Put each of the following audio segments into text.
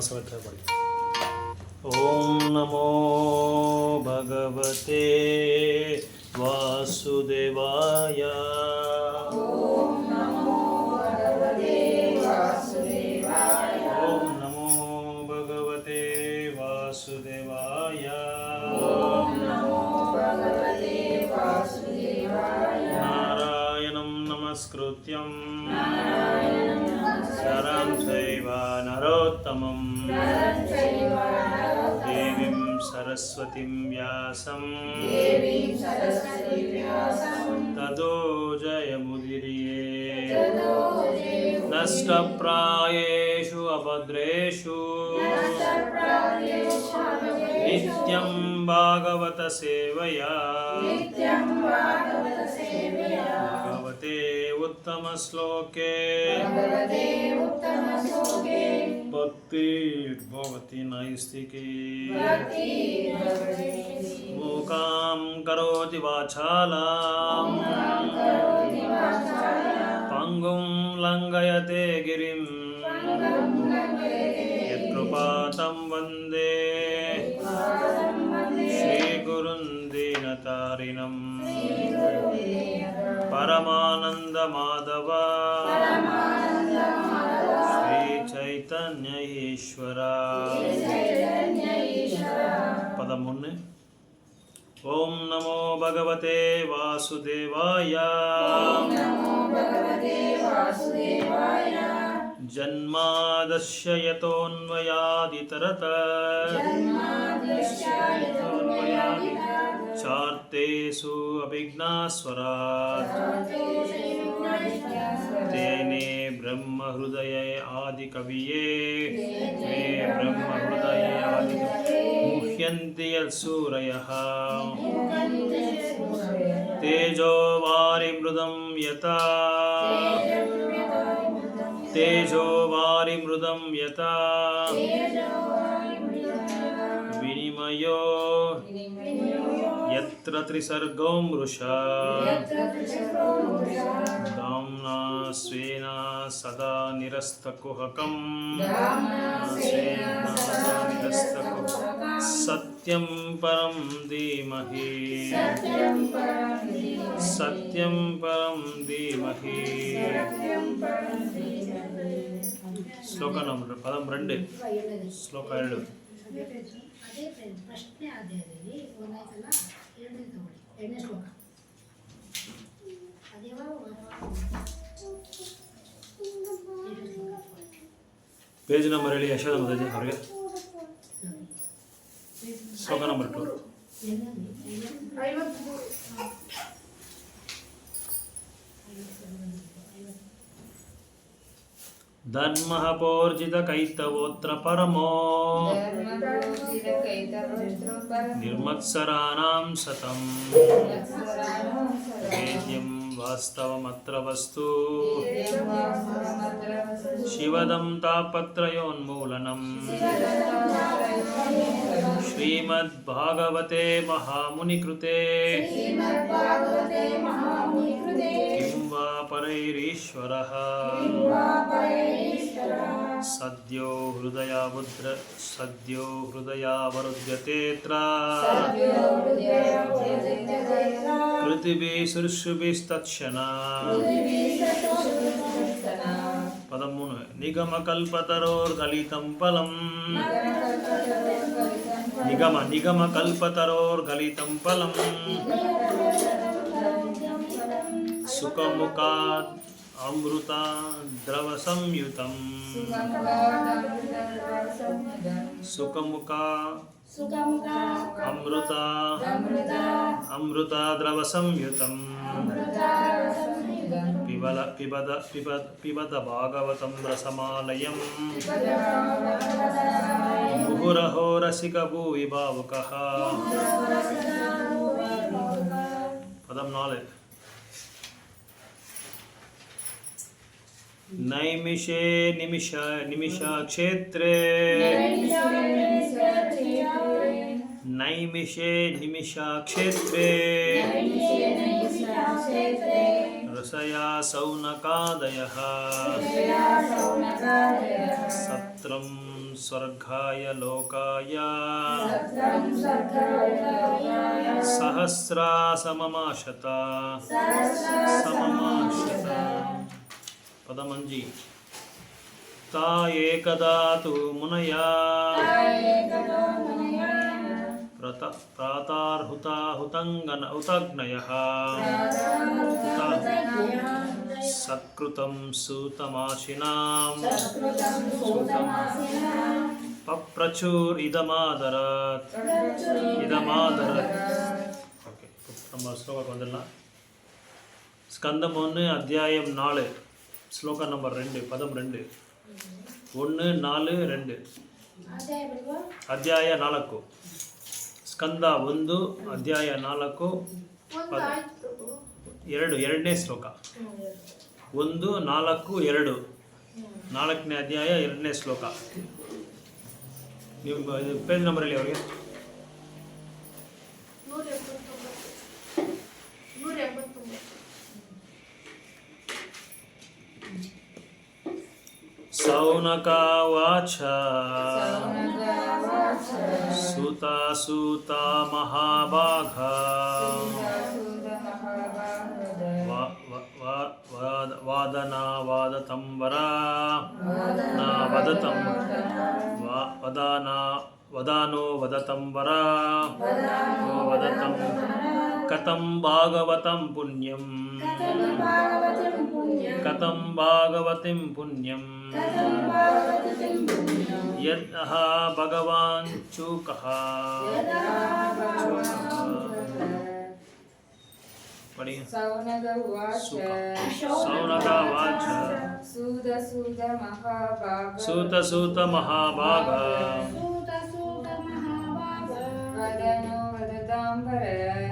ಸಮೇತ ಮಾಡಿ. ಓಂ ನಮೋ ಭಗವತೆ ವಾಸುದೇವಾಯ. ಓಂ ನಮೋ ಭಗವತೆ ವಾಸುದೇವಾಯ. ಓಂ ನಮೋ ಭಗವತೆ ವಾಸುದೇವಾಯ. ಓಂ ನಮೋ ಭಗವತೆ ವಾಸುದೇವಾಯ. ನಾರಾಯಣಂ ನಮಸ್ಕೃತ್ಯಂ ನಾರಾಯಣಂ ಶರಂ ಚೈವ ನರೋತ್ತಮಂ ದೇವೀಂ ಸರಸ್ವತಿಂ ವ್ಯಾಸಂ ತದೋ ಜಯಮುದಿರ್ಯೇ. ನಷ್ಟಪ್ರಾಯೇಷು ಅಭದ್ರೇಷು ನಿತ್ಯಂ ಭಾಗವತ ಸೇವಯಾ. ಭಗವತೆ ಉತ್ತಮ ಶ್ಲೋಕೆ ಭಕ್ತಿರ್ಭವತಿ ನೈಸ್ತಿಕಿ. ಮೂಕಾಂ ಕರೋತಿ ವಾಚಾಲಾಂ ಪಂಗುಂ ಲಂಘಯತೆ ಗಿರಿಂ ಯತ್ಕೃಪಾತಂ ವಂದೇ ಶ್ರೀಗುರುಂ ದೀನತಾರಿಣಂ. ಪರಮಾನಂದ ಮಾಧವ ಶ್ರೀ ಚೈತನ್ಯ ಈಶ್ವರ. ಪದ ಮುನ್ನೆ. ಓಂ ನಮೋ ಭಗವತೆ ವಾಸುದೇವಾಯ. ಜನ್ಮಾದಸ್ಯ ಯತೋನ್ವಯಾದಿತರತ ಚಾರ್ತೇಷು ಅಭಿಜ್ಞಾಸ್ವರಾಟ್ ತೇನೇ ಬ್ರಹ್ಮ ಹೃದಯ ಆದಿ ಕವಿಯೇ ಮೇ ಬ್ರಹ್ಮ ಹೃದಯ ಆದಿ ಮುಹ್ಯಂತಿ ಯತ್ಸೂರಯಃ ತೇಜೋ ವಾರಿಮೃದಂ ಯಥಾ ತೇಜೋ ವಾರಿಮೃದಂ ಯಥಾ ವಿನಿಮಯೋ ಯತ್ರ ತ್ರಿಸರ್ಗೋ ಮೃಷಾ ಧಾಮ್ನಾ ಸ್ವೇನ ಸದಾ ನಿರಸ್ತಕುಹಕಂ ಸತ್ಯಂ ಪರಂ ಧೀಮಹಿ. ಸತ್ಯಂ ಪರಂ ಧೀಮಹಿ. ಶ್ಲೋಕ ನಂಬರ್ ಪದಂ 2 ಶ್ಲೋಕ 2. ಪ್ರಶ್ನೆ ಆಧಾರದಲ್ಲಿ ಒಂದಾಯ್ತಲ್ಲ, ಎರಡನೇ ತಗೊಳ್ಳಿ, ಎರಡನೇ ಶ್ಲೋಕ. ಪೇಜ್ ನಂಬರ್ ಹೇಳಿ ಯಶೋಧ ಮದಾಜಿ ಅವರಿಗೆ. ಶ್ಲೋಕ ನಂಬರ್ 2. ಧರ್ಮಃ ಪೋರ್ಜಿತ ಕೈತವೋತ್ರ ಪರಮೋ ನಿರ್ಮತ್ಸರಾಣಾಂ ಸತಂ ವೇದ್ಯಂ ವಾಸ್ತವಮತ್ರ ವಸ್ತು ಶಿವದಂ ತಾಪತ್ರಯೋನ್ಮೂಲನಂ. ಶ್ರೀಮದ್ಭಾಗವತೆ ಮಹಾಮುನಿಕೃತೆ ಕಿಂ ವಾ ಪರೈರೀಶ್ವರಃ ಸದ್ಯೋ ಹೃದಯಾವರುಧ್ಯತೇತ್ರ ಕೃತಿಭಿಃ ಸುರ್ಷುಭಿಸ್ತತ್ಕ್ಷಣಾ. ಪದ 3. ನಿಗಮಕಲ್ಪತರೋರ್ಗಲಿತಂ ಫಲಂ ನಿಗಮಕಲ್ಪತರೋರ್ಗಲಿತಂ ಫಲಂ ಸುಖಮುಖಾತ್ ಅಮೃತ ದ್ರವ ಸಂಯುತಂ. ಸುಖಮುಖ ಅಮೃತ ದ್ರವ ಸಂಯುತಂ. ಪಿಬದ ಭಾಗವತಂ ರಸಮಾಲಯಂ ಮುಹುರಹೋ ರಸಿಕ ಭೂವಿ ಭಾವುಕಃ. ಪದಂ 4. ನೈಮಿಷೇ ನಿಮಿಷ ಕ್ಷೇತ್ರೇ ನೈಮಿಷೇ ನಿಮಿಷ ಕ್ಷೇತ್ರೇ ರಸಯಾ ಸೌನಕಾದಯಃ ಸತ್ರಂ ಸ್ವರ್ಗಾಯ ಲೋಕಾಯ ಸಹಸ್ರಂ ಸರ್ಗಾಯ ಲೋಕಾಯ ಸಹಸ್ರಾಸಮಮಾಶತ ಸಮಮಾಶತ ಪದಮಂಜಿ ತಾ ಏಕದಾತು ಮುನಯ ಪ್ರಾತಾರ್ಹುತಾ ಹುತಂಗನ ಹುತಗ್ನಯಃ ಸತ್ಕೃತಂ ಸೂತಮಾಶಿನಾಂ ಪಪ್ರಚೂರ್ ಇದಮಾದರತ್ ஓகே நம்ம ஸ்லோகம் வந்துடலாம் ஸ்கந்தம் 1 அத்தியாயம் 4 ஸ்லோகம் நம்பர் 2 பதம் 2 1 4 2 ಅಧ್ಯಾಯ 4 ಸ್ಕಂದ 1 ಅಧ್ಯಾಯ 4 ಎರಡನೇ ಶ್ಲೋಕ 1 4 2 4ನೇ ಅಧ್ಯಾಯ 2ನೇ ಶ್ಲೋಕ ನಿಮ್ಮ ಪೇಜ್ ನಂಬರ್ ಹೇಳಿ ಅವರಿಗೆ 179 ಸೌನಕಾವಾಚ ಸುತ ಮಹಾಭಾಗ ವಾದನಾವಾದತಂವರ ವದತಂ ವದಾನೋ ವದತಂವರ ವದತಂ ಕಥಂ ಭಾಗವತಂ ಪುಣ್ಯಂ ಕಥಂ ಭಾಗವತಿಂ ಪುಣ್ಯಂ ಯದಃ ಭಗವಾನ್ ಚೂಕಃ ಪಡಿ ಸೌನಕ ವಾಚ ಸೂತ ಮಹಾಭಾಗ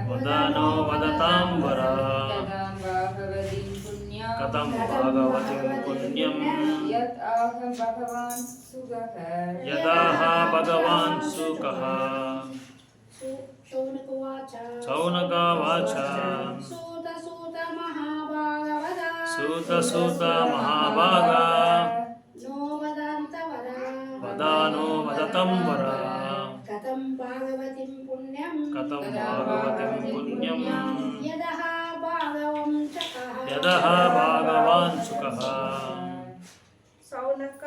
ವದನೋ ವದತಾಂಬರ ಕಥಂ ಭಾಗವತಿಂ ಪುಣ್ಯಂ ಯದಾಹ ಭಗವಾನ್ ಸುಖಃ ಸೌನಕ ವಾಚ ಸೂತ ಮಹಾಭಾಗ ವದಾನೋ ವದತಂವರ ಕಥಂ ಭಾಗವತಿಂ ಪುಣ್ಯಂ ಯದಃ ಭಾಗವಾನ್ ಸುಖಃ ಸೌನಕ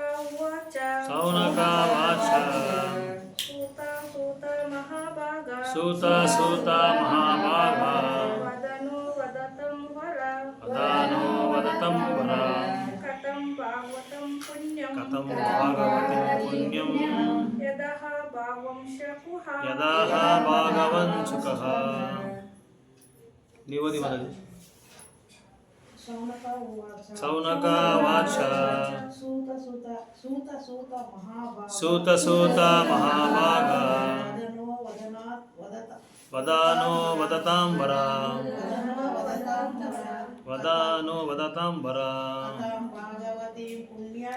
ವಾಚ ಸೂತ ಮಹಾಭಾಗ ವದನೋ ವದತಂವರ ಕಥಂ ಭಾಗವತಂ ಪುಣ್ಯಂ ಯದಃ ಭಾಗವನ್ ಸುಖಃ ನೀವೋದಿ ಮನದಿ ಸೌನಕ ವಾಚ ಸೂತ ಮಹಾಭಾಗ ವದಾನೋ ವದತಾಂಬರ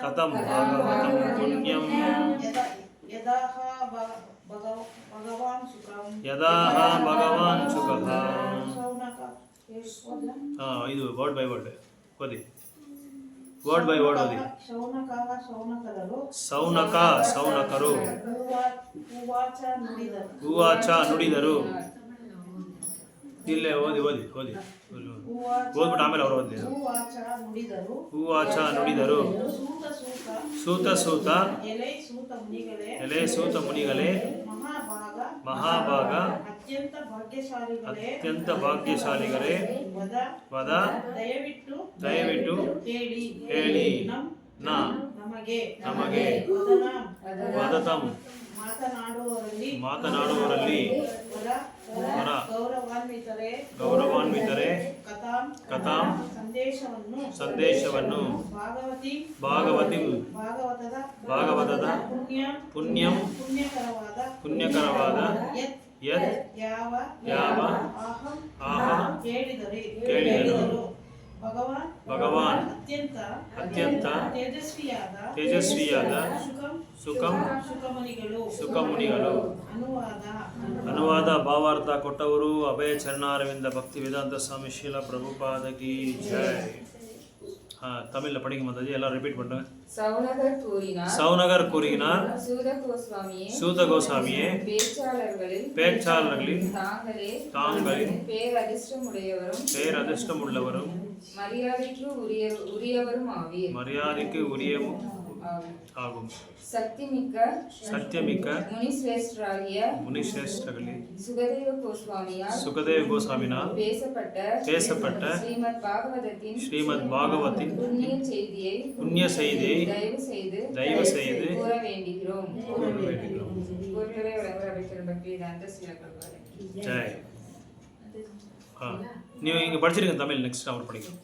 ಕಥಂ ಭಾಗವತಂ ಪುಣ್ಯಂ ಯದಾಹ ಭಗವಾನ್ ಸುಖಃ ಇದು ವರ್ಡ್ ಬೈ ವರ್ಡ್ ಓದಿ ವರ್ಡ್ ಬೈ ವರ್ಡ್ ಓದಿ ಸೌನಕರು ಉವಾಚ ನುಡಿದರು ಇಲ್ಲೇ ಓದಿ ಓದ್ಬಿಟ್ಟು ಆಮೇಲೆ ಅವರು ಓದಿ ಉವಾಚ ನುಡಿದರು ಸೂತ ಎಲೆ ಸೂತ ಮುನಿಗಳೇ ಮಹಾಭಾಗ ಅತ್ಯಂತ ಭಾಗ್ಯಶಾಲಿಗಳೇ ವದ ದಯವಿಟ್ಟು ಹೇಳಿ ನಮಗೆ ವದತಂ ಮಾತನಾಡುವವರಲ್ಲಿ ಗೌರವಾನ್ವಿತರೆ ಕಥಾಂ ಸಂದೇಶವನ್ನು ಭಾಗವತದ ಪುಣ್ಯಕರವಾದ ಯಾವ ಆಹ ಕೇಳಿದರು ಭಗವಾನ್ ಅತ್ಯಂತ ತೇಜಸ್ವಿಯಾದ ಸುಖಮುನಿಗಳು ಅನುವಾದ ಭಾವಾರ್ಥ ಕೊಟ್ಟವರು ಅಭಯ ಚರಣಾರವಿಂದ ಭಕ್ತಿ ವೇದಾಂತ ಸ್ವಾಮಿ ಶೀಲ ಪ್ರಭುಪಾದ ಕಿ ಜೈ. தமிழில் படிக்க மாதாஜி எல்லாம் ரிப்பீட் பண்ணுங்க. சவுனகர் கூறினார். சவுனகர் கூறினார். சூத கோஸ்வாமியே, சூத கோசாமியே, பேச்சாளர்களில் தாங்களே பேரதிர்ஷ்டமுடையவரும் பேரதிர்ஷ்டமுள்ளவரும் மரியாதைக்கு உரியவரும் ஆவீர். மரியாதைக்கு உரியவும் ஆகும். சத்தியமிக்க முனிசிரேஷ்டர்களில் சுகதேவ கோஸ்வாமியால் பேசப்பட்ட ஸ்ரீமத் பாகவத்தின் புண்ணிய செய்தியை தயவு செய்து கூற வேண்டுகிறோம். ஜெய். நீங்க இங்க படிச்சிருங்க தமிழ். நெக்ஸ்ட் அவர் படிக்கும்.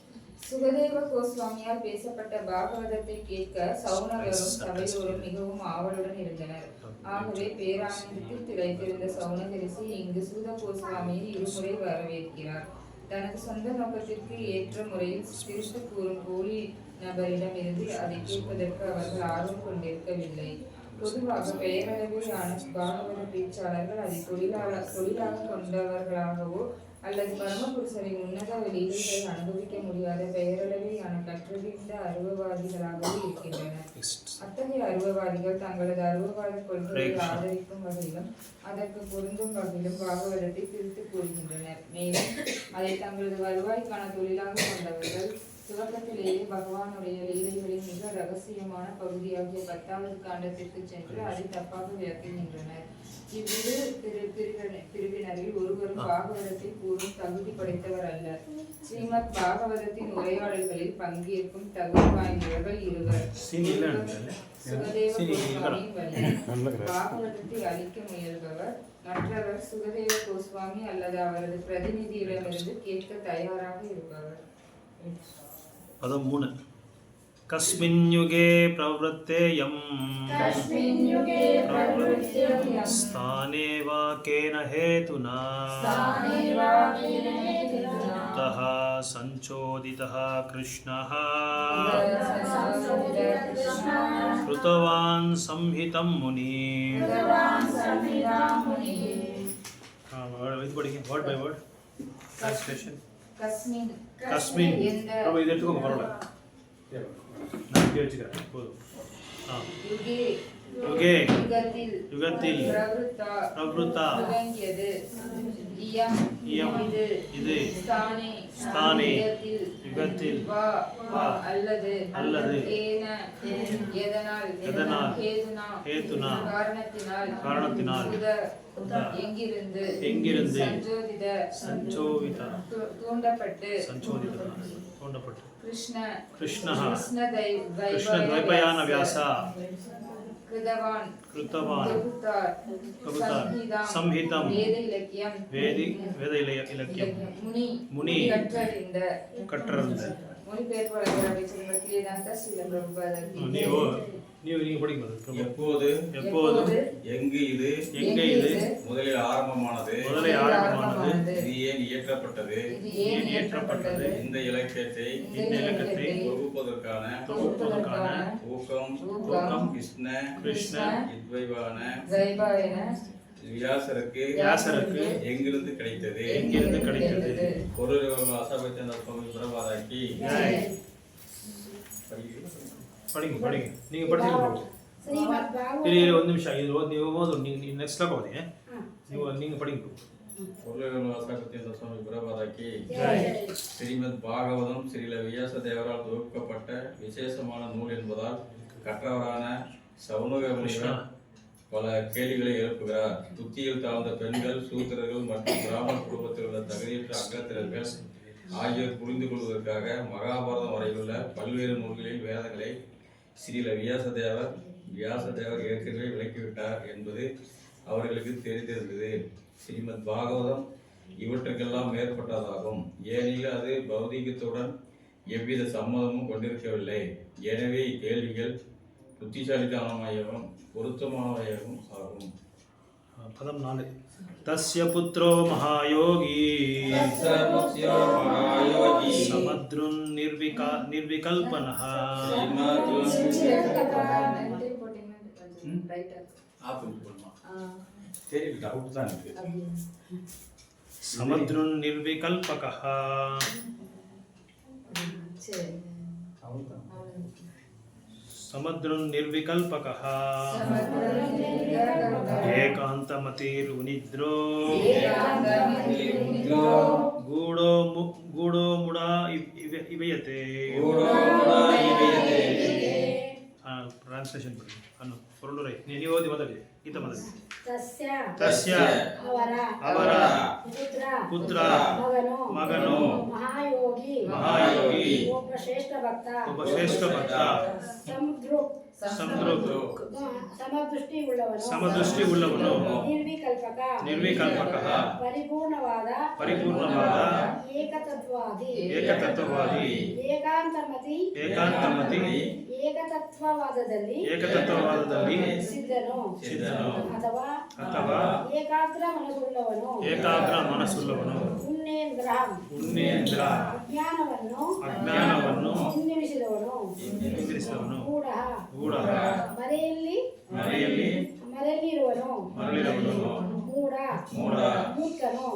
சுகதேவ கோஸ்வாமியால் பேசப்பட்ட பாகவதத்தை கேட்க சவுனகரும் சபையோரும் மிகவும் ஆவலுடன் இருந்தனர். ஆகவே பேரானந்தத்தில் திளைத்திருந்த சவுனகரிசி இங்கு சூத கோஸ்வாமியை இருமுறை வரவேற்கிறார். தனது சொந்த நோக்கத்திற்கு ஏற்ற முறையில் திருட்டு கூறும் போலி நபரிடமிருந்து அதை கேட்பதற்கு அவர்கள் ஆர்வம் கொண்டிருக்கவில்லை. பொதுவாக பெயரளவிலான பாகவத பேச்சாளர்கள் அதை தொழிலாக கொண்டவர்களாகவோ அல்லது பரமபுருஷரின் உன்னத லீலைகளை அனுபவிக்க முடியாத பெயரளவிலான கற்றறிந்த அருவவாதிகளாகவே இருக்கின்றனர். அத்தகைய அருவவாதிகள் தங்களது அருவவாத கொள்கையை ஆதரிக்கும் வகையிலும் அதற்கு பொருந்தும் வகையிலும் பாகவதத்தை பிரித்து கூறுகின்றனர். மேலும் அதை தங்களது வருவாய்க்கான தொழிலாக கொண்டவர்கள் துவக்கத்திலேயே பகவானுடைய லீலைகளின் மிக ரகசியமான பகுதியாகிய 10வது காண்டத்திற்கு சென்று அதை தப்பாக விளக்குகின்றனர். இவ்விரு பிரிவினரில் ஒருவரும் பாகவதத்தை கூறும் தகுதி படைத்தவர் அல்ல. ஸ்ரீமத் பாகவதத்தின் உரையாடல்களில் பங்கேற்கும் தகுதி வாய்ந்தவர்கள் இருவர். சுகதேவ கோஸ்வாமியின் வழி பாகவதத்தை அளிக்க முயல்பவர். மற்றவர் சுகதேவ கோஸ்வாமி அல்லது அவரது பிரதிநிதியிடமிருந்து கேட்க தயாராக இருப்பவர். பதம் 3. கஸ்மின் யுகே பிரவృత్తேயம் ஸ்தானே வா கேன ஹேதுனா தஹ சஞ்சோதிதः கிருஷ்ணः கிருதவான் சம்ஹிதம் முனி. இது படிங்க வேர்ட் பை வேர்ட் டிரான்ஸ்லேஷன். கஸ்மின் நம்ம இது எடுத்துக்கோங்க, பரவாயில்ல, நான் இங்கே வச்சுக்கிறேன் போதும். யுகே யுகத்தில் பிரவృத்தா இயம் இது ஸ்தானே யுகத்தில் அல்லது எதனால் ஹேதுனா காரணத்தினால் எங்கிருந்து சஞ்சோதிதா தூண்டப்பட்டு கிருஷ்ண த்வைபாயன வியாசா கிருத்தவான் சம்ஹிதம் வேத இலக்கியம் முனி கற்றறிந்த. நீங்க படிக்கும். எப்போது எங்கு இது முதலில் ஆரம்பமானது இது ஏன் இயற்றப்பட்டது இந்த இலக்கியத்தை தொகுப்பதற்கான ஊக்கம் கிருஷ்ண வியாசருக்கு எங்கிருந்து கிடைத்தது ஒரு அசபத்தின் பிரபாதாக்கி. படிங்க நீங்க படிச்சிருக்கீங்க. ஒரு நிமிஷம் இது நெக்ஸ்ட் போதே நீங்க படிங்க. ஸ்ரீமத் பாகவதம் ஸ்ரீல வியாச தேவரால் தொகுக்கப்பட்ட விசேஷமான நூல் என்பதால் கற்றவரான சவுனக முனிவர் பல கேள்விகளை எழுப்புகிறார். புத்தியில் தாழ்ந்த பெண்கள், சூத்திரர்கள் மற்றும் பிராமண குடும்பத்தில் உள்ள தகுதியற்ற அங்கத்தினர்கள் ஆகியோர் புரிந்து கொள்வதற்காக மகாபாரதம் வரையுள்ள பல்வேறு நூல்களில் வேதங்களை ஸ்ரீல வியாசதேவர் ஏற்கனவே விளக்கிவிட்டார் என்பது அவர்களுக்கு தெரிந்திருந்தது. ஸ்ரீமத் பாகவதம் இவற்றுக்கெல்லாம் மேற்பட்டதாகும். ஏனெனில் அது பௌதிகத்துடன் எவ்வித சம்மதமும் கொண்டிருக்கவில்லை. எனவே இக்கேள்விகள் புத்திசாலித்தனமாகவும் பொருத்தமானவையாகவும் ஆகும். பதம் 4. தஸ்ய புத்ரோ மகாயோகி சமத்ருன் நிர்விகல்பனஹ சமத்ருன் நிர்விகல்பகஹ ಸಮುದ್ರಂ ನಿರ್ವಿಕಲ್ಪಕಃ ಏಕಾಂತಮತಿರುನಿದ್ರೋ ಗೂಢೋ ಮುಡ ಇವಯತೆ. ಟ್ರಾನ್ಸ್ಲೇಷನ್ ಬಿಡಿ ಅನ್ನು ಹೊರಡುರೈ ನೀವು ಓದಿ ಮೊದಲೇ ಗೀತ ಮೊದಲೇ. ತಸ್ಯ ಅವರ ಪುತ್ರ ಮಗನು ಮಹಾಯೋಗಿ ಒಬ್ಬ ಶ್ರೇಷ್ಠ ಭಕ್ತ ಸಮದೃಷ್ಟಿ ಉಳ್ಳವನು ನಿರ್ವಿಕಲ್ಪಕ ಪರಿಪೂರ್ಣವಾದ ಏಕತತ್ವವಾದಿ ಏಕಾಂತಮತಿ ಏಕತತ್ವವಾದದಲ್ಲಿ ಸಿದ್ಧನು ಅಥವಾ ಏಕಾಗ್ರ ಮನಸ್ಸುಳ್ಳವನು ಉನ್ನೇಂದ್ರ ಅಜ್ಞಾನವನ್ನು ಹಿಂದಿರಿಸಿದವನು ಗೂಢ ಮರೆಯಲ್ಲಿರುವನು ಮೂಢ ಮೂರ್ಖನು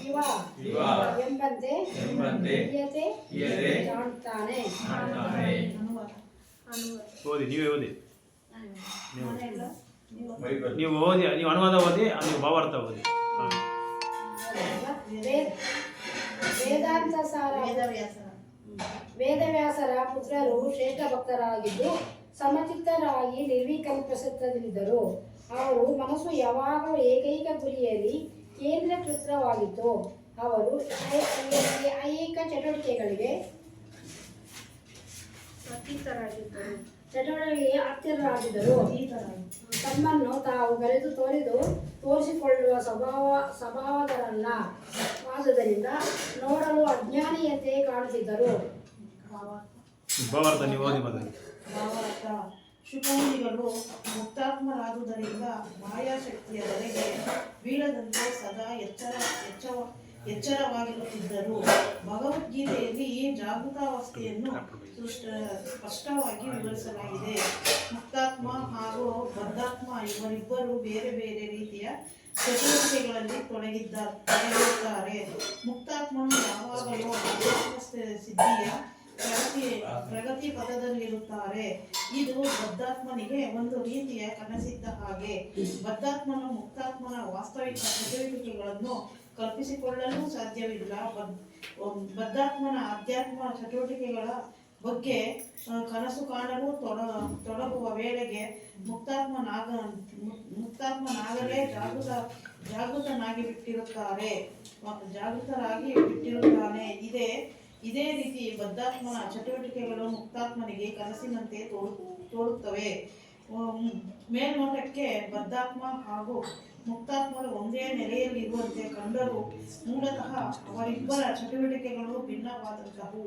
ಇವ ಎಂಬಂತೆ ಕಾಣುತ್ತಾನೆ. ಓದಿ ನೀವೇ ಓದಿ ನೀವು ಓದಿ ನೀವು ಅನುವಾದ ಓದಿ ನೀವು ಭಾವಾರ್ಥ ಓದಿ. ವೇದಾಂತ ಸಾರ ವೇದವ್ಯಾಸರ ಪುತ್ರರು ಶ್ರೇಷ್ಠ ಭಕ್ತರಾಗಿದ್ದು ಸಮಚಿತ್ತರಾಗಿ ನಿರ್ವಿಕಲ್ಪಸತ್ತರಿದ್ದರು. ಅವರು ಮನಸ್ಸು ಯಾವಾಗಲೂ ಏಕೈಕ ಗುರಿಯಲ್ಲಿ ಕೇಂದ್ರೀಕೃತವಾಗಿತ್ತು. ಅವರು ಐಹಿಕ ಚಟುವಟಿಕೆಗಳಿಗೆ ಹತ್ತಿರರಾಗಿದ್ದರು. ತಮ್ಮನ್ನು ತಾವು ಬರೆದು ತೋರಿಸಿಕೊಳ್ಳುವ ಸ್ವಭಾವದರಲ್ಲ. ಆದುದರಿಂದ ನೋಡಲು ಅಜ್ಞಾನಿಯಂತೆ ಕಾಣುತ್ತಿದ್ದರು. ಶುಭಮುನಿಗಳು ಮುಕ್ತಾತ್ಮರಾದುದರಿಂದ ಮಾಯಾಶಕ್ತಿಯ ಬಲೆಗೆ ಬೀಳದಂತೆ ಸದಾ ಎಚ್ಚರವಾಗಿರುತ್ತಿದ್ದರು. ಭಗವದ್ಗೀತೆಯಲ್ಲಿ ಈ ಜಾಗೃತಾವಸ್ಥೆಯನ್ನು ಸ್ಪಷ್ಟವಾಗಿ ವಿವರಿಸಲಾಗಿದೆ. ಮುಕ್ತಾತ್ಮ ಹಾಗೂ ಬದ್ಧಾತ್ಮ ಇವರಿಬ್ಬರು ಬೇರೆ ಬೇರೆ ರೀತಿಯ ಚಟುವಟಿಕೆಗಳಲ್ಲಿ ತೊಡಗಿರುತ್ತಾರೆ. ಮುಕ್ತಾತ್ಮನು ಯಾವಾಗಲೂ ಸಿದ್ಧಿಯ ಪ್ರಗತಿ ಪಥದಲ್ಲಿರುತ್ತಾರೆ. ಇದು ಬದ್ಧಾತ್ಮನಿಗೆ ಒಂದು ರೀತಿಯ ಕನಸಿದ್ದ ಹಾಗೆ. ಬದ್ಧಾತ್ಮನು ಮುಕ್ತಾತ್ಮನ ವಾಸ್ತವಿಕ ಚಟುವಟಿಕೆಗಳನ್ನು ಕಲ್ಪಿಸಿಕೊಳ್ಳಲು ಸಾಧ್ಯವಿಲ್ಲ. ಬದ್ಧಾತ್ಮನ ಆಧ್ಯಾತ್ಮ ಚಟುವಟಿಕೆಗಳ ಬಗ್ಗೆ ಕನಸು ಕಾಣಲು ತೊಡಗುವ ವೇಳೆಗೆ ಮುಕ್ತಾತ್ಮನಾಗಲೇ ಜಾಗೃತರಾಗಿ ಬಿಟ್ಟಿರುತ್ತಾನೆ. ಇದೇ ರೀತಿ ಬದ್ಧಾತ್ಮನ ಚಟುವಟಿಕೆಗಳು ಮುಕ್ತಾತ್ಮನಿಗೆ ಕನಸಿನಂತೆ ತೋರುತ್ತವೆ. ಮೇಲ್ನೋಟಕ್ಕೆ ಬದ್ಧಾತ್ಮ ಹಾಗೂ ಮುಕ್ತಾತ್ಮರು ಒಂದೇ ನೆಲೆಯಲ್ಲಿರುವಂತೆ ಕಂಡರೂ ಮೂಲತಃ ಅವರಿಬ್ಬರ ಚಟುವಟಿಕೆಗಳು ಭಿನ್ನವಾದಂತಹವು.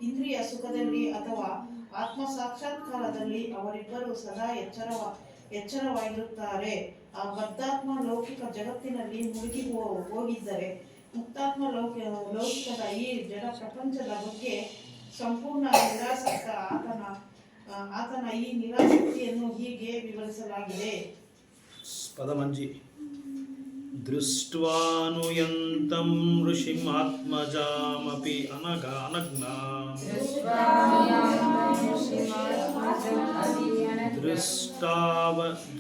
ಇಂದ್ರಿಯ ಸುಖದಲ್ಲಿ ಅಥವಾ ಆತ್ಮ ಸಾಕ್ಷಾತ್ಕಾರದಲ್ಲಿ ಅವರಿಬ್ಬರು ಸದಾ ಎಚ್ಚರವಾಗಿರುತ್ತಾರೆ. ಆ ಬದ್ಧಾತ್ಮ ಲೌಕಿಕ ಜಗತ್ತಿನಲ್ಲಿ ಮುಳುಗಿ ಹೋಗಿದ್ದರೆ ಮುಕ್ತಾತ್ಮ ಲೌಕಿಕದ ಈ ಜಡ ಪ್ರಪಂಚದ ಬಗ್ಗೆ ಸಂಪೂರ್ಣ ನಿರಾಸಕ್ತ. ಆತನ ಈ ನಿರಾಸಕ್ತಿಯನ್ನು ಹೀಗೆ ವಿವರಿಸಲಾಗಿದೆ. ಪದಮಂಜಿ ದೃಷ್ಟ್ವಾನುಯಂತಂ ಋಷಿಂ ಆತ್ಮಜಾಮಪಿ ಅನಗ್ನಾ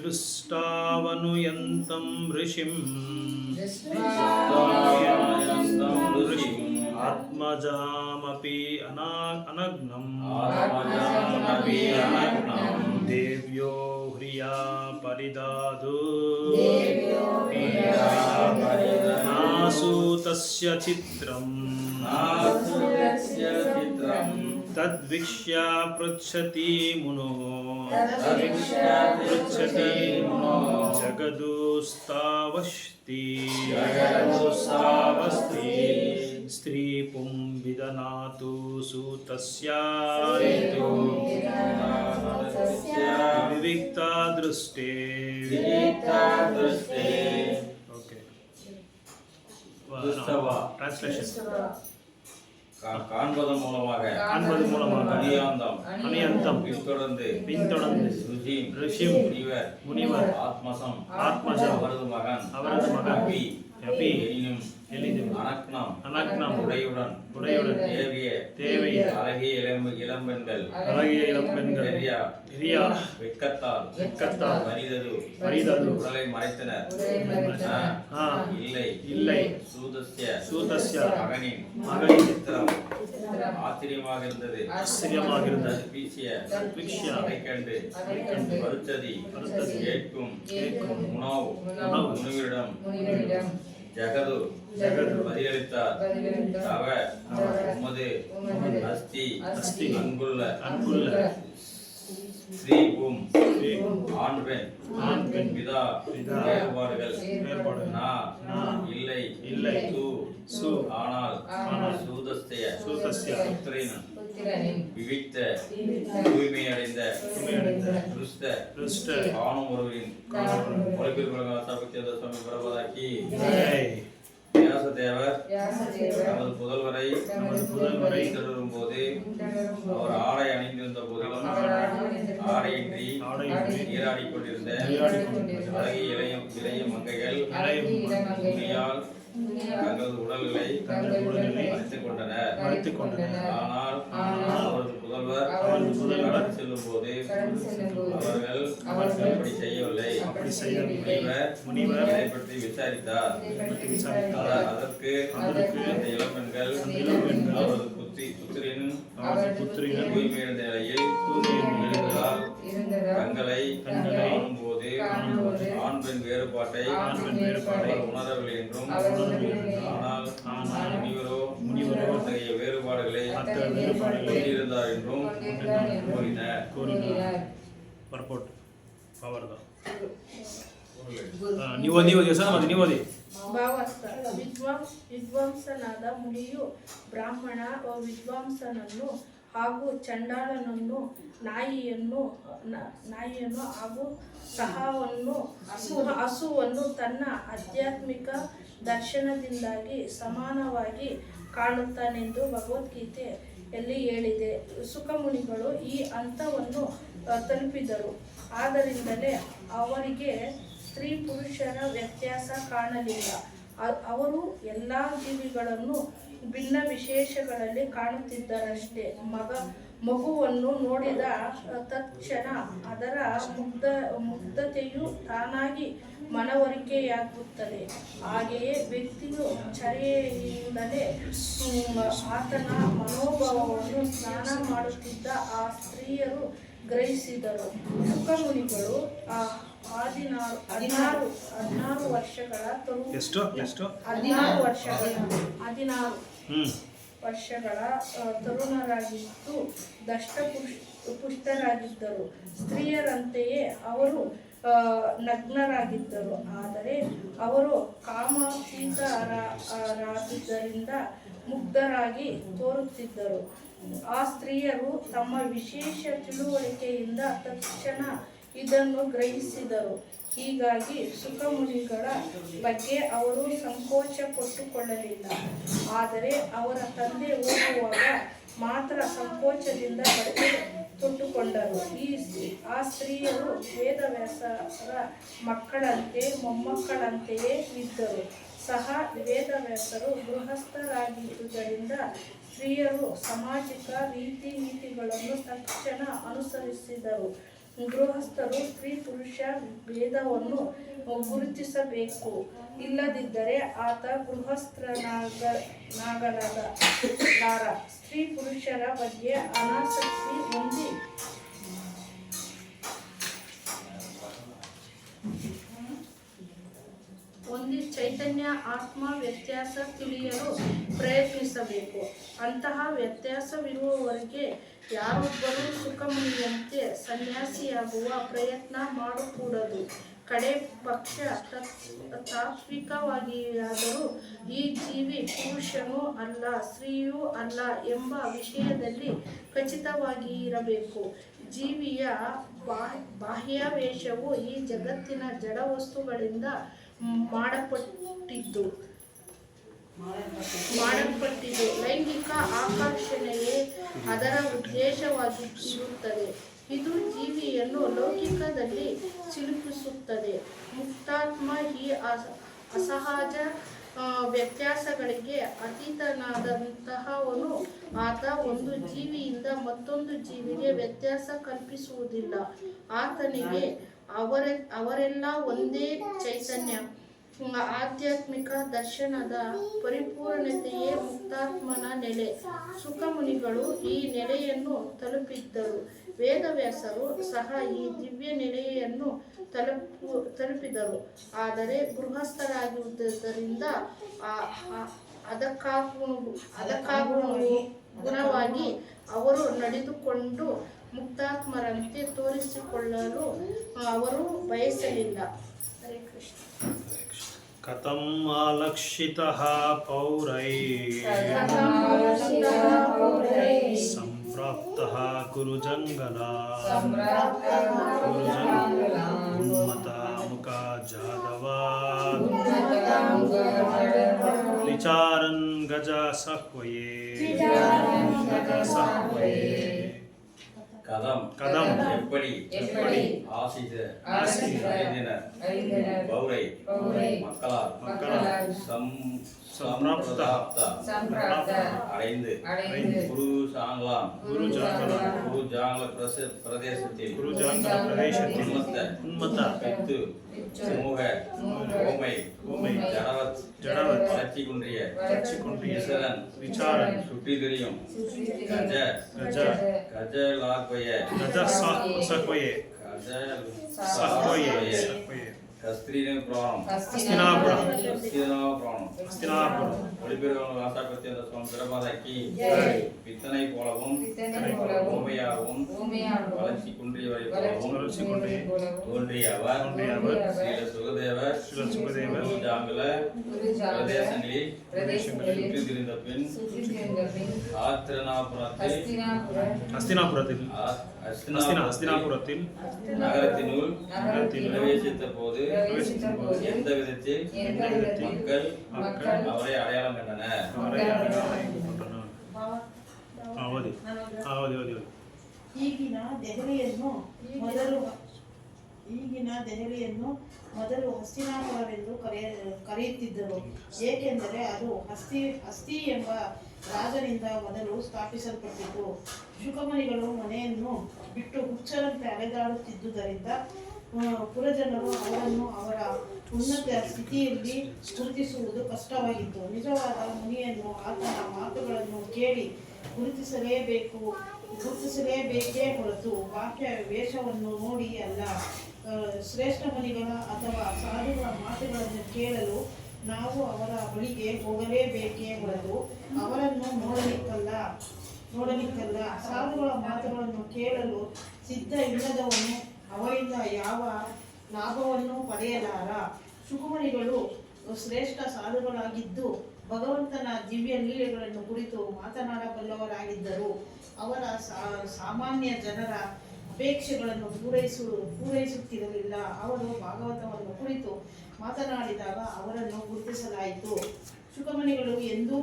ದೃಷ್ಟಾವನುಯಂತಂ ಋಷಿಂ ಆತ್ಮಜಾಮಪಿ ಅನಗ್ನಂ ದೇವ್ಯೋ ಹ್ರಿಯಾ ಪರಿದಾದು ನಾಸು ತಸ್ಯ ಚಿತ್ರಂ ತದ್ವಿಕ್ಷ್ಯ ಪೃಚ್ಛತಿ ಮುನೋ ಜಗದುಸ್ತಾವಸ್ತಿ ಸ್ತ್ರೀ ಪುಂಬಿದನಾತು ಸೂತಸ್ಯಾಯಿತು ವಿವಿಕ್ತಾ ದೃಷ್ಟೇ. Okay, translation. காண்பதன் மூலமாக அணியந்தம் பின்தொடர்ந்து ரிஷிம் முனிவர் ஆத்மசம் அவரது மகன் எபி எனினும் எளிதும் அனக்னம் அனக்னம் உடையுடன் தேவிய தேவைய அழகிய இளம்பெண்கள் அழகிய இளம் பெண்கள் பெரியா வெட்கத்தால் வரிதது உடலை மறைத்தனர். ஆ, இல்லை சூதஸ்ய மகனின் சித்திரம் ஆச்சரியமாக இருந்தது. வீசிய அதைக்கண்டு வருத்ததி கேட்கும் உணவு முனிவரிடம் ஜகது பதிலளித்தார். உமது அஸ்தி அன்புள்ள ஸ்ரீபூம் ஆண் பெண் பிதா வேறுபாடுகள் இல்லை ஆனால் சூதஸ்ய புத்திரனின் விவிக்த தூய்மையடைந்த துருஷ்ட காணும் ஒருவரின் மொழிபெயர்ப்பு சபக்தியாத சுவாமி பிரபதாக்கி வியாசதேவர் நமது புதல்வரை தொடரும் போது அவர் ஆடை அணிந்திருந்த போதிலும் ஆடையின்றி நீராடி கொண்டிருந்த அழகிய இளைய மங்கைகள் துணியால் தங்களது உடல்களை மறைத்துக் கொண்டனர். ஆனால் அவரது புதல்வர் கடந்து செல்லும் போது அவர்கள் அப்படி செய்யவில்லை. முனிவர் இதை பற்றி விசாரித்தார். அதற்கு அந்த இளம்பெண்கள் அவரது புத்திரின் தூய்மையடைந்த நிலையில் தங்களை காணும்போது ஆண் பெண் வேறுபாட்டை உணரவில்லை என்றும் ஆனால் முனிவரோ அத்தகைய வேறுபாடுகளை கொண்டிருந்தார் என்றும் கூறினார். ಬರ್ಪೋಟ್ ಅವರ್ದ ನೀವೋದಿ ಭಾವಾರ್ಥ ವಿದ್ವಾಂಸನಾದ ಮುನಿಯು ಬ್ರಾಹ್ಮಣ ವಿದ್ವಾಂಸನನ್ನು ಹಾಗೂ ಚಂಡಾಲನನ್ನು ನಾಯಿಯನ್ನು ಹಾಗೂ ಹಸುವನ್ನು ತನ್ನ ಆಧ್ಯಾತ್ಮಿಕ ದರ್ಶನದಿಂದಾಗಿ ಸಮಾನವಾಗಿ ಕಾಣುತ್ತಾನೆಂದು ಭಗವದ್ಗೀತೆಯಲ್ಲಿ ಹೇಳಿದೆ. ಸುಖಮುನಿಗಳು ಈ ಹಂತವನ್ನು ತಲುಪಿದರು. ಆದ್ದರಿಂದಲೇ ಅವರಿಗೆ ಸ್ತ್ರೀ ಪುರುಷರ ವ್ಯತ್ಯಾಸ ಕಾಣಲಿಲ್ಲ. ಅವರು ಎಲ್ಲ ಜೀವಿಗಳನ್ನು ಭಿನ್ನ ವಿಶೇಷಗಳಲ್ಲಿ ಕಾಣುತ್ತಿದ್ದರಷ್ಟೇ. ಮಗುವನ್ನು ನೋಡಿದ ತಕ್ಷಣ ಅದರ ಮುಗ್ಧತೆಯು ತಾನಾಗಿ ಮನವರಿಕೆಯಾಗುತ್ತದೆ. ಹಾಗೆಯೇ ವ್ಯಕ್ತಿಯು ಚರ್ಯೆಯಿಂದಲೇ ಆತನ ಮನೋಭಾವವನ್ನು ಸ್ನಾನ ಮಾಡುತ್ತಿದ್ದ ಆ ಸ್ತ್ರೀಯರು ಗ್ರಹಿಸಿದರು. ಸುಖಮುನಿಗಳು 16 ವರ್ಷಗಳ 16 ವರ್ಷಗಳ ತರುಣರಾಗಿದ್ದು ದಷ್ಟಪುಷ್ಟರಾಗಿದ್ದರು. ಸ್ತ್ರೀಯರಂತೆಯೇ ಅವರು ನಗ್ನರಾಗಿದ್ದರು. ಆದರೆ ಅವರು ಕಾಮಾತೀತರಾಗಿದ್ದರಿಂದ ಮುಗ್ಧರಾಗಿ ತೋರುತ್ತಿದ್ದರು. ಆ ಸ್ತ್ರೀಯರು ತಮ್ಮ ವಿಶೇಷ ತಿಳುವಳಿಕೆಯಿಂದ ತಕ್ಷಣ ಇದನ್ನು ಗ್ರಹಿಸಿದರು. ಹೀಗಾಗಿ ಸುಖಮುನಿಗಳ ಬಗ್ಗೆ ಅವರು ಸಂಕೋಚ ಪಟ್ಟುಕೊಳ್ಳಲಿಲ್ಲ. ಆದರೆ ಅವರ ತಂದೆ ಹೋಗುವಾಗ ಮಾತ್ರ ಸಂಕೋಚದಿಂದ ಬಟ್ಟೆ ತೊಟ್ಟುಕೊಂಡರು. ಆ ಸ್ತ್ರೀಯರು ವೇದವ್ಯಾಸರ ಮಕ್ಕಳಂತೆ ಮೊಮ್ಮಕ್ಕಳಂತೆಯೇ ಇದ್ದರು. ಸಹ ವೇದವ್ಯಾಸರು ಗೃಹಸ್ಥರಾಗಿದ್ದುದರಿಂದ ಸ್ತ್ರೀಯರು ಸಾಮಾಜಿಕ ರೀತಿ ನೀತಿಗಳನ್ನು ತಕ್ಷಣ ಅನುಸರಿಸಿದರು. ಗೃಹಸ್ಥರು ಸ್ತ್ರೀ ಪುರುಷ ಭೇದವನ್ನು ಗುರುತಿಸಬೇಕು. ಇಲ್ಲದಿದ್ದರೆ ಆತ ಗೃಹಸ್ಥನಾಗಲಾರ. ಸ್ತ್ರೀ ಪುರುಷರ ಬಗ್ಗೆ ಅನಾಸಕ್ತಿ ಹೊಂದಿ ಚೈತನ್ಯ ಆತ್ಮ ವ್ಯತ್ಯಾಸ ತಿಳಿಯಲು ಪ್ರಯತ್ನಿಸಬೇಕು. ಅಂತಹ ವ್ಯತ್ಯಾಸವಿರುವವರೆಗೆ ಯಾರೊಬ್ಬರೂ ಸುಖಮುನಿಯಂತೆ ಸನ್ಯಾಸಿಯಾಗುವ ಪ್ರಯತ್ನ ಮಾಡಕೂಡದು. ಕಡೆ ಪಕ್ಷ ತಾತ್ವಿಕವಾಗಿಯಾದರೂ ಈ ಜೀವಿ ಪುರುಷನೂ ಅಲ್ಲ ಸ್ತ್ರೀಯೂ ಅಲ್ಲ ಎಂಬ ವಿಷಯದಲ್ಲಿ ಖಚಿತವಾಗಿರಬೇಕು. ಜೀವಿಯ ಬಾಹ್ಯಾವೇಶವು ಈ ಜಗತ್ತಿನ ಜಡವಸ್ತುಗಳಿಂದ ಮಾಡಲ್ಪಟ್ಟಿದ್ದು ಲೈಂಗಿಕ ಆಕರ್ಷಣೆಯೇ ಅದರ ಉದ್ದೇಶವಾಗಿರುತ್ತದೆ. ಇದು ಜೀವಿಯನ್ನು ಲೌಕಿಕದಲ್ಲಿ ಸಿಲುಕಿಸುತ್ತದೆ. ಮುಕ್ತಾತ್ಮ ಈ ಅಸಹಜ ವ್ಯತ್ಯಾಸಗಳಿಗೆ ಅತೀತನಾದಂತಹವನು. ಆತ ಒಂದು ಜೀವಿಯಿಂದ ಮತ್ತೊಂದು ಜೀವಿಗೆ ವ್ಯತ್ಯಾಸ ಕಲ್ಪಿಸುವುದಿಲ್ಲ. ಆತನಿಗೆ ಅವರೆಲ್ಲ ಒಂದೇ ಚೈತನ್ಯ. ಆಧ್ಯಾತ್ಮಿಕ ದರ್ಶನದ ಪರಿಪೂರ್ಣತೆಯೇ ಮುಕ್ತಾತ್ಮನ ನೆಲೆ. ಸುಖಮುನಿಗಳು ಈ ನೆಲೆಯನ್ನು ತಲುಪಿದ್ದರು. ವೇದವ್ಯಾಸರು ಸಹ ಈ ದಿವ್ಯ ನೆಲೆಯನ್ನು ತಲುಪಿದರು. ಆದರೆ ಗೃಹಸ್ಥರಾಗಿರುವುದರಿಂದ ಅದಕ್ಕಾಗುಣವಾಗಿ ಅವರು ನಡೆದುಕೊಂಡು ಮುಕ್ತಾತ್ಮರಂತೆ ತೋರಿಸಿಕೊಳ್ಳಲು ಅವರು ಬಯಸಲಿಲ್ಲ. ಹರೇ ಕೃಷ್ಣ. ಕಥಂ ಆಲಕ್ಷಿತಃ ಪೌರೈಃ ಸಂಪ್ರಾಪ್ತಃ ಕುರುಜಂಗಲಾಃ ಉನ್ಮತಾ ಮುಖಾ ಜಾತವಾನ್ ವಿಚಾರನ್ ಗಜ ಸಹ್ವಯೇ. கதம் எப்படி ஆசித ஐந்தினர் பௌரை மக்களால் சம்பிராப்த அடைந்து குருஜாங்கல பிரதேசத்தில் உன்மத்த பித்து மூக ஓமை ஜடவத் வளர்ச்சி குன்றிய விசாரன் சுற்றி திரியும் கஜலாக்வய பித்தனை போலவும் வளர்ச்சி குன்றியவரை போலவும் தோன்றிய அவர் ஸ்ரீல சுகதேவர் குருஜாங்கல பிரதேசங்களில் சுற்றி திரிந்த பின் ஹஸ்தினாபுரத்தில் நகரத்தினுள் பிரவேசித்த போது எந்த விதத்தில் மக்கள் அவரை அடையாளம் கண்டனர். ಈಗಿನ ದೆಹಲಿಯನ್ನು ಮೊದಲು ಹಸ್ತಿನಾಪುರವೆಂದು ಕರೆಯುತ್ತಿದ್ದರು. ಏಕೆಂದರೆ ಅದು ಹಸ್ತಿ ಎಂಬ ರಾಜನಿಂದ ಮೊದಲು ಸ್ಥಾಪಿಸಲ್ಪಟ್ಟಿತು. ಶುಕಮುನಿಗಳು ಮನೆಯನ್ನು ಬಿಟ್ಟು ಹುಚ್ಚರಂತೆ ಅಲೆದಾಡುತ್ತಿದ್ದುದರಿಂದ ಪುರಜನರು ಅವರನ್ನು ಅವರ ಉನ್ನತ ಸ್ಥಿತಿಯಲ್ಲಿ ಗುರುತಿಸುವುದು ಕಷ್ಟವಾಗಿತ್ತು. ನಿಜವಾದ ಮುನಿಯನ್ನು ಆತನ ಮಾತುಗಳನ್ನು ಕೇಳಿ ಗುರುತಿಸಲೇಬೇಕೇ ಹೊರತು ಬಾಹ್ಯ ವೇಷವನ್ನು ನೋಡಿ ಅಲ್ಲ. ಶ್ರೇಷ್ಠ ಮುನಿಗಳ ಅಥವಾ ಸಾಧುಗಳ ಮಾತುಗಳನ್ನು ಕೇಳಲು ನಾವು ಅವರ ಬಳಿಗೆ ಹೋಗಲೇಬೇಕೇ ಹೊರತು ಅವರನ್ನು ನೋಡಲಿಕ್ಕಲ್ಲ. ಸಾಧುಗಳ ಮಾತುಗಳನ್ನು ಕೇಳಲು ಸಿದ್ಧ ಇಲ್ಲದವನು ಅವರಿಂದ ಯಾವ ಲಾಭವನ್ನು ಪಡೆಯಲಾರ. ಶುಕಮುನಿಗಳು ಶ್ರೇಷ್ಠ ಸಾಧುಗಳಾಗಿದ್ದು ಭಗವಂತನ ದಿವ್ಯ ಲೀಲೆಗಳನ್ನು ಕುರಿತು ಮಾತನಾಡಬಲ್ಲವರಾಗಿದ್ದರು. ಅವರ ಸಾಮಾನ್ಯ ಜನರ ಅಪೇಕ್ಷೆಗಳನ್ನು ಪೂರೈಸುತ್ತಿರಲಿಲ್ಲ. ಅವರು ಭಾಗವತವನ್ನು ಕುರಿತು ಮಾತನಾಡಿದಾಗ ಅವರನ್ನು ಗುರುತಿಸಲಾಯಿತು. ಶುಕಮುನಿಗಳು ಎಂದೂ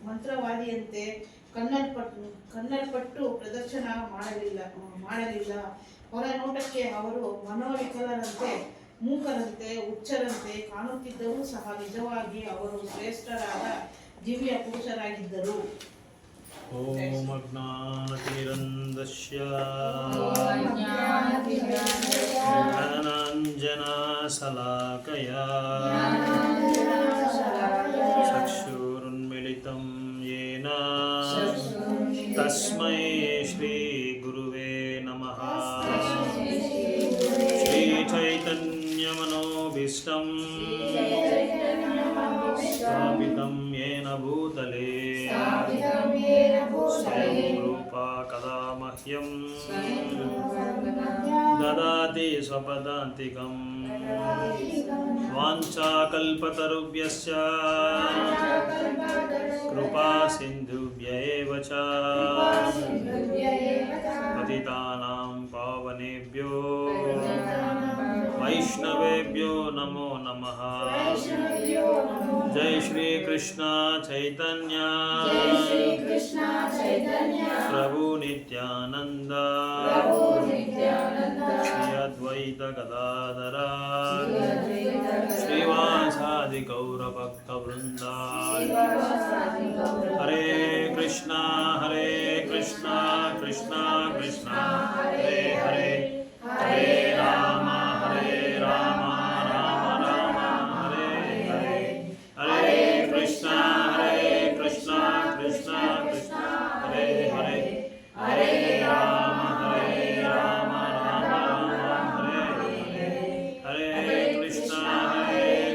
ಮಂತ್ರವಾದಿಯಂತೆ ಕಣ್ಣಲ್ಪಟ್ಟು ಪ್ರದರ್ಶನ ಮಾಡಲಿಲ್ಲ. ಹೊರ ನೋಟಕ್ಕೆ ಅವರು ಮನೋವಿಕಲರಂತೆ, ಮೂಕರಂತೆ, ಹುಚ್ಚರಂತೆ ಕಾಣುತ್ತಿದ್ದರೂ ಸಹ ನಿಜವಾಗಿ ಅವರು ಶ್ರೇಷ್ಠರಾದ ದಿವ್ಯ ಪುರುಷರಾಗಿದ್ದರು. ಓಂ ಅಜ್ಞಾನತಿಮಿರಂಧಸ್ಯ ಜ್ಞಾನಾಂಜನಶಲಾಕಯಾ ಚಕ್ಷುರುನ್ಮಿಲಿತಂ ಯೇನ ತಸ್ಮೈ ಶ್ರೀ ಗುರುವೇ ನಮಃ. ಶ್ರೀ ಚೈತನ್ಯಮನೋಭೀಷ್ಟಂ ಸ್ಥಾಪಿತಂ ಯೇನ ಭೂತಲೇ ಸ್ವಯಂ ರೂಪಾ ಕದಾ ಮಹ್ಯಂ ದದಾತಿ ಸ್ವಪದಾಂತಿಕಂ. ವಾಂಛಾಕಲ್ಪತರುಭ್ಯಶ್ಚ ಕೃಪಾ ಸಿಂಧುಭ್ಯ ಏವ ಚ ಪತಿತಾನಾಂ ಪಾವನೇಭ್ಯೋ ವೈಷ್ಣವೇಭ್ಯೋ ನಮೋ ನಮಃ. ಜೈ ಶ್ರೀ ಕೃಷ್ಣ ಚೈತನ್ಯ ಪ್ರಭು ನಿತ್ಯಾನಂದ ಶ್ರೀ ಅದ್ವೈತ ಗದಾಧರ ಶ್ರೀವಾಸಾದಿ सादि गौर भक्त वृंदा हरे कृष्णा कृष्णा कृष्णा हरे हरे हरे राम राम राम हरे हरे हरे कृष्णा कृष्णा कृष्णा हरे हरे हरे राम राम राम हरे हरे हरे कृष्णा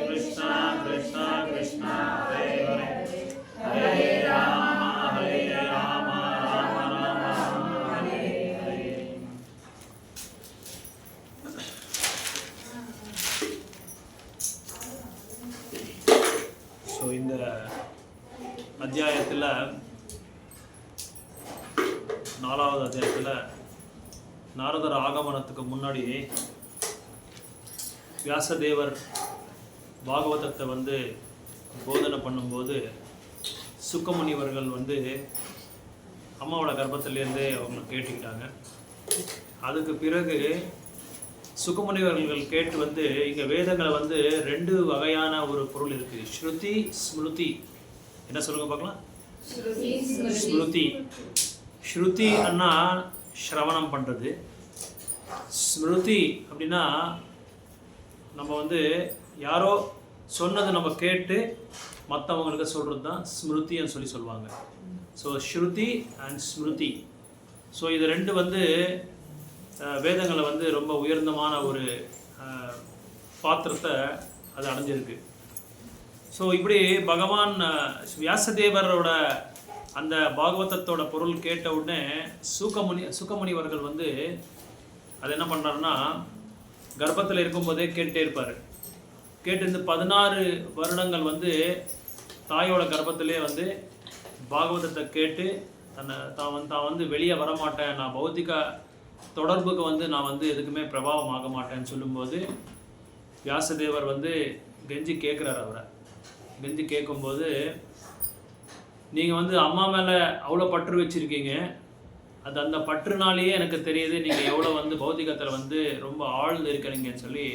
कृष्णा कृष्णा हरे हरे हरे राम राम हरे हरे. ஸோ இந்த அத்தியாயத்தில் 4வது அத்தியாயத்தில் நாரதர் ஆகமனத்துக்கு முன்னாடி வியாசதேவர் பாகவதத்தை வந்து போதனை பண்ணும்போது சுக்கமுனிவர்கள் வந்து அம்மாவோட கர்ப்பத்திலேருந்தே அவங்க கேட்டுக்கிட்டாங்க. அதுக்கு பிறகு சுக்கமுனிவர்கள் கேட்டு வந்து இங்கே வேதங்களை வந்து 2 வகையான ஒரு பொருள் இருக்குது, ஸ்ருதி ஸ்மிருதி. என்ன சொல்லுங்க பார்க்கலாம்? ஸ்மிருதி. ஸ்ருதி அண்ணா ஸ்ரவணம் பண்ணுறது, ஸ்மிருதி அப்படின்னா நம்ம வந்து யாரோ சொன்னதை நம்ம கேட்டு மற்றவங்களுக்கு சொல்கிறது தான் ஸ்மிருதின்னு சொல்லுவாங்க. So Shruti and Smriti. So இது 2 வந்து வேதங்களை வந்து ரொம்ப உயர்ந்தமான ஒரு பாத்திரத்தை அது அடைஞ்சிருக்கு. ஸோ இப்படி பகவான் வியாசதேவரோட அந்த பாகவதத்தோட பொருள் கேட்ட உடனே சுக்கமுனிவர்கள் வந்து அது என்ன பண்ணுறாருன்னா கர்ப்பத்தில் இருக்கும்போதே கேட்டுட்டே இருப்பார். கேட்டு 16 வருடங்கள் வந்து தாயோட கர்ப்பத்திலே வந்து பாகவதத்தை கேட்டு தான் வந்து வெளியே வரமாட்டேன், நான் பௌத்திக தொடர்புக்கு வந்து நான் வந்து எதுக்குமே பிரபாவம் ஆக மாட்டேன்னு சொல்லும்போது வியாசதேவர் வந்து கெஞ்சி கேட்குறாரு. அவரை கெஞ்சி கேட்கும்போது நீங்கள் வந்து அம்மா மேலே அவ்வளோ பற்று வச்சுருக்கீங்க, அது அந்த பற்றுனாலேயே எனக்கு தெரியுது நீங்கள் எவ்வளோ வந்து பௌத்திகத்தில் வந்து ரொம்ப ஆழ்ந்து இருக்கிறீங்கன்னு சொல்லி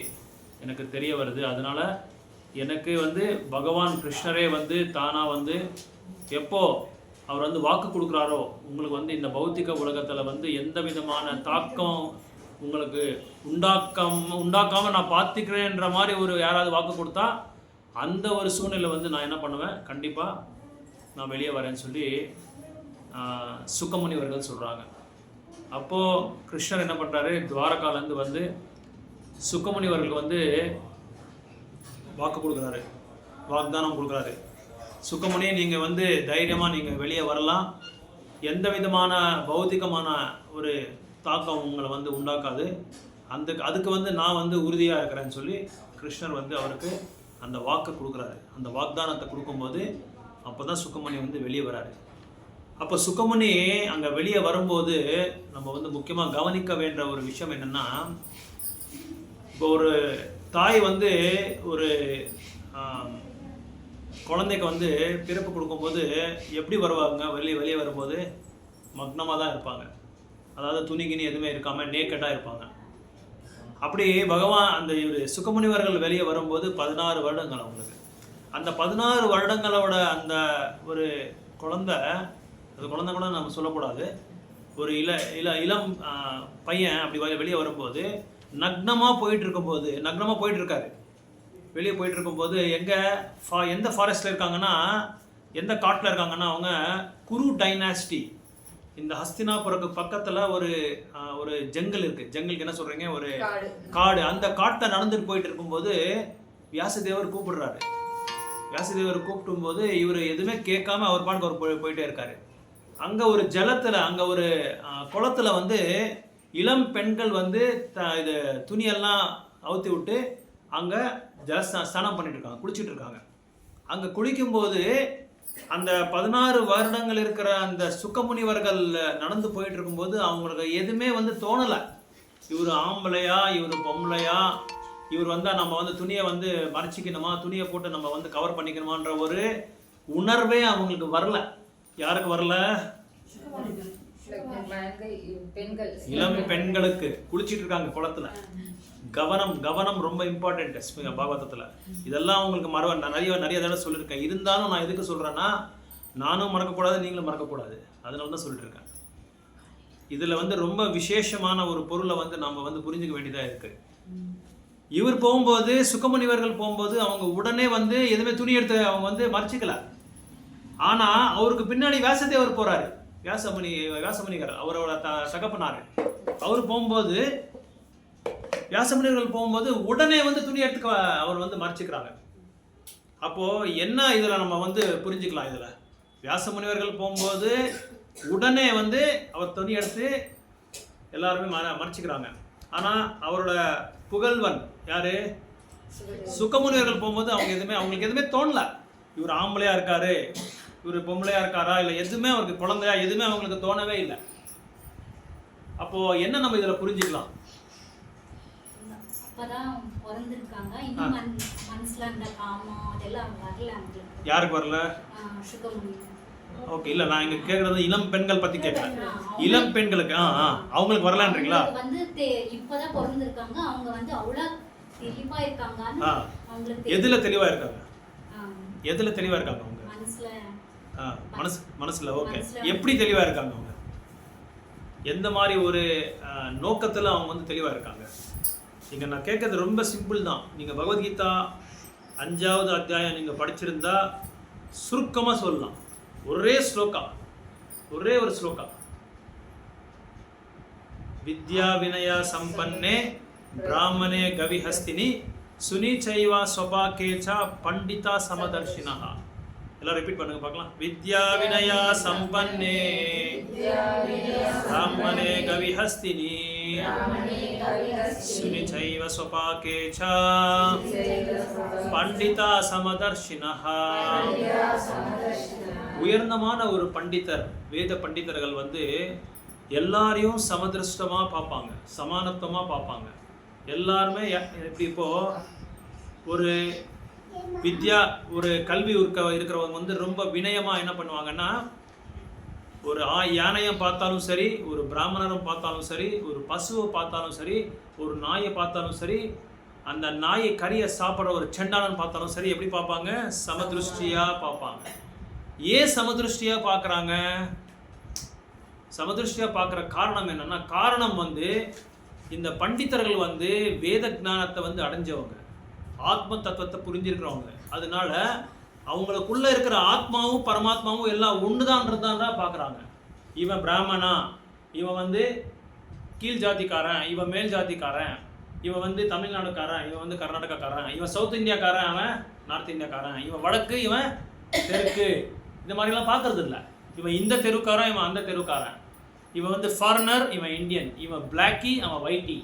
எனக்கு தெரிய வருது. அதனால் எனக்கு வந்து பகவான் கிருஷ்ணரே வந்து தானாக வந்து எப்போ அவர் வந்து வாக்கு கொடுக்குறாரோ உங்களுக்கு வந்து இந்த பௌத்திக உலகத்தில் வந்து எந்த விதமான தாக்கம் உங்களுக்கு உண்டாக்காமல் நான் பார்த்துக்கிறேன்ற மாதிரி ஒரு யாராவது வாக்கு கொடுத்தா அந்த ஒரு சூழ்நிலை வந்து நான் என்ன பண்ணுவேன், கண்டிப்பாக நான் வெளியே வரேன்னு சொல்லி சுக்கமுனிவர்கள் சொல்கிறாங்க. அப்போது கிருஷ்ணர் என்ன பண்ணுறாரு, துவாரகாலேருந்து வந்து சுக்கமுனிவர்களுக்கு வந்து வாக்கு கொடுக்குறாரு, வாக்தானம் கொடுக்குறாரு. சுக்கமுனி நீங்கள் வந்து தைரியமாக நீங்கள் வெளியே வரலாம், எந்த விதமான பௌத்திகமான ஒரு தாக்கம் உங்களை வந்து உண்டாக்காது, அதுக்கு வந்து நான் வந்து உறுதியாக இருக்கிறேன்னு சொல்லி கிருஷ்ணர் வந்து அவருக்கு அந்த வாக்கை கொடுக்குறாரு. அந்த வாக்தானத்தை கொடுக்கும்போது அப்போ தான் சுக்கமுனி வந்து வெளியே வராரு. அப்போ சுக்கமுனி அங்கே வெளியே வரும்போது நம்ம வந்து முக்கியமாக கவனிக்க வேண்டிய ஒரு விஷயம் என்னென்னா, இப்போ ஒரு தாய் வந்து ஒரு குழந்தைக்கு வந்து பிறப்பு கொடுக்கும்போது எப்படி வருவாங்க, வெளியே வரும்போது மக்னமாக தான் இருப்பாங்க, அதாவது துணிகினி எதுவுமே இருக்காமல் நேக்கட்டாக இருப்பாங்க. அப்படி பகவான் அந்த சுக்கமுனிவர்கள் வெளியே வரும்போது 16 வருடங்கள் அவங்களுக்கு. அந்த 16 வருடங்களோட அந்த ஒரு குழந்தை, அது குழந்தை கூட நம்ம சொல்லக்கூடாது, ஒரு இளம் பையன் அப்படி வெளியே வரும்போது நக்னமாக போயிட்டுருக்காரு. வெளியே போயிட்டுருக்கும்போது எந்த ஃபாரஸ்ட்டில் இருக்காங்கன்னா, எந்த காட்டில் இருக்காங்கன்னா, அவங்க குரு டைனாஸ்டி, இந்த ஹஸ்தினாபுரக்கு பக்கத்தில் ஒரு ஜங்கல் இருக்குது. ஜங்கலுக்கு என்ன சொல்கிறீங்க, ஒரு காடு. அந்த காட்டை நடந்துட்டு போயிட்டு இருக்கும்போது வியாசதேவர் கூப்பிடுறாரு. வியாசதேவர் கூப்பிடும்போது இவர் எதுவுமே கேட்காம அவர் பாட்டுக்கு அவர் போயிட்டே இருக்காரு. அங்கே ஒரு ஜலத்தில், அங்கே ஒரு குளத்தில் வந்து இளம் பெண்கள் வந்து இது துணியெல்லாம் அவுத்தி விட்டு அங்கே ஸ்நானம் பண்ணிட்டு இருக்காங்க, குளிச்சுட்டு இருக்காங்க. அங்கே குளிக்கும்போது அந்த 16 வருடங்கள் இருக்கிற அந்த சுக்கமுனிவர்கள் நடந்து போயிட்டு இருக்கும்போது அவங்களுக்கு எதுவுமே வந்து தோணலை, இவர் ஆம்பளையா இவர் பொம்பளையா, இவர் வந்தால் நம்ம வந்து துணியை வந்து மறைச்சிக்கணுமா, துணியை போட்டு நம்ம வந்து கவர் பண்ணிக்கணுமான்ற ஒரு உணர்வே அவங்களுக்கு வரல. யாருக்கு வரல? இளம் பெண்களுக்கு. குளிச்சுட்டு இருக்காங்க குளத்துல, கவனம் ரொம்ப இம்பார்ட்டன்ட் பாகவதத்தில். இதெல்லாம் உங்களுக்கு நான் நிறைய தடவை சொல்லியிருக்கேன். இருந்தாலும் நான் எதுக்கு சொல்கிறேன்னா, நானும் மறக்கக்கூடாது, நீங்களும் மறக்கக்கூடாது, அதனால தான் சொல்லிட்டு இருக்கேன். இதில் வந்து ரொம்ப விசேஷமான ஒரு பொருளை வந்து நம்ம வந்து புரிஞ்சுக்க வேண்டியதாக இருக்குது. இவர் போகும்போது, சுக்கமுனிவர்கள் போகும்போது அவங்க உடனே வந்து எதுவுமே துணி எடுத்து அவங்க வந்து மறைச்சிக்கல. ஆனால் அவருக்கு பின்னாடி வியாசதேவர் போகிறாரு, வியாசமுனிகர் அவரோட தகப்பனார். அவர் போகும்போது, வியாசமுனிவர்கள் போகும்போது உடனே வந்து துணி எடுத்து அவர் வந்து மறைச்சிக்கிறாங்க. அப்போது என்ன இதில் நம்ம வந்து புரிஞ்சுக்கலாம், இதில் வியாசமுனிவர்கள் போகும்போது உடனே வந்து அவர் துணி எடுத்து எல்லாருமே மறைச்சிக்கிறாங்க. ஆனால் அவரோட புகழ்வன் யாரு, சுக்கமுனிவர்கள் போகும்போது அவங்களுக்கு எதுவுமே தோணல. இவர் ஆம்பளையா இருக்காரு, இவர் பொம்பளையா இருக்காரா, இல்லை எதுவுமே அவருக்கு குழந்தையா எதுவுமே அவங்களுக்கு தோணவே இல்லை. அப்போ என்ன நம்ம இதில் புரிஞ்சுக்கலாம்? அப்பதான் பிறந்திருக்காங்க, இன்னும் மனசுல அந்த காமம் அதெல்லாம் வரல அவங்களுக்கு. யாருக்கு வரல? சுகமுனி. ஓகே, இல்லை நான் இங்கே கேட்குறது இளம் பெண்கள் பற்றி கேட்குறேன். இளம் பெண்களுக்கு அவங்களுக்கு வரலான்றீங்களா? வந்து இப்போதான் பிறந்திருக்காங்க, அவங்க வந்து அவ்வளோ தெளிவா இருக்காங்க. அவங்களுக்கு எதுல தெளிவா இருக்காங்க? எதுல தெளிவா இருக்காங்க அவங்க? மனசுல. ஓகே, எப்படி தெளிவா இருக்காங்க அவங்க? எந்த மாதிரி ஒரு நோக்கத்துல அவங்க வந்து தெளிவா இருக்காங்க? இங்க நான் கேட்கறது ரொம்ப சிம்பிள் தான். நீங்க பகவத்கீதா 5வது அத்தியாயம் நீங்க படிச்சிருந்தா சுருக்கமா சொல்லலாம். ஒரே ஒரு ஸ்லோகா. வித்யா வினயா சம்பன்னே பிராமணே கவிஹஸ்தினி சுனிச்சைவா ஸ்வபாகேச்சா பண்டிதா சமதர்ஷினா. எல்லாம் ரிப்பீட் பண்ணுங்க பார்க்கலாம். வித்யா வினயா சம்பன்னே பிராமணே கவிஹஸ்தினி சுனிச்சைவ ஸ்வபாகேச்சா பண்டிதா சமதர்ஷினா. உயர்ந்தமான ஒரு பண்டிதர், வேத பண்டிதர்கள் வந்து எல்லாரையும் சமதிருஷ்டமாக பார்ப்பாங்க, சமானத்துவமாக பார்ப்பாங்க. எல்லாருமே எப்படி இப்போ ஒரு கல்வி இருக்கிறவங்க வந்து ரொம்ப வினயமாக என்ன பண்ணுவாங்கன்னா, ஒரு யானையை பார்த்தாலும் சரி, ஒரு பிராமணரும் பார்த்தாலும் சரி, ஒரு பசுவை பார்த்தாலும் சரி, ஒரு நாயை பார்த்தாலும் சரி, அந்த நாயை கறியை சாப்பிட்ற ஒரு செண்டாளன் பார்த்தாலும் சரி, எப்படி பார்ப்பாங்க? சமதிருஷ்டியாக பார்ப்பாங்க. ஏன் சமதிருஷ்டியாக பார்க்குறாங்க? சமதிருஷ்டியாக பார்க்குற காரணம் என்னன்னா, காரணம் வந்து இந்த பண்டிதர்கள் வந்து வேத ஞானத்தை வந்து அடைஞ்சவங்க, ஆத்ம தத்துவத்தை புரிஞ்சிருக்கிறவங்க. அதனால அவங்களுக்குள்ள இருக்கிற ஆத்மாவும் பரமாத்மாவும் எல்லாம் ஒண்ணுதான்றதான் பார்க்குறாங்க. இவன் பிராமணா, இவன் வந்து கீழ் ஜாதிக்காரன், இவன் மேல் ஜாதிக்காரன், இவன் வந்து தமிழ்நாடுக்காரன், இவன் வந்து கர்நாடகாக்காரன், இவன் சவுத் இந்தியாக்காரன், அவன் நார்த் இந்தியாக்காரன், இவன் வடக்கு, இவன் தெற்கு, இந்த மாதிரிலாம் பார்க்கறது இல்லை. இவன் இந்த தெருக்காரன், இவன் அந்த தெருக்காரன், இவன் வந்து ஃபாரினர், இவன் இந்தியன், இவன் பிளாக்கி, அவன் ஒயிட்டி,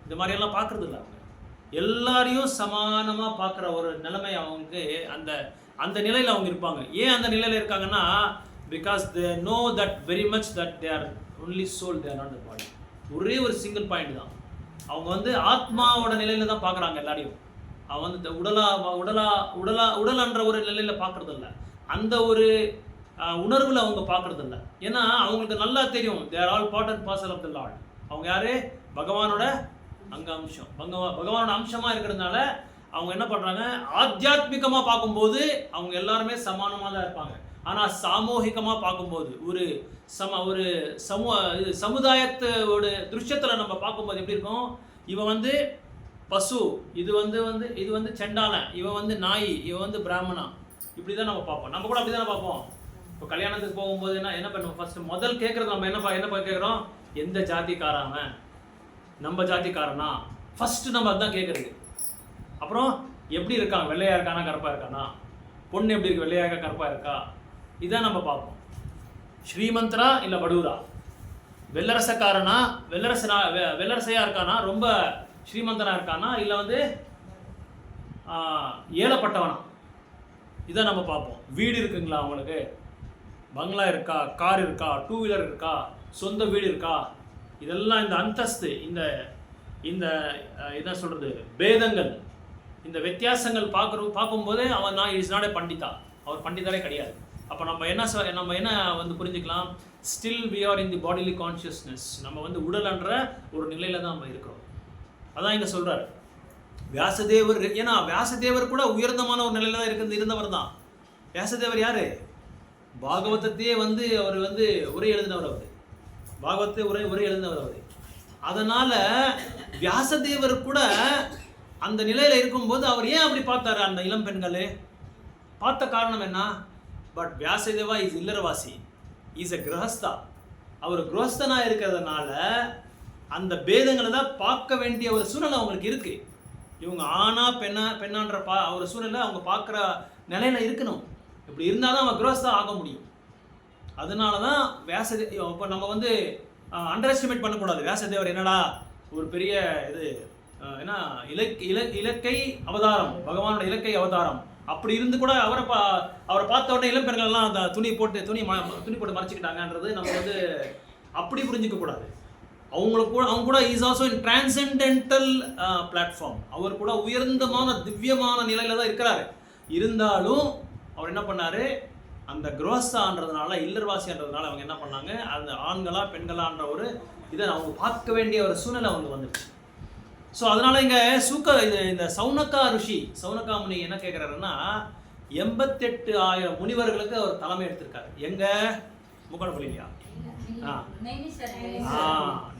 இந்த மாதிரியெல்லாம் பார்க்கறது இல்லை. அவங்க எல்லாரையும் சமானமாக பார்க்குற ஒரு நிலைமை அவங்களுக்கு அந்த நிலையில் அவங்க இருப்பாங்க. ஏன் அந்த நிலையில் இருக்காங்கன்னா, because they know that very much that they are only soul, they are not the body. ஒரே ஒரு சிங்கிள் பாயிண்ட் தான். அவங்க வந்து ஆத்மாவோட நிலையில தான் பார்க்குறாங்க எல்லாரையும். அவன் வந்து உடலன்ற ஒரு நிலையில் பார்க்கறது இல்லை, அந்த ஒரு உணர்வில் அவங்க பார்க்கறது இல்லை. ஏன்னா அவங்களுக்கு நல்லா தெரியும், they are all part and parcel of the lord. அவங்க யாரு? பகவானோட அம்சம். பகவானோட அம்சமாக இருக்கிறதுனால அவங்க என்ன பண்ணுறாங்க, ஆத்தியாத்மிகமாக பார்க்கும்போது அவங்க எல்லாருமே சமானமாக தான் இருப்பாங்க. ஆனால் சாமூகிகமாக பார்க்கும்போது ஒரு சமுதாயத்தோட திருஷ்யத்தில் நம்ம பார்க்கும்போது எப்படி இருக்கும்? இவன் வந்து பசு, இது வந்து செண்டாளன், இவன் வந்து நாய், இவன் வந்து பிராமணா, இப்படி தான் நம்ம பார்ப்போம். நம்ம கூட அப்படி தானே பார்ப்போம். இப்போ கல்யாணத்துக்கு போகும்போது என்ன பண்ணுவோம்? ஃபர்ஸ்ட் முதல் கேட்குறது நம்ம என்ன கேட்குறோம்? எந்த ஜாதிக்காரன்? நம்ம ஜாதிக்காரனா? ஃபர்ஸ்ட் நம்ம அதுதான் கேட்குறது. அப்புறம் எப்படி இருக்கான்? வெள்ளையா இருக்கானா கருப்பா இருக்கானா? பொண்ணு எப்படி இருக்கு? வெள்ளையா இருக்கா கருப்பா இருக்கா? இதான் நம்ம பார்ப்போம். ஸ்ரீமந்தரா இல்லை படூரா? வெள்ளரசக்காரனா? வெள்ளரசையா இருக்கானா? ரொம்ப ஸ்ரீமந்தனா இருக்கானா? இல்லை வந்து ஏழப்பட்டவனா? இதான் நம்ம பார்ப்போம். வீடு இருக்குங்களா அவங்களுக்கு? பங்களா இருக்கா? கார் இருக்கா? 2 வீலர் இருக்கா? சொந்த வீடு இருக்கா? இதெல்லாம் இந்த அந்தஸ்து, இந்த என்ன சொல்றது, பேதங்கள், இந்த வித்தியாசங்கள் பார்க்கும்போதே அவன் இஸ் நாட் ஏ பண்டிதா, அவர் பண்டிதரே கிடையாது. அப்போ நம்ம என்ன வந்து புரிஞ்சுக்கலாம்? Still we are in the bodily consciousness. நம்ம வந்து உடல்ன்ற ஒரு நிலையில தான் நம்ம இருக்கிறோம். அதான் இங்க சொல்றாரு வியாசதேவர். ஏன்னா வியாசதேவர் கூட உயர்ந்தமான ஒரு நிலையில தான் இருந்தவர் தான். வியாசதேவர் யாரு? பாகவதத்தையே அவர் உரை எழுதினவர். அவர் பாகவத்தை உரை எழுதினவர் அவர். அதனால வியாசதேவர் கூட அந்த நிலையில இருக்கும்போது அவர் ஏன் அப்படி பார்த்தாரு அந்த இளம் பெண்கள்? பார்த்த காரணம் என்ன? பட் வியாசதேவா இஸ் இல்லறவாசி, இஸ் எ கிரகஸ்தா. அவர் கிரகஸ்தனா இருக்கிறதுனால அந்த பேதங்களை தான் பார்க்க வேண்டிய ஒரு சூழ்நிலை அவங்களுக்கு இருக்கு. இவங்க ஆனா பெண்ணான்ற ஒரு சூழ்நிலை அவங்க பார்க்குற நிலையில இருக்கணும். இப்படி இருந்தால் தான் அவன் கிரகஸ்தா ஆக முடியும். அதனால தான் இப்போ நம்ம அண்டர் எஸ்டிமேட் பண்ணக்கூடாது. வியாசதேவர் என்னடா ஒரு பெரிய இது ஏன்னா இலக்கை அவதாரம், பகவானோட இலக்கை அவதாரம். அப்படி இருந்து கூட அவரை பார்த்த உடனே இளம்பெண்கள் எல்லாம் அந்த துணி போட்டு மறைச்சிக்கிட்டாங்கன்றது நம்ம அப்படி புரிஞ்சிக்க கூடாது. அவங்க கூட is also in transcendental platform. அவர் கூட உயர்ந்தமான திவ்யமான நிலையில தான் இருக்கிறாரு. இருந்தாலும் அவர் என்ன பண்ணாரு, அந்த குரோஸ்தான்றதுனால இல்லர்வாசின்றதுனால அவங்க என்ன பண்ணாங்க, அந்த ஆண்களா பெண்களான்ற ஒரு இதை அவங்க பார்க்க வேண்டிய ஒரு சூழ்நிலை அவங்க வந்துடுச்சு. ஸோ அதனால இங்க இந்த சௌனகா முனி என்ன கேட்கிறாருன்னா 88,000 முனிவர்களுக்கு அவர் தலைமை எடுத்திருக்காரு. எங்க முக்கடப்பள்ளியா?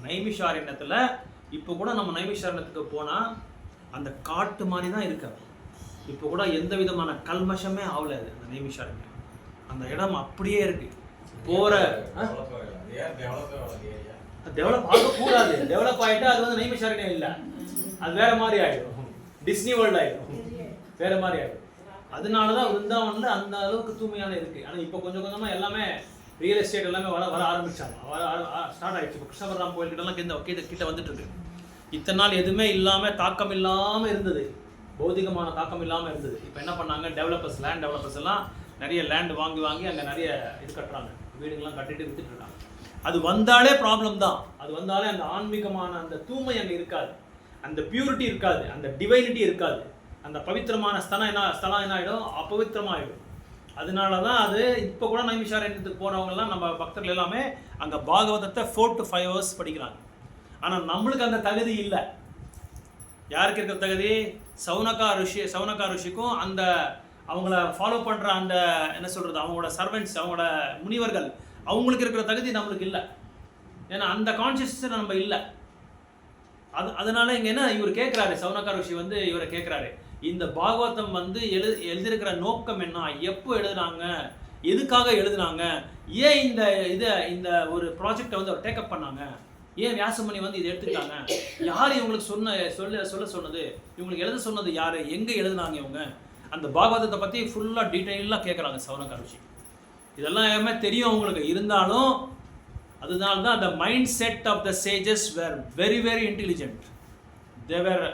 நைமிஷாரண்யத்துல. இப்போ கூட நம்ம நைமிஷாரண்யத்துக்கு போனா அந்த காட்டு மாதிரி தான் இருக்காது. இப்போ கூட எந்த விதமான கல்மஷமே ஆகல. அந்த நைமிஷாரண்யம் அந்த இடம் அப்படியே இருக்கு. டெவலப் ஆகக்கூடாது. டெவலப் ஆகிட்டா அது நைமிஷாரண்யம் இல்லை, அது வேற மாதிரி ஆயிடும். டிஸ்னி வேர்ல்டு ஆயிடும், வேற மாதிரி ஆயிடும். அதனாலதான் விருந்தாவன்ல அந்த அளவுக்கு தூய்மையான இருக்கு. ஆனா இப்போ கொஞ்சம் கொஞ்சமா எல்லாமே ரியல் எஸ்டேட் எல்லாமே வர ஆரம்பிச்சாங்க, ஸ்டார்ட் ஆயிடுச்சு. இப்போ கிருஷ்ணபுரம் கோயில் கிட்ட வந்துட்டு இருக்கு. இத்தனை நாள் எதுவுமே இல்லாம தாக்கம் இல்லாம இருந்தது, பௌதிகமான தாக்கம் இல்லாம இருந்தது. இப்போ என்ன பண்ணாங்க, லேண்ட் டெவலப்பர்ஸ் எல்லாம் நிறைய லேண்ட் வாங்கி அங்க நிறைய இது கட்டுறாங்க, வீடுகள்லாம் கட்டிட்டு வித்துட்டு இருக்காங்க. அது வந்தாலே ப்ராப்ளம் தான். அது வந்தாலே அந்த ஆன்மீகமான அந்த தூய்மை அங்கே இருக்காது, அந்த பியூரிட்டி இருக்காது, அந்த டிவைனிட்டி இருக்காது. அந்த பவித்திரமான ஸ்தலம் என்ன ஆகிடும், அபவித்திரமாகிடும். அதனால தான் அது இப்போ கூட நைமிஷாரண்யத்துக்கு போனவங்கலாம் நம்ம பக்தர்கள் எல்லாமே அங்கே பாகவதத்தை 4 to 5 hours படிக்கிறாங்க. ஆனால் நம்மளுக்கு அந்த தகுதி இல்லை. யாருக்கு இருக்கிற தகுதி? சௌனகா ருஷிக்கும் அந்த அவங்கள ஃபாலோ பண்ணுற அந்த என்ன சொல்கிறது, அவங்களோட சர்வெண்ட்ஸ், அவங்களோட முனிவர்கள், அவங்களுக்கு இருக்கிற தகுதி நம்மளுக்கு இல்லை. ஏன்னா அந்த கான்சியஸ்னஸ் நம்ம இல்லை. அதனால இங்கே என்ன இவர் கேட்குறாரு, சௌனகா ருஷி இவரை கேட்குறாரு, இந்த பாகவதம் எழுதியிருக்கிற நோக்கம் என்ன, எப்போ எழுதுனாங்க, எதுக்காக எழுதுனாங்க, ஏன் இந்த ஒரு ப்ராஜெக்டை அவர் டேக்கப் பண்ணாங்க, ஏன் வியாசமுனி இதை எடுத்துக்கிட்டாங்க, யார் இவங்களுக்கு சொல்ல சொன்னது, இவங்களுக்கு எழுத சொன்னது யார், எங்கே எழுதுனாங்க இவங்க, அந்த பாகவதத்தை பற்றி ஃபுல்லாக டீட்டெயிலாக கேட்குறாங்க சௌனகா ருஷி. இதெல்லாம் எல்லாமே தெரியும் அவங்களுக்கு. இருந்தாலும் அதனால தான் the mindset of the sages were very very intelligent. they were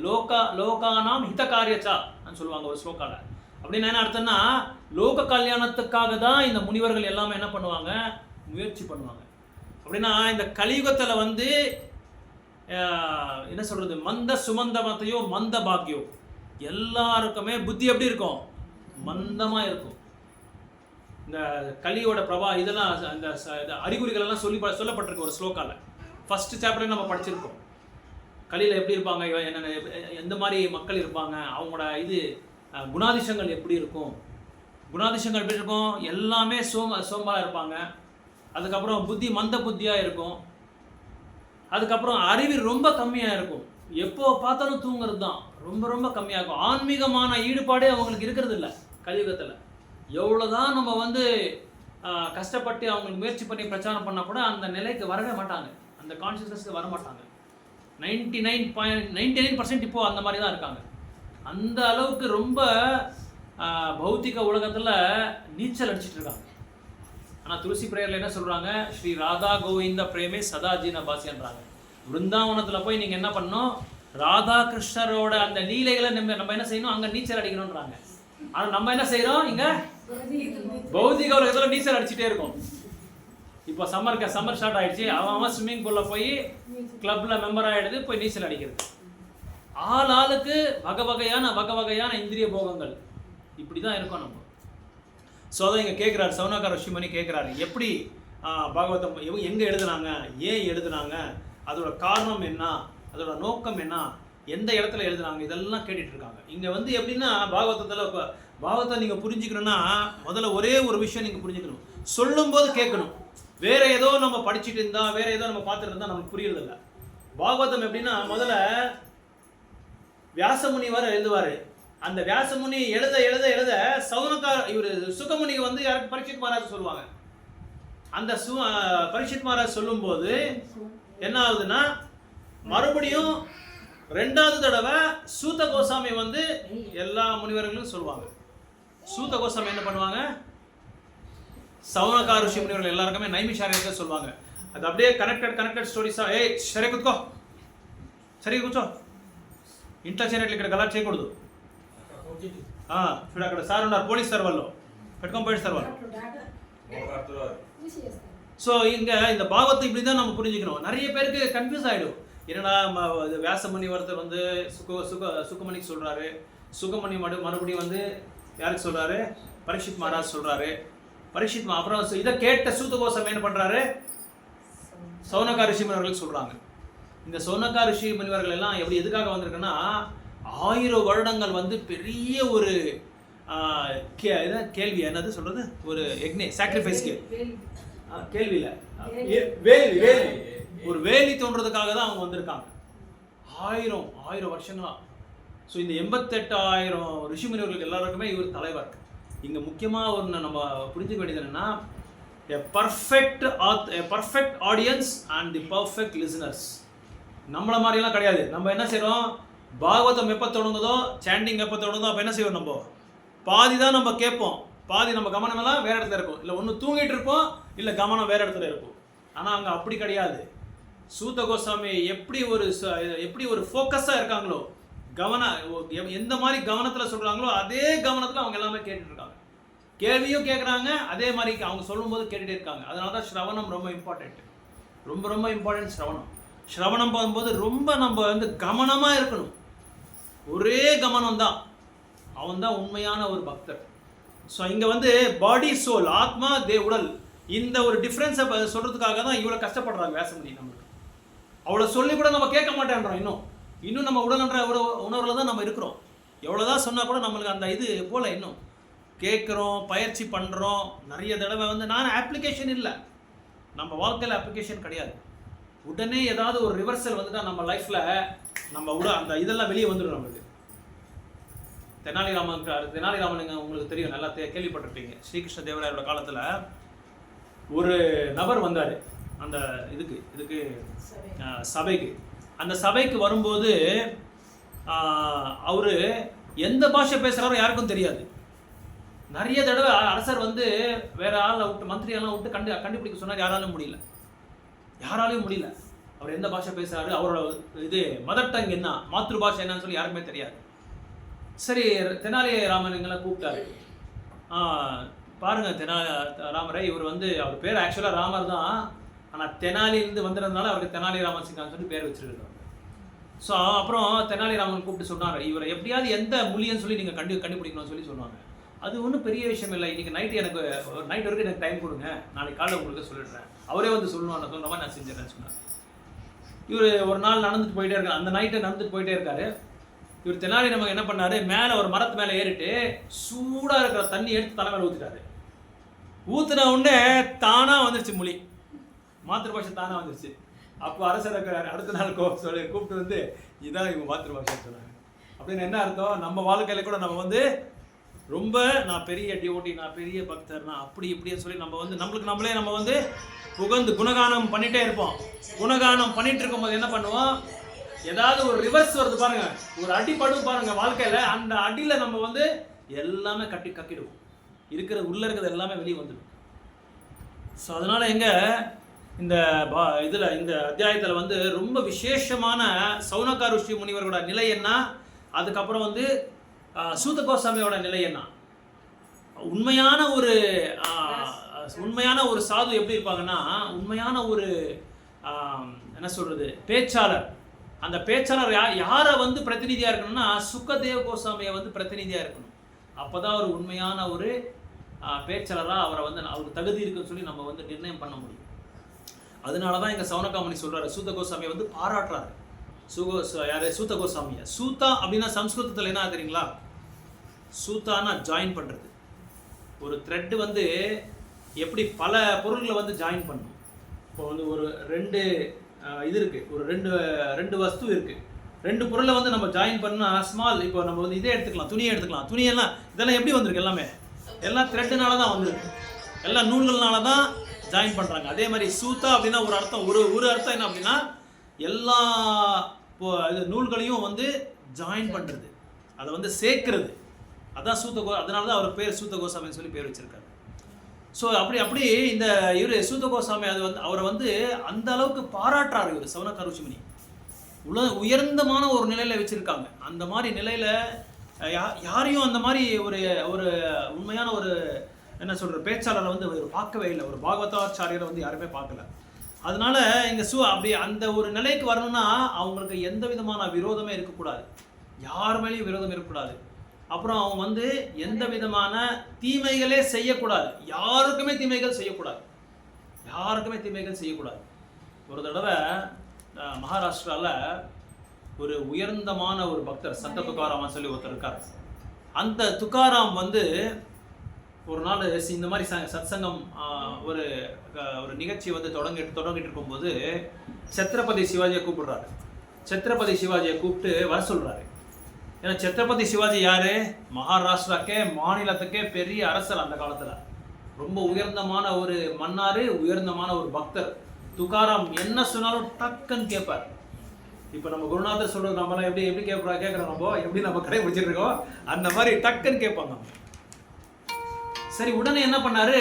லோகானாம் ஹிதகாரியச்சா சொல்லுவாங்க ஒரு ஸ்லோகால. அப்படின்னு என்ன அர்த்தம்னா, லோக கல்யாணத்துக்காக தான் இந்த முனிவர்கள் எல்லாமே என்ன பண்ணுவாங்க, முயற்சி பண்ணுவாங்க. அப்படின்னா இந்த கலியுகத்தில் என்ன சொல்றது, மந்த சுமந்தமத்தையோ மந்த பாக்கியோ, எல்லாருக்குமே புத்தி எப்படி இருக்கும், மந்தமாக இருக்கும். இந்த கலியோட பிரபா இதெல்லாம் அந்த அறிகுறிகள் எல்லாம் சொல்லப்பட்டிருக்கு ஒரு ஸ்லோகால. ஃபர்ஸ்ட் சாப்டர் நம்ம படிச்சிருக்கோம். கலியில் எப்படி இருப்பாங்க, என்னென்ன எந்த மாதிரி மக்கள் இருப்பாங்க, அவங்களோட குணாதிசயங்கள் எப்படி இருக்கும், குணாதிசயங்கள் எப்படி இருக்கும், எல்லாமே சோம்பாக இருப்பாங்க. அதுக்கப்புறம் புத்தி மந்த புத்தியாக இருக்கும். அதுக்கப்புறம் அறிவு ரொம்ப கம்மியாக இருக்கும், எப்போ பார்த்தாலும் தூங்குறது தான், ரொம்ப ரொம்ப கம்மியாக இருக்கும். ஆன்மீகமான ஈடுபாடே அவங்களுக்கு இருக்கிறது இல்லை கலியுகத்தில். எவ்வளோதான் நம்ம கஷ்டப்பட்டு அவங்களுக்கு முயற்சி பண்ணி பிரச்சாரம் பண்ணால் கூட அந்த நிலைக்கு வரவே மாட்டாங்க, அந்த கான்ஷியஸ்னஸ்க்கு வர மாட்டாங்க. 99% இப்போ அந்த மாதிரி தான் இருக்காங்க. அந்த அளவுக்கு ரொம்ப பௌத்திக உலகத்தில் நீச்சல் அடிச்சிட்டு இருக்காங்க. ஆனால் துளசி பிரேயரில் என்ன சொல்கிறாங்க, ஸ்ரீ ராதா கோவிந்த பிரேமே சதா ஜீன பாசின்றாங்க. விருந்தாவனத்தில் போய் நீங்கள் என்ன பண்ணணும், ராதா கிருஷ்ணரோட அந்த லீலைகளை நம்ம என்ன செய்யணும், அங்கே நீச்சல் அடிக்கணுன்றாங்க. ஆனால் நம்ம என்ன செய்கிறோம், இங்கே பௌதிக உலகத்தில் நீச்சல் அடிச்சுட்டே இருக்கோம். இப்போ சம்மர் ஸ்டார்ட் ஆகிடுச்சு, அவன் ஸ்விம்மிங் பூலில் போய் கிளப்பில் மெம்பர் ஆகிடுது, போய் நீச்சல் அடிக்கிறது. ஆளுக்கு வகை இந்திரிய போகங்கள் இப்படி தான் இருக்கும் நம்ம. ஸோ அதான் இங்கே கேட்குறாரு, சௌனகா ருஷிமணி கேட்குறாரு, எப்படி பாகவதம் எங்கே எழுதுனாங்க, ஏன் எழுதுனாங்க, அதோட காரணம் என்ன, அதோட நோக்கம் என்ன, எந்த இடத்துல எழுதுனாங்க, இதெல்லாம் கேட்டுட்டு இருக்காங்க. இங்கே வந்து எப்படின்னா பாகவதத்தில் இப்போ பாகவத்தை நீங்கள் புரிஞ்சுக்கணுன்னா முதல்ல ஒரே ஒரு விஷயம் நீங்கள் புரிஞ்சுக்கணும், சொல்லும்போது கேட்கணும். வேற ஏதோ நம்ம படிச்சுட்டு இருந்தா, வேற ஏதோ நம்ம பார்த்துட்டு இருந்தா நமக்கு புரியறதில்ல. பாகவதம் எப்படின்னா முதல்ல வியாசமுனி வர எழுதுவார். அந்த வியாசமுனி எழுத எழுத எழுத இவர் சுகமுனி வந்து யாருக்கு பரீட்சித் மகாராஜ் சொல்லுவாங்க. அந்த பரீட்சித் மகாராஜ் சொல்லும்போது என்ன ஆகுதுன்னா மறுபடியும் 2வது தடவை சூத கோசாமி வந்து எல்லா முனிவர்களும் சொல்லுவாங்க. சூத கோசாமி என்ன பண்ணுவாங்க, சௌனகா ಋಷಿ முனிவர்கள் எல்லாருக்குமே நைமிஷாரண்யத்தை சொல்லுவாங்க. அது அப்படியே కనెక్టెడ్ స్టోరీసా. సరే కూర్చో, సరే కూర్చో, ఇంట్లో చేరినట్లు ఇక్కడ గలా చేయకూడదు. చూడు అక్కడ సార్ ఉన్నారు, పోలీస్ సార్ వాళ్ళు పెట్టుకొని పోయి సార్ వాళ్ళు. ஸோ இங்கே இந்த பாகவத்தை இப்படி தான் நம்ம புரிஞ்சுக்கணும். நிறைய பேருக்கு கன்ஃபியூஸ் ஆகிடும். என்னடா வியாசமுனி ஒருத்தர் வந்து சுகமணிக்கு சொல்கிறாரு, சுகமணி மறுபடியும் வந்து யாருக்கு சொல்கிறாரு, பரீட்சித் மகாராஜ் சொல்கிறாரு. பரீட்சித் அப்புறம் இதை கேட்ட சூத கோசாமி என்ன பண்ணுறாரு, சௌனகா ಋಷி முனிவர்களுக்கு சொல்கிறாங்க. இந்த சௌனகா ಋಷி முனிவர்கள் எல்லாம் எப்படி எதுக்காக வந்திருக்குன்னா 1000 வருடங்கள் வந்து பெரிய ஒரு கேள்வி, என்னது சொல்கிறது, ஒரு சாக்ரிஃபைஸ் கேள்வியில் வேள்வி ஒரு வேலி தோன்றதுக்காக தான் அவங்க வந்திருக்காங்க. 1000 வருஷங்களா. ஸோ இந்த 88,000 ரிஷி முனிவர்களுக்கு எல்லாருக்குமே இவர் தலைவர். இங்கே முக்கியமாக ஒன்று நம்ம புரிஞ்சுக்க வேண்டியது என்னென்னா, a perfect audience and the perfect listeners. நம்மள மாதிரிலாம் கிடையாது. நம்ம என்ன செய்கிறோம், பாகவதம் எப்போ தொடங்குதோ, சாண்டிங் எப்போ தொடங்குதோ அப்போ என்ன செய்வோம், நம்ம பாதி தான் நம்ம கேட்போம், பாதி நம்ம கவனமெல்லாம் வேறு இடத்துல இருக்கும். இல்லை ஒன்று தூங்கிட்டு இருப்போம், இல்லை கவனம் வேறு இடத்துல இருக்கும். ஆனால் அங்கே அப்படி கிடையாது. சூத கோசாமி எப்படி ஒரு ஃபோக்கஸாக இருக்காங்களோ, எந்த மாதிரி கவனத்தில் சொல்கிறாங்களோ அதே கவனத்தில் அவங்க எல்லாமே கேட்டுட்டு இருக்காங்க. கேள்வியும் கேட்குறாங்க, அதே மாதிரி அவங்க சொல்லும்போது கேட்டுகிட்டே இருக்காங்க. அதனால தான் ஸ்ரவணம் ரொம்ப இம்பார்ட்டண்ட், ரொம்ப இம்பார்ட்டன்ட் ஸ்ரவணம் போகும்போது ரொம்ப நம்ம வந்து கவனமாக இருக்கணும். ஒரே கவனம் தான், அவன் தான் உண்மையான ஒரு பக்தர். ஸோ இங்கே வந்து பாடி சோல், ஆத்மா உடல், இந்த ஒரு டிஃப்ரென்ஸை சொல்கிறதுக்காக தான் இவ்வளோ கஷ்டப்படுறாங்க வியாசமுனி. நம்மளுக்கு அவ்வளோ சொல்லி கூட நம்ம கேட்க மாட்டேன்றோம். இன்னும் நம்ம உடல்ன்ற உணர்வில் தான் நம்ம இருக்கிறோம். எவ்வளோதான் சொன்னால் கூட நம்மளுக்கு அந்த இது போல் இன்னும் கேட்குறோம், பயிற்சி பண்ணுறோம். நிறைய தடவை வந்து அப்ளிகேஷன் இல்லை, நம்ம வாழ்க்கையில் அப்ளிகேஷன் கிடையாது. உடனே ஏதாவது ஒரு ரிவர்சல் வந்துட்டால் நம்ம லைஃப்பில் நம்ம அந்த இதெல்லாம் வெளியே வந்துடும் நம்மளுக்கு. தெனாலிராமன் உங்களுக்கு தெரியும், நல்லா கேள்விப்பட்டிருப்பீங்க. ஸ்ரீகிருஷ்ண தேவராயரோட காலத்தில் ஒரு நபர் வந்தார் அந்த இதுக்கு சபைக்கு. அந்த சபைக்கு வரும்போது அவர் எந்த பாஷை பேசுகிறாரோ யாருக்கும் தெரியாது. நிறைய தடவை அரசர் வந்து வேற ஆளை விட்டு, மந்திரியெல்லாம் விட்டு கண்டுபிடிக்க சொன்னார். யாராலையும் முடியல. அவர் எந்த பாஷை பேசுகிறாரு, அவரோட மதர் டங் என்ன, மாத்ரு பாஷை என்னன்னு சொல்லி யாருக்குமே தெரியாது. சரி, தெனாலிராமன் எங்கெல்லாம் கூப்பிட்டாரு. பாருங்க, ராமரை, இவர் வந்து அவர் பேர் ஆக்சுவலாக ராமர் தான், ஆனால் தெனாலியிலேருந்து வந்ததுனால அவருக்கு தெனாலிராமன் சிங்கான்னு சொல்லி பேர் வச்சிருக்காரு. ஸோ அப்புறம் தெனாலிராமன் கூப்பிட்டு சொன்னார், இவரை எப்படியாவது எந்த மொழின்னு சொல்லி நீங்கள் கண்டுபிடிக்கணும்னு சொல்லி சொன்னாங்க. அது ஒன்றும் பெரிய விஷயம் இல்லை, இன்றைக்கி நைட் வரைக்கும் எனக்கு டைம் கொடுங்க, நாளைக்கு காலையில் உங்களுக்கு சொல்லிடுறேன். அவரே வந்து சொல்லணும், சொல்கிற மாதிரி நான் செஞ்சிடறேன்னு சொன்னார். இவர் ஒரு நாள் நடந்துட்டு போயிட்டே இருக்காரு, அந்த நைட்டு நடந்துட்டு போயிட்டே இருக்காரு. இவர் தெனாலிராமன் என்ன பண்ணார், மேலே ஒரு மரத்து மேலே ஏறிட்டு சூடாக இருக்கிற தண்ணி எடுத்து தலை மேலே ஊற்றிட்டாரு. ஊற்றின உடனே தானாக வந்துருச்சு மொழி, மாத்திருபாஷை தானாக வந்துருச்சு. அப்போ அரசர் இருக்கிறாரு, அடுத்த நாள் கூப்பிட்டு வந்து இதான் இவங்க மாத்திருபாஷைன்னு சொன்னாங்க. அப்படின்னு என்ன அர்த்தம், நம்ம வாழ்க்கையில் கூட நம்ம வந்து ரொம்ப நான் பெரிய டிவோட்டி, நான் பெரிய பக்தர், நான் அப்படி இப்படின்னு சொல்லி நம்ம வந்து நம்ம வந்து புகழ்ந்து குணகானம் பண்ணிகிட்டே இருப்போம். குணகானம் பண்ணிட்டு இருக்கும்போது என்ன பண்ணுவோம், ஏதாவது ஒரு ரிவர்ஸ் வருது பாருங்க, ஒரு அடிப்படும் பாருங்க வாழ்க்கையில், அந்த அடியில் நம்ம வந்து எல்லாமே கக்கிடுவோம், உள்ள இருக்கிறது எல்லாமே வெளியே வந்துடும். ஸோ அதனால இந்த அத்தியாயத்தில் வந்து ரொம்ப விசேஷமான சௌனகா ಋಷி முனிவர்களோட நிலை என்ன, அதுக்கப்புறம் வந்து சூத கோசாமியோட நிலை என்ன, உண்மையான ஒரு சாது எப்படி இருப்பாங்கன்னா, உண்மையான ஒரு என்ன சொல்றது பேச்சாளர். அந்த பேச்சாளர் யாரை வந்து பிரதிநிதியாக இருக்கணும்னா சுகதேவ கோசாமியை வந்து பிரதிநிதியாக இருக்கணும். அப்போதான் ஒரு உண்மையான ஒரு பேச்சாளராக அவரை வந்து அவருக்கு தகுதி இருக்குன்னு சொல்லி நம்ம வந்து நிர்ணயம் பண்ண முடியும். அதனால தான் எங்கள் சௌனகா முனி சொல்கிறாரு, சூத கோசாமியை வந்து பாராட்டுறாரு. யாரு? சூத்த கோசாமியா. சூத்தா அப்படின்னா சம்ஸ்கிருதத்தில் என்ன தெரியுங்களா? சூத்தானா ஜாயின் பண்ணுறது. ஒரு த்ரெட்டு வந்து எப்படி பல பொருள்களை வந்து ஜாயின் பண்ணும். இப்போ வந்து ஒரு 2 இது இருக்குது, ஒரு ரெண்டு வஸ்து இருக்குது, 2 பொருளை வந்து நம்ம ஜாயின் பண்ணால் ஸ்மால். இப்போ நம்ம வந்து இதே எடுத்துக்கலாம், துணியை எடுத்துக்கலாம். துணியெல்லாம் இதெல்லாம் எப்படி வந்திருக்கு? எல்லாமே எல்லாம் த்ரெட்டுனால தான் வந்திருக்கு, எல்லாம் நூல்கள்னால தான் ஜாயின் பண்ணுறாங்க. அதே மாதிரி சூத்தா அப்படின்னா ஒரு அர்த்தம், ஒரு அர்த்தம் என்ன அப்படின்னா எல்லா இது நூல்களையும் வந்து ஜாயின் பண்ணுறது, அதை வந்து சேர்க்கிறது. அதான் அதனால தான் அவர் பேர் சூத்த கோசாமின்னு சொல்லி பேர் வச்சிருக்காரு. ஸோ அப்படி இந்த இவர் சூத்த கோசாமி அது வந்து அவரை வந்து அந்த அளவுக்கு பாராட்டுறாரு இவர் சவுனக ருஷிமுனி. உயர்ந்தமான ஒரு நிலையில் வச்சுருக்காங்க. அந்த மாதிரி நிலையில் யாரையும் அந்த மாதிரி ஒரு உண்மையான ஒரு என்ன சொல்கிற பேச்சாளரை வந்து அவர் பார்க்கவே இல்லை. ஒரு பாகவதாச்சாரியரை வந்து யாருமே பார்க்கல. அதனால இங்கே அப்படி அந்த ஒரு நிலைக்கு வரணும்னா அவங்களுக்கு எந்த விதமான விரோதமே இருக்கக்கூடாது, யார் மேலேயும் விரோதம் இருக்கக்கூடாது. அப்புறம் அவங்க வந்து எந்த விதமான தீமைகளே செய்யக்கூடாது, யாருக்குமே தீமைகள் செய்யக்கூடாது. ஒரு தடவை மகாராஷ்டிராவில் ஒரு உயர்ந்தமான ஒரு பக்தர் சந்த துக்காராமன் சொல்லி ஒருத்தர் இருக்கார். அந்த துக்காராம் வந்து ஒரு நாள் இந்த மாதிரி சத்சங்கம் ஒரு நிகழ்ச்சி வந்து தொடங்கிட்டு இருக்கும்போது சத்ரபதி சிவாஜியை கூப்பிடுறாரு. சத்ரபதி சிவாஜியை கூப்பிட்டு வர சொல்கிறாரு. ஏன்னா சத்ரபதி சிவாஜி யாரு? மகாராஷ்டிராக்கே மாநிலத்துக்கே பெரிய அரசர். அந்த காலத்தில் ரொம்ப உயர்ந்தமான ஒரு மன்னார், உயர்ந்தமான ஒரு பக்தர். துக்காராம் என்ன சொன்னாலும் டக்குன்னு கேட்பார். இப்போ நம்ம குருநாதர் சொல்கிறது நம்மளாம் எப்படி கேட்குறோம், நம்ம எப்படி நம்ம கடை பிடிச்சிருக்கோம், அந்த மாதிரி டக்குன்னு கேட்பாங்க. சரி, உடனே என்ன பண்ணாரு?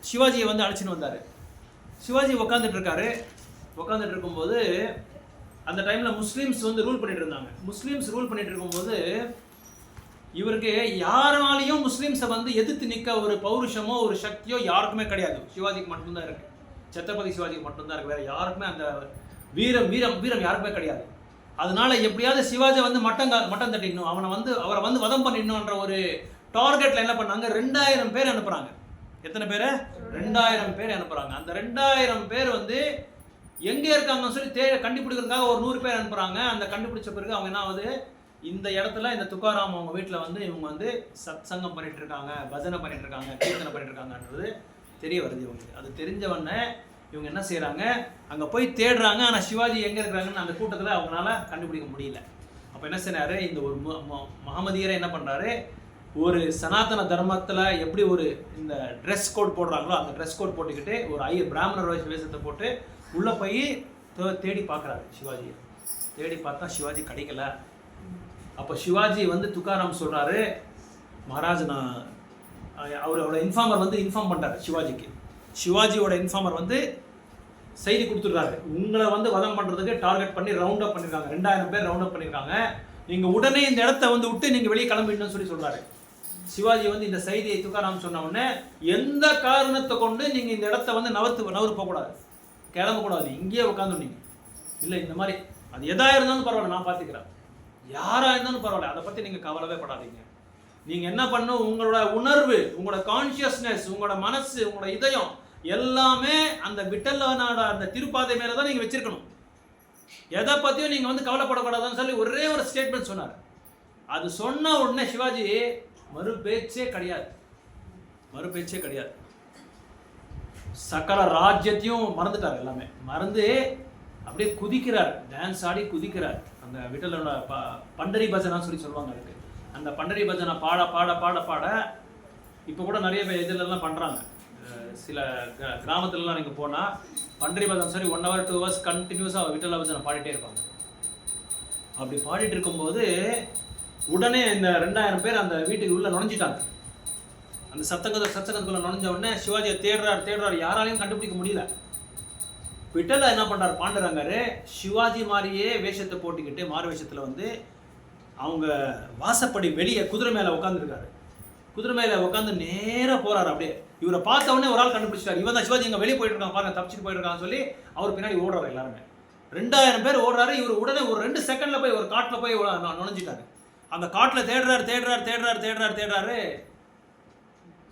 சிவாஜியை வந்து அழைச்சின்னு வந்தார். சிவாஜி உட்காந்துட்டு இருக்கும்போது அந்த டைமில் முஸ்லீம்ஸ் வந்து ரூல் பண்ணிட்டு இருந்தாங்க. முஸ்லீம்ஸ் ரூல் பண்ணிட்டு இருக்கும்போது இவருக்கு யாராலையும் முஸ்லீம்ஸை வந்து எதிர்த்து நிற்க ஒரு பௌருஷமோ ஒரு சக்தியோ யாருக்குமே கிடையாது. சிவாஜிக்கு மட்டும்தான் இருக்கு, சத்ரபதி சிவாஜிக்கு மட்டும்தான் இருக்கு. வேற யாருக்குமே அந்த வீரம் யாருக்குமே கிடையாது. அதனால எப்படியாவது சிவாஜி வந்து மட்டம் தட்டிடணும், அவரை வந்து வதம் பண்ணிடணுன்ற ஒரு டார்கெட்ல என்ன பண்ணாங்க? 2000 பேர் அனுப்புறாங்க. எத்தனை பேர்? 2000 பேர் அனுப்புறாங்க. அந்த 2000 பேர் வந்து எங்கே இருக்காங்கன்னு சொல்லி கண்டுபிடிக்கிறதுக்காக ஒரு 100 பேர் அனுப்புகிறாங்க. அந்த கண்டுபிடிச்ச பிறகு அவங்க என்ன ஆகுது? இந்த இடத்துல இந்த துக்காராம் அவங்க வீட்டில் வந்து இவங்க வந்து சத்சங்கம் பண்ணிட்டு இருக்காங்க, பஜனை பண்ணிட்டு இருக்காங்க, கீர்த்தனை பண்ணிட்டு இருக்காங்கன்றது தெரிய வருது இவங்களுக்கு. அது தெரிஞ்சவொடனே இவங்க என்ன செய்கிறாங்க? அங்கே போய் தேடுறாங்க. ஆனால் சிவாஜி எங்கே இருக்கிறாங்கன்னு அந்த கூட்டத்தில் அவங்களால கண்டுபிடிக்க முடியல. அப்போ என்ன செய்யறாரு? இந்த ஒரு மகமதியரை என்ன பண்ணுறாரு? ஒரு சனாதன தர்மத்தில் எப்படி ஒரு இந்த ட்ரெஸ் கோட் போடுறாங்களோ அந்த ட்ரெஸ் கோட் போட்டுக்கிட்டு ஒரு பிராமணர் வேஷத்தை போட்டு உள்ளே போய் தேடி பார்க்குறாரு சிவாஜியை. தேடி பார்த்தா சிவாஜி கிடைக்கல. அப்போ சிவாஜி வந்து துக்காராம் சொல்கிறாரு, மகாராஜ் நான் அவரோட இன்ஃபார்மர் வந்து இன்ஃபார்ம் பண்ணுறாரு சிவாஜிக்கு. சிவாஜியோட இன்ஃபார்மர் வந்து செய்தி கொடுத்துட்றாரு, உங்களை வந்து வதம் பண்ணுறதுக்கு டார்கெட் பண்ணி ரவுண்ட் அப் பண்ணியிருக்காங்க, 2000 பேர் ரவுண்ட் அப் பண்ணியிருக்காங்க, நீங்கள் உடனே இந்த இடத்த வந்து விட்டு நீங்கள் வெளியே கிளம்பிடணும்னு சொல்லி சொல்கிறாரு. சிவாஜி வந்து இந்த செய்தியை துக்காராம் சொன்ன உடனே எந்த காரணத்தை கொண்டு நீங்கள் இந்த இடத்த வந்து நகர்த்து போகக்கூடாது, கிளம்பக்கூடாது, இங்கேயே உட்காந்துருந்தீங்க. இல்லை இந்த மாதிரி அது எதாக இருந்தாலும் பரவாயில்ல, நான் பார்த்துக்கிறேன், யாராக இருந்தாலும் பரவாயில்ல, அதை பற்றி நீங்கள் கவலைவே படாதீங்க. நீங்கள் என்ன பண்ணணும்? உங்களோட உணர்வு, உங்களோட கான்சியஸ்னஸ், உங்களோட மனசு, உங்களோட இதயம் எல்லாமே அந்த விட்டலனோட அந்த திருப்பாதை மேலே தான் நீங்கள் வச்சிருக்கணும். எதை பற்றியும் நீங்கள் வந்து கவலைப்படக்கூடாதுன்னு சொல்லி ஒரே ஒரு ஸ்டேட்மெண்ட் சொன்னார். அது சொன்ன உடனே சிவாஜி மறு பேச்சே கிடையாது. சகல ராஜ்யத்தையும் மறந்துட்டார். எல்லாமே மறந்து அப்படியே குதிக்கிறார், டான்ஸ் ஆடி குதிக்கிறார். அந்த விட்டலோட பண்டரி பஜனான்னு சொல்லி சொல்லுவாங்க. அதுக்கு அந்த பண்டரி பஜனை பாட பாட பாட பாட இப்போ கூட நிறைய பேர் இதிலெல்லாம் பண்ணுறாங்க. சில கிராமத்துலலாம் நீங்கள் போனால் பண்டரி பஜனை சரி 1 hour 2 hours கண்டினியூஸாக விட்டல பஜனை பாடிட்டே இருப்பாங்க. அப்படி பாடிட்டு இருக்கும்போது உடனே இந்த 2000 பேர் அந்த வீட்டுக்கு உள்ளே நுழைஞ்சிட்டாங்க. அந்த சத்தங்கத்துக்குள்ளே நுழைஞ்ச உடனே சிவாஜியை தேடுறாரு, யாராலையும் கண்டுபிடிக்க முடியல. விட்டல என்ன பண்ணுறாரு? பாண்டுரங்கர் சிவாஜி மாதிரியே வேஷத்தை போட்டுக்கிட்டு மாறு வேஷத்தில் வந்து அவங்க வாசப்படி வெளியே குதிரை மேலே உட்காந்துருக்காரு. குதிரை மேலே உட்காந்து நேராக போகிறாரு. அப்படியே இவரை பார்த்த உடனே ஒரு ஆள் கண்டுபிடிச்சிட்டாரு, இவன் தான் சிவாஜி எங்கே வெளியே போயிட்டு இருக்காங்க பாருங்க, தப்பிச்சுட்டு போயிட்டு இருக்கான்னு சொல்லி அவர் பின்னாடி ஓடுறாரு. எல்லாருமே 2000 பேர் ஓடுறாரு. இவர் உடனே ஒரு 2 செகண்டில் போய் ஒரு காட்டில் போய் நுழைஞ்சிட்டாரு. அந்த காட்டில் தேடுறாரு.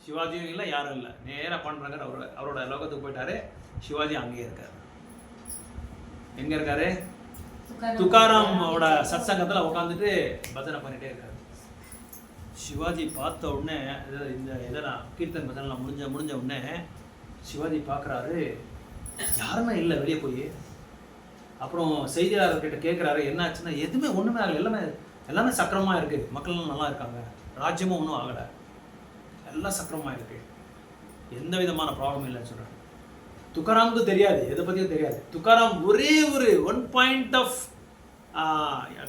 சிவாஜியும் இல்லை, யாரும் இல்லை. நேராக பண்ணுறாங்க, அவரோட லோகத்துக்கு போயிட்டாரு. சிவாஜி அங்கேயே இருக்காரு. எங்கே இருக்காரு? துக்காராமோட சத்சங்கத்தில் உட்காந்துட்டு பஜனை பண்ணிட்டே இருக்காரு. சிவாஜி பார்த்த உடனே இந்த இதெல்லாம் கீர்த்தன் பஜனைலாம் முடிஞ்ச உடனே சிவாஜி பார்க்குறாரு, யாருமே இல்லை வெளியே போய். அப்புறம் செய்தியாளர்கிட்ட கேட்குறாரு, என்னாச்சுன்னா எதுவுமே ஒன்றுமே ஆகலை, எல்லாமே சக்கரமாக இருக்குது, மக்கள்லாம் நல்லா இருக்காங்க, ராஜ்யமும் ஒன்றும் ஆகலை, எல்லாம் சக்கரமாக இருக்குது, எந்த விதமான ப்ராப்ளம் இல்லைன்னு சொல்கிறாங்க. துக்காராமுக்கு தெரியாது, எதை பற்றியும் தெரியாது. துக்காராம் ஒரே ஒரு 1 பாயிண்ட் ஆஃப்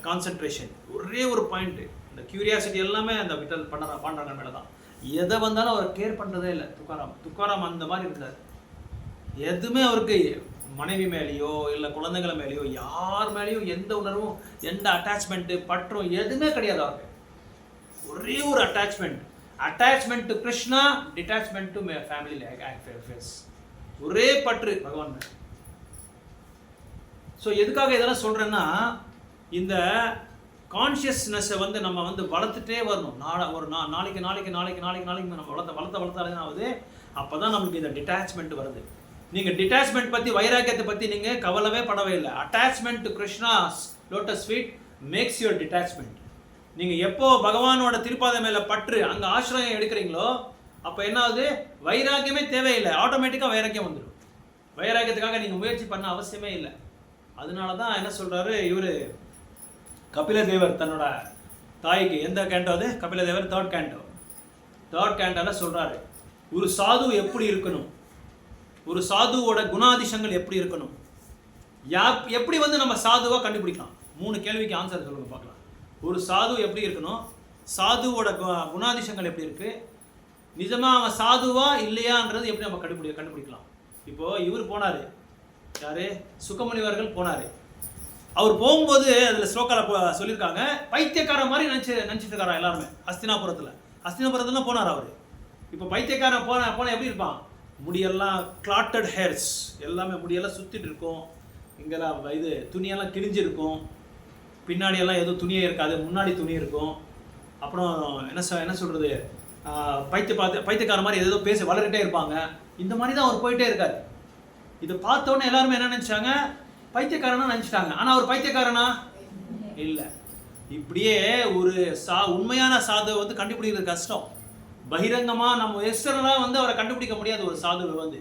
கான்சென்ட்ரேஷன், ஒரே ஒரு பாயிண்ட்டு, இந்த கியூரியாசிட்டி எல்லாமே அந்த விட்டல் பண்ணுறாங்க மேலே தான். எதை வந்தாலும் அவர் கேர் பண்ணுறதே இல்லை துக்காராம் அந்த மாதிரி இருந்தார். எதுவுமே அவருக்கு மனைவி மேலேயோ இல்லை குழந்தைங்கள மேலேயோ யார் மேலேயும் எந்த உணர்வும் எந்த அட்டாச்மெண்ட்டு பற்றும் எதுவுமே கிடையாது அவருக்கு. ஒரே ஒரு attachment to Krishna, detachment to family affairs, ஒரே பற்று பகவான். ஸோ எதுக்காக இதெல்லாம் சொல்கிறேன்னா, இந்த கான்ஷியஸ்னஸை வந்து நம்ம வந்து வளர்த்துட்டே வரணும். நாளைக்கு நம்ம வளர்த்தாலே ஆகுது. அப்போ தான் நம்மளுக்கு இந்த டிட்டாச்மெண்ட் வருது. நீங்கள் டிட்டாச்மெண்ட் பற்றி, வைராக்கியத்தை பற்றி நீங்கள் கவலைவே படவே இல்லை. Attachment to Krishna's lotus feet makes your detachment. நீங்கள் எப்போ பகவானோட திருப்பாதை மேலே பற்று அங்கே ஆசிரியம் எடுக்கிறீங்களோ அப்போ என்ன ஆகுது, வைராக்கியமே தேவையில்லை, ஆட்டோமேட்டிக்காக வைராக்கியம் வந்துடும். வைராக்கியத்துக்காக நீங்கள் முயற்சி பண்ண அவசியமே இல்லை. அதனால தான் என்ன சொல்கிறாரு இவர் கபிலதேவர் தன்னோட தாய்க்கு, எந்த கேண்டோ அது, கபிலதேவர் 3rd கேண்டோவில் சொல்கிறாரு, ஒரு சாது எப்படி இருக்கணும், ஒரு சாதுவோட குணாதிசயங்கள் எப்படி இருக்கணும், எப்படி வந்து நம்ம சாதுவாக கண்டுபிடிக்கலாம். 3 கேள்விக்கு ஆன்சர் சொல்லுங்க பார்க்கலாம். ஒரு சாது எப்படி இருக்கணும், சாதுவோட குணாதிசயங்கள் எப்படி இருக்குது, நிஜமாக அவன் சாதுவா இல்லையான்றது எப்படி நம்ம கண்டுபிடிக்கலாம். இப்போது இவர் போனார், யார், சுக்கமுனிவர்கள் போனார். அவர் போகும்போது அதில் ஸ்லோக்காவில் சொல்லியிருக்காங்க, பைத்தியக்கார மாதிரி நினச்சிட்டு இருக்காரா எல்லாருமே. அஸ்தினாபுரத்தில் போனார் அவர். இப்போ பைத்தியக்காரன் போன எப்படி இருப்பான், முடியெல்லாம் கிளாட்டட் ஹேர்ஸ், எல்லாமே முடியெல்லாம் சுற்றிட்டு இருக்கும், இங்கெல்லாம் இது துணியெல்லாம் கிழிஞ்சிருக்கும், பின்னாடியெல்லாம் எதுவும் துணியே இருக்காது, முன்னாடி துணி இருக்கும். அப்புறம் என்ன சொல்கிறது, பைத்தியக்கார மாதிரி ஏதோ பேசி வளர்கிட்டே இருப்பாங்க. இந்த மாதிரி தான் அவர் போயிட்டே இருக்காரு. இதை பார்த்தோன்னே எல்லாருமே என்ன நினச்சாங்க, பைத்தியக்காரனா நினச்சிட்டாங்க. ஆனால் அவர் பைத்தியக்காரனா இல்லை. இப்படியே ஒரு உண்மையான சாதுவை வந்து கண்டுபிடிக்கிறது கஷ்டம். பகிரங்கமாக நம்ம எக்ஸ்டர்னலாக வந்து அவரை கண்டுபிடிக்க முடியாது ஒரு சாதுவை வந்து.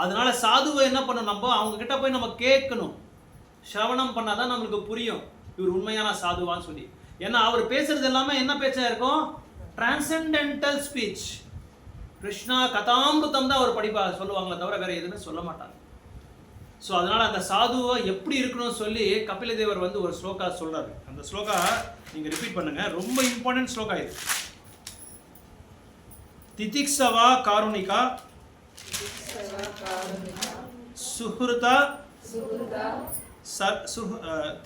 அதனால சாதுவை என்ன பண்ணணும், நம்ம அவங்க கிட்ட போய் நம்ம கேட்கணும், சிரவணம் பண்ணாதான் நம்மளுக்கு புரியும் இவர் உண்மையான சாதுவான்னு சொல்லி. ஏன்னா அவர் பேசுறது எல்லாமே என்ன பேச்சா இருக்கும், டிரான்சென்டென்டல் ஸ்பீச். கிருஷ்ணா கதாமிருத்தம் தான் அவர் சொல்லுவாங்களே தவிர வேற எதுவுமே சொல்ல மாட்டாங்க. ஸோ அதனால அந்த சாதுவை எப்படி இருக்கணும்னு சொல்லி கபிலதேவர் வந்து ஒரு ஸ்லோகா சொல்றாரு. அந்த ஸ்லோகா நீங்க ரிப்பீட் பண்ணுங்க, ரொம்ப இம்பார்ட்டன்ட் ஸ்லோகா இது. திதிக்ஷவா காருணிகா சுஹ்ருதா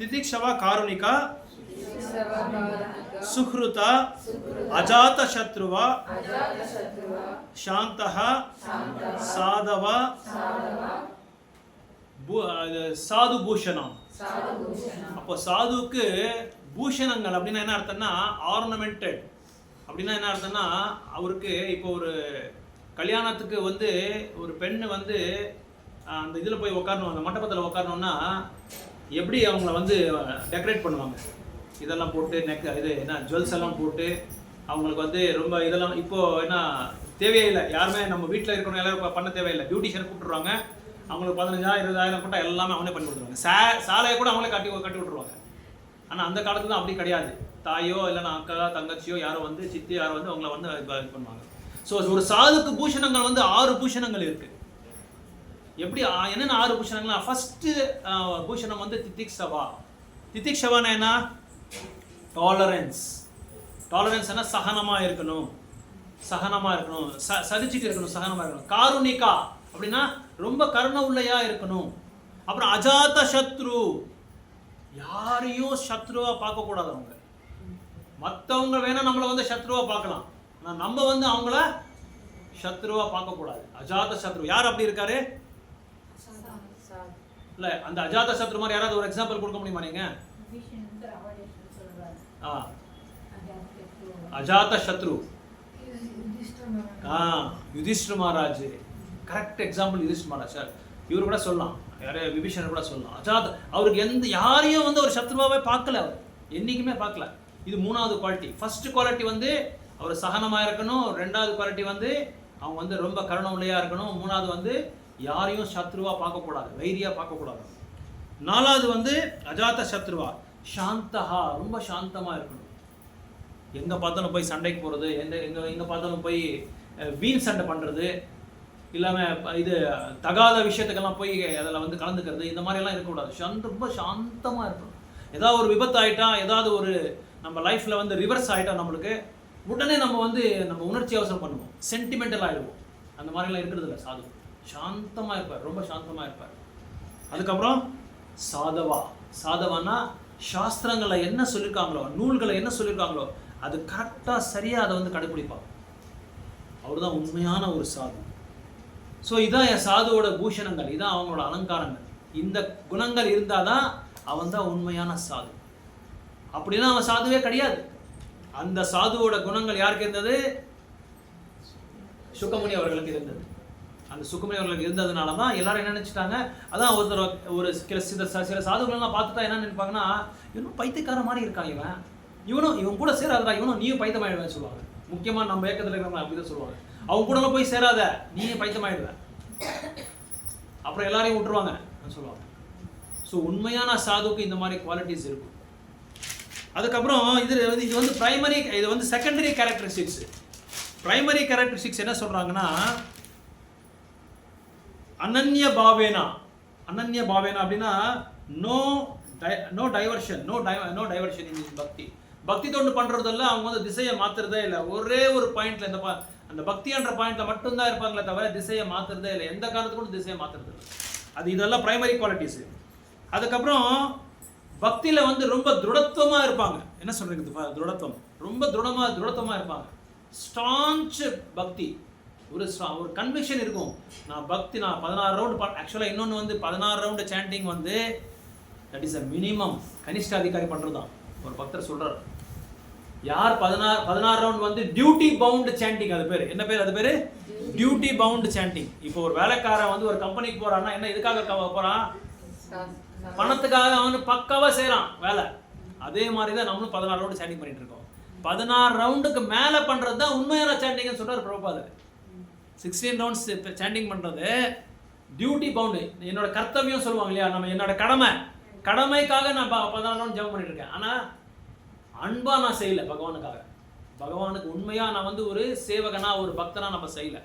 திதிக்ஷவா காருணிகா சுஹ்ருதா அஜாத சத்ருவா சாந்தஹ சாதவா சாது பூஷணம். அப்போ சாதுக்கு பூஷணங்கள் அப்படின்னா என்ன அர்த்தம்னா ஆர்னமெண்டட் அப்படின்னா என்ன அர்த்தம்னா, அவருக்கு இப்போ ஒரு கல்யாணத்துக்கு வந்து ஒரு பெண்ணு வந்து அந்த இதில் போய் உட்காரணும், அந்த மண்டபத்தில் உட்காரணுன்னா எப்படி அவங்கள வந்து டெக்கரேட் பண்ணுவாங்க, இதெல்லாம் போட்டு இது என்ன ஜுவல்ஸ் எல்லாம் போட்டு அவங்களுக்கு வந்து ரொம்ப இதெல்லாம் இப்போது என்ன தேவையில்லை, யாருமே நம்ம வீட்டில் இருக்கணும் எல்லாரும் பண்ண தேவையில்லை. பியூட்டிஷியனை கூப்பிட்டுருவாங்க, அவங்களுக்கு 15,000 20,000 போட்டால் எல்லாமே அவங்களே பண்ணி கொடுத்துருவாங்க. சாலையை கூட அவங்களே கட்டி விட்டுருவாங்க. ஆனால் அந்த காலத்துல அப்படி கிடையாது. தாயோ இல்லைன்னா அக்கா தங்கச்சியோ யாரோ வந்து சித்தி யாரோ வந்து அவங்கள வந்து இது பண்ணுவாங்க. ஸோ ஒரு சாதுக்கு பூஷணங்கள் வந்து 6 பூஷணங்கள் இருக்கு. எப்படி என்னென்ன 6 பூஷணங்கள்னா, ஃபர்ஸ்ட் பூஷணம் வந்து திதிக்ஷவா. திதிக்ஷவானா என்ன, டாலரன்ஸ். டாலரன்ஸ்னா சகனமாக இருக்கணும், சகிச்சுட்டு இருக்கணும், சகனமாக இருக்கணும். காருணிகா அப்படின்னா ரொம்ப கருணை உள்ளையா இருக்கணும். அப்புறம் அஜாத சத்ரு, யாரையும் சத்ருவா பார்க்கக்கூடாது. அவங்க மற்றவங்க வேணா நம்மளை வந்து சத்ருவா பார்க்கலாம், ஆனால் நம்ம வந்து அவங்கள சத்ருவா பார்க்கக்கூடாது. அஜாத சத்ரு யார் அப்படி இருக்காரு இல்லை, அந்த அஜாத சத்ரு மாதிரி யாராவது ஒரு எக்ஸாம்பிள் கொடுக்க முடியுமா நீங்க? அஜாத சத்ரு Yudhishthira Maharaj, correct example Yudhishthira Maharaj. Sir இவர் கூட சொல்லலாம், யாரே விபீஷணர் கூட சொல்லலாம். அஜாத் அவருக்கு யாரையும் வந்து ஒரு சத்ருவாவே பார்க்கல, அவர் என்றைக்குமே பார்க்கல. இது 3வது குவாலிட்டி. ஃபர்ஸ்ட் குவாலிட்டி வந்து அவர் சகனமாக இருக்கணும். 2வது குவாலிட்டி வந்து அவங்க வந்து ரொம்ப கருணை உள்ளையாக இருக்கணும். 3வது வந்து யாரையும் சத்ருவா பார்க்கக்கூடாது, வைரியாக பார்க்கக்கூடாது. 4வது வந்து அஜாத சத்ருவா சாந்தஹா, ரொம்ப சாந்தமாக இருக்கணும். எங்கே பார்த்தாலும் போய் சண்டைக்கு போகிறது, எங்கே பார்த்தாலும் போய் வீண் சண்டை பண்ணுறது, இல்லாமல் இது தகாத விஷயத்துக்கெல்லாம் போய் அதில் வந்து கலந்துக்கிறது, இந்த மாதிரியெல்லாம் இருக்கக்கூடாது. ரொம்ப சாந்தமாக இருக்கணும். ஏதாவது ஒரு விபத்து ஆகிட்டா, ஏதாவது ஒரு நம்ம லைஃப்பில் வந்து ரிவர்ஸ் ஆகிட்டா நம்மளுக்கு உடனே நம்ம வந்து நம்ம உணர்ச்சி அவசரம் பண்ணுவோம், சென்டிமெண்டல் ஆகிடுவோம். அந்த மாதிரிலாம் இருக்கிறது இல்லை சாது. சாந்தமாக இருப்பார், ரொம்ப சாந்தமாக இருப்பார். அதுக்கப்புறம் சாதவா. சாதவானா சாஸ்திரங்களை என்ன சொல்லியிருக்காங்களோ, நூல்களை என்ன சொல்லியிருக்காங்களோ அது கரெக்டாக சரியாக அதை வந்து கடைப்பிடிப்பாங்க. அவர் தான் உண்மையான ஒரு சாது. ஸோ இதான் என் சாதுவோட பூஷணங்கள், இதான் அவங்களோட அலங்காரங்கள். இந்த குணங்கள் இருந்தால் தான் அவன் தான் உண்மையான சாது. அப்படின்னா அவன் சாதுவே கிடையாது. அந்த சாதுவோட குணங்கள் யாருக்கு இருந்தது? சுக்கமுனி அவர்களுக்கு இருந்தது. அந்த சுக்கமுனி அவர்களுக்கு இருந்ததுனால தான் எல்லாரும் என்ன நினச்சிட்டாங்க, அதான் ஒரு சில சாதுக்கள்லாம் பார்த்துட்டா என்ன நினைப்பாங்கன்னா, இவனும் பைத்தியக்கார மாதிரி இருக்கான், இவன் கூட சேராதா, இவனும் நீயும் பைத்தியமாயிடுவேன்னு சொல்லுவாங்க. முக்கியமாக நம்ம இயக்கத்தில் இருக்கிறவங்க அப்படி தான் சொல்லுவாங்க. அவங்க கூட போய் சேராத, நீயும் பைத்தியமாயிடுவேன், அப்புறம் எல்லாரையும் விட்டுருவாங்க சொல்லுவாங்க. ஸோ உண்மையான சாதுக்கு இந்த மாதிரி குவாலிட்டிஸ் இருக்கும். அதுக்கப்புறம் இது வந்து பிரைமரி, இது வந்து செகண்டரி கேரக்டரிஸ்டிக்ஸ். பிரைமரி கேரக்டரிஸ்டிக்ஸ் என்ன சொல்றாங்கன்னா, அனன்ய பாவேனா. அனன்ய பாவேனா அப்படின்னா நோ டைவர்ஷன் இன் பக்தி. பக்தி தொண்டு பண்றதெல்லாம் அவங்க வந்து திசையை மாத்துறதே இல்லை. ஒரே ஒரு பாயிண்ட்ல அந்த பக்தின்ற பாயிண்ட்ல மட்டும்தான் இருப்பாங்களே தவிர திசையை மாத்துறதே இல்லை. எந்த காரணத்துக்கும் திசையை மாத்துறது இல்லை. இதெல்லாம் பிரைமரி குவாலிட்டிஸ். அதுக்கப்புறம் பக்தியில வந்து ரொம்ப திருடத்துவமா இருப்பாங்க. என்ன சொல்றீங்க? திருடத்துவம், ரொம்ப திருடத்துவமா இருப்பாங்க. ஸ்டான்ச் பக்தி, ஒரு கன்விக்ஷன் இருக்கும். நான் 16 ரவுண்ட், ஆக்சுவலாக இன்னொன்று வந்து 16 ரவுண்டு சாண்டிங் வந்து தட் இஸ் அ மினிமம். கனிஷ்ட அதிகாரி பண்ணுறதுதான் ஒரு பக்தர் சொல்கிறார். யார் 16 ரவுண்ட் வந்து டியூட்டி பவுண்ட் சாண்டிங், அது பேர் என்ன பேர்? அது பேர் டியூட்டி பவுண்ட் சாண்டிங். இப்போ ஒரு வேலைக்காரன் வந்து ஒரு கம்பெனிக்கு போகிறான்னா என்ன எதுக்காக போகிறான்? பணத்துக்காக அவன் பக்காவாக செய்கிறான் வேலை. அதே மாதிரி தான் நம்மளும் 16 ரவுண்டு சாண்டிங் பண்ணிட்டு இருக்கோம். 16 ரவுண்டுக்கு மேலே பண்ணுறது தான் உண்மையான சாண்டிங்னு சொல்கிறார் பிரபுபாதர். 16 ரவுண்ட்ஸ் சாண்டிங் பண்ணுறது டியூட்டி பவுண்டு, என்னோட கர்த்தவியம் சொல்லுவாங்க இல்லையா, நம்ம என்னோட கடமைக்காக நான் 16 ரவுண்ட் ஜெபம் பண்ணிட்டு இருக்கேன். ஆனால் அன்பா நான் செய்யலை பகவானுக்காக. பகவானுக்கு உண்மையாக நான் வந்து ஒரு சேவகனா ஒரு பக்தனா நம்ம செய்யலை.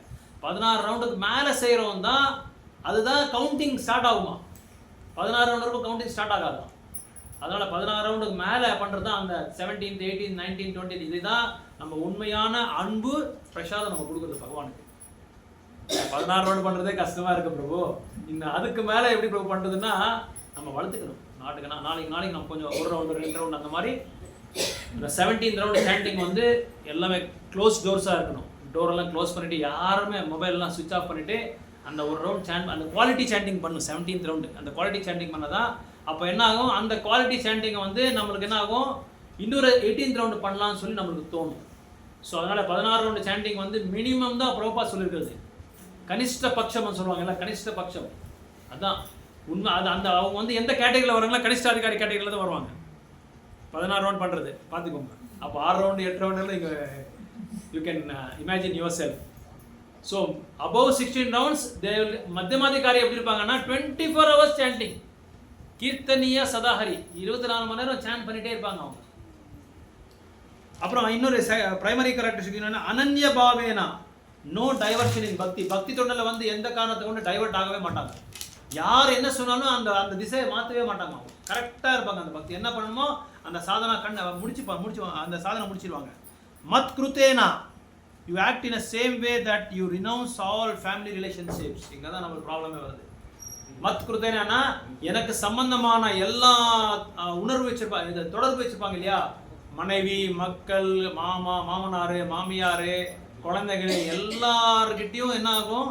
16 ரவுண்டுக்கு மேலே செய்கிறவன் தான், அதுதான் கவுண்டிங் ஸ்டார்ட் ஆகுமா. 16 ரவுண்ட் வரைக்கும் கவுண்டிங் ஸ்டார்ட் ஆகாதான். அதனால் 16 ரவுண்டுக்கு மேலே பண்ணுறது தான் அந்த 17th 18th 19th 20th இதுதான் நம்ம உண்மையான அன்பு பிரசாதம் நம்ம கொடுக்குறது பகவானுக்கு. 16 ரவுண்டு பண்ணுறதே கஷ்டமாக இருக்குது பிரபு. இன்னும் அதுக்கு மேலே எப்படி பிரபு பண்ணுறதுன்னா நம்ம வளர்த்துக்கணும். நாளைக்கு நம்ம கொஞ்சம் 1 ரவுண்டு 2 ரவுண்டு அந்த மாதிரி. இந்த 17th ரவுண்டு சாண்டிங் வந்து எல்லாமே க்ளோஸ் டோர்ஸாக இருக்கணும். டோரெல்லாம் க்ளோஸ் பண்ணிவிட்டு யாருமே மொபைல்லாம் சுவிட்ச் ஆஃப் பண்ணிவிட்டு அந்த ஒரு ரவுண்ட் அந்த குவாலிட்டி சாண்டிங் பண்ணும். 17th ரவுண்டு அந்த குவாலிட்டி சாண்டிங் பண்ணதான் அப்போ என்ன ஆகும், அந்த குவாலிட்டி சாண்டிங்கை வந்து நம்மளுக்கு என்ன ஆகும், இன்னொரு 18th ரவுண்டு பண்ணலாம்னு சொல்லி நம்மளுக்கு தோணும். ஸோ அதனால் 16 ரவுண்டு சாண்டிங் வந்து மினிமம் தான் பிரபுபாத் சொல்லியிருக்கிறது. கனிஷ்ட பட்சம்னு சொல்லுவாங்கல்ல, கனிஷ்ட பட்சம் அதுதான் உண்மை. அந்த அவங்க வந்து எந்த கேட்டகரியில் வராங்களா, கனிஷ்ட அதிகாரி கேட்டகரியில் தான் வருவாங்க. 16 ரவுண்ட் பண்ணுறது பார்த்துக்கோங்க. அப்போ 6 ரவுண்டு 8 ரவுண்டு இங்கே you can imagine yourself. So above 16 rounds மத்தியமாதிகாரி எப்படி இருப்பாங்கன்னா 24 hours சாண்டிங், கீர்த்தனியா சதாஹரி, 24 மணி நேரம் சாண்ட் பண்ணிகிட்டே இருப்பாங்க அவங்க. அப்புறம் இன்னொரு பிரைமரி கேரக்டரிஸ்டிக் என்னன்னா அனன்ய பாவேனா, நோ டைவர்ஷன் இன் பக்தி. பக்தி தொண்டில் வந்து எந்த காரணத்தை கொண்டு டைவர்ட் ஆகவே மாட்டாங்க. யார் என்ன சொன்னாலும் அந்த திசையை மாற்றவே மாட்டாங்க. அவங்க கரெக்டாக இருப்பாங்க. அந்த பக்தி என்ன பண்ணணுமோ அந்த சாதனா முடிச்சு அந்த சாதனை முடிச்சிருவாங்க. மத் கிருத்தேனா, you act in a same way that you renounce all family relationships. இங்கே தான் நம்மளுக்கு ப்ராப்ளமே வருது. மத் கிருத்தேனா எனக்கு சம்பந்தமான எல்லா உணர்வு வச்சிருப்பாங்க, இந்த தொடர்பு வச்சிருப்பாங்க இல்லையா, மனைவி, மக்கள், மாமனார், மாமியார், குழந்தைகள், எல்லார்கிட்டையும் என்ன ஆகும்,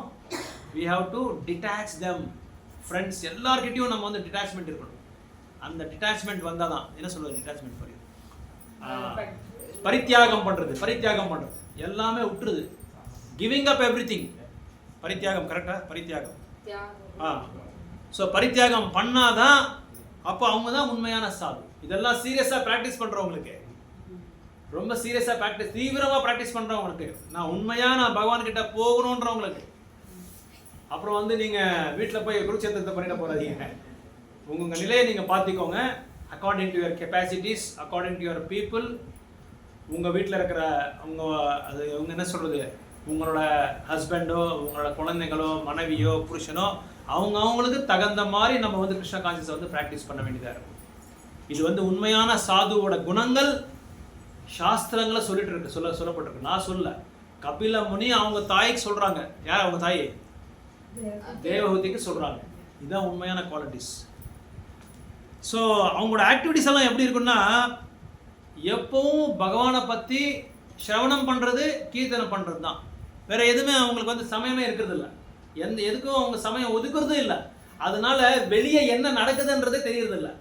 we have to detach them. Friends எல்லார்கிட்டையும் நம்ம வந்து டிட்டாச்மெண்ட் இருக்கணும். அந்த டிட்டாச்மெண்ட் வந்தால் தான் என்ன சொல்வது, டிட்டாச்மெண்ட் பரித்தியாகம் பண்ணுறது எல்லாமே விட்டுருது. கிவிங் அப் எவ்ரி திங், பரித்தியாகம். கரெக்டாக பரித்தியாகம். ஸோ பரித்தியாகம் பண்ணாதான் அப்போ அவங்க தான் உண்மையான சாது. இதெல்லாம் சீரியஸாக ப்ராக்டிஸ் பண்ணுறவங்களுக்கு, ரொம்ப சீரியஸாக ப்ராக்டிஸ், தீவிரமாக ப்ராக்டிஸ் பண்ணுறவங்களுக்கு, நான் உண்மையாக நான் பகவான்கிட்ட போகணுன்றவங்களுக்கு. அப்புறம் வந்து நீங்கள் வீட்டில் போய் குருட்சேத்திரத்தை பண்ணிட போகிறாதீங்க. உங்கள் நிலையை நீங்கள் பார்த்துக்கோங்க. According to your capacities, according to your people. உங்கள் வீட்டில் இருக்கிற அவங்க என்ன சொல்கிறது, உங்களோட ஹஸ்பண்டோ, உங்களோட குழந்தைங்களோ, மனைவியோ, புருஷனோ, அவங்களுக்கு தகுந்த மாதிரி நம்ம வந்து கிருஷ்ண கான்சியஸை வந்து ப்ராக்டிஸ் பண்ண வேண்டியதாக இருக்கும். இது வந்து உண்மையான சாதுவோட குணங்கள் சாஸ்திரங்களை சொல்லிட்டு இருக்கு, சொல்லப்பட்டிருக்கு. நான் சொல்ல, கபில முனி அவங்க தாய்க்கு சொல்கிறாங்க. யார் அவங்க தாய்? தேவஹூதிக்கு சொல்கிறாங்க. இதுதான் உண்மையான குவாலிட்டிஸ். ஸோ அவங்களோட ஆக்டிவிட்டிஸ் எல்லாம் எப்படி இருக்குன்னா, எப்பவும் பகவானை பற்றி சிரவணம் பண்ணுறது, கீர்த்தனை பண்ணுறது தான். வேறு எதுவுமே அவங்களுக்கு வந்து சமயமே இருக்கிறது இல்லை. எதுக்கும் அவங்க சமயம் ஒதுக்குறதும் இல்லை. அதனால வெளியே என்ன நடக்குதுன்றதே தெரியறது இல்லை.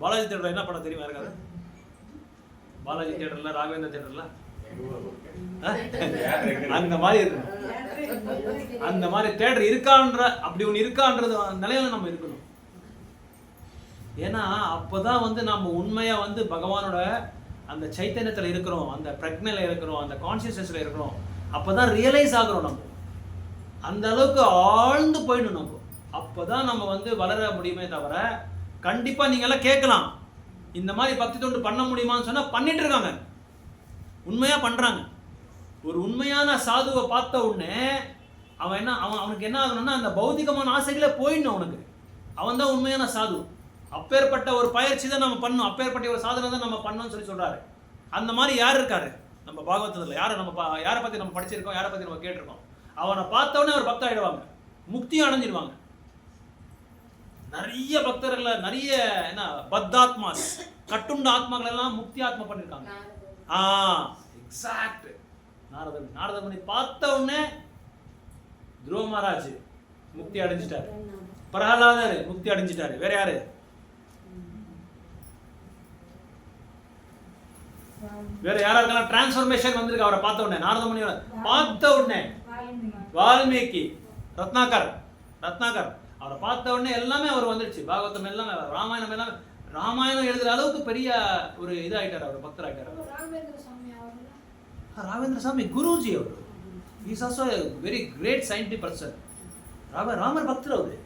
பாலாஜி தேட்டரில் என்ன பண்ண தெரியுமா இருக்காது? பாலாஜி தேட்டரில், ராகவேந்திர தேட்டரில் அந்த மாதிரி இருக்கணும். அந்த மாதிரி தேட்டர் இருக்கான்ற, அப்படி ஒன்று இருக்கான்றது நிலையில நம்ம இருக்கணும். ஏன்னா அப்போதான் வந்து நம்ம உண்மையாக வந்து பகவானோட அந்த சைத்தன்யத்தில் இருக்கிறோம், அந்த பிரக்னையில் இருக்கிறோம், அந்த கான்சியஸ்னஸில் இருக்கிறோம். அப்போ தான் ரியலைஸ் ஆகிறோம். நம்ம அந்த அளவுக்கு ஆழ்ந்து போயிடணும். நம்ம அப்போ தான் நம்ம வந்து வளர முடியுமே தவிர, கண்டிப்பாக நீங்கள்லாம் கேட்கலாம், இந்த மாதிரி பக்தி தொண்டு பண்ண முடியுமான்னு சொன்னால் பண்ணிட்டு இருக்காங்க, உண்மையாக பண்ணுறாங்க. ஒரு உண்மையான சாதுவை பார்த்த உடனே அவனுக்கு என்ன ஆகணும்னா, அந்த பௌதிகமான ஆசைகளே போயிடணும் அவனுக்கு. அவன் தான் உண்மையான சாது. அப்பேற்பட்ட ஒரு பயிற்சி தான் நம்ம பண்ணணும், அப்பேற்பட்ட ஒரு சாதனை தான் நம்ம பண்ணணும்னு சொல்கிறாரு. அந்த மாதிரி யார் இருக்காரு நம்ம பாகவதத்தில்? யாரை பற்றி நம்ம படிச்சிருக்கோம், யாரை பற்றி நம்ம கேட்டிருக்கோம்? அவனை பார்த்தவொடனே அவர் பக்தர் ஆகிடுவாங்க, முக்தியும் அடைஞ்சிடுவாங்க. நிறைய பக்தர்களை, நிறைய என்ன பத்தாத்மாஸ், கட்டுண்ட ஆத்மாக்கள் எல்லாம் முக்தி ஆத்மா பண்ணியிருக்காங்க. எக்ஸாக்ட். நாரதமுனி பார்த்த உடனே துருவ மகாராஜ் முக்தி அடைஞ்சிட்டாரு, பிரகலாதர் முக்தி அடைஞ்சிட்டாரு. வேற யாரு? வேற யாராருக்கெல்லாம் டிரான்ஸ்ஃபர்மேஷன் வந்திருக்கு அவரை பார்த்த உடனே? நாரதமுனியோட பார்த்த உடனே வால்மீகி, ரத்னாகர் அவரை பார்த்த உடனே எல்லாமே அவர் வந்துடுச்சு. பாகவதம் எல்லாமே, ராமாயணம் எல்லாமே, ராமாயணம் எழுதுற அளவுக்கு பெரிய ஒரு இதாயிட்டார், அவர் பக்தர் ஆயிட்டார். ராகவேந்திர சாமி குருஜி அவர். Is also very great scientific person. ರಾಮರ ಭಕ್ತರು ಅವರು,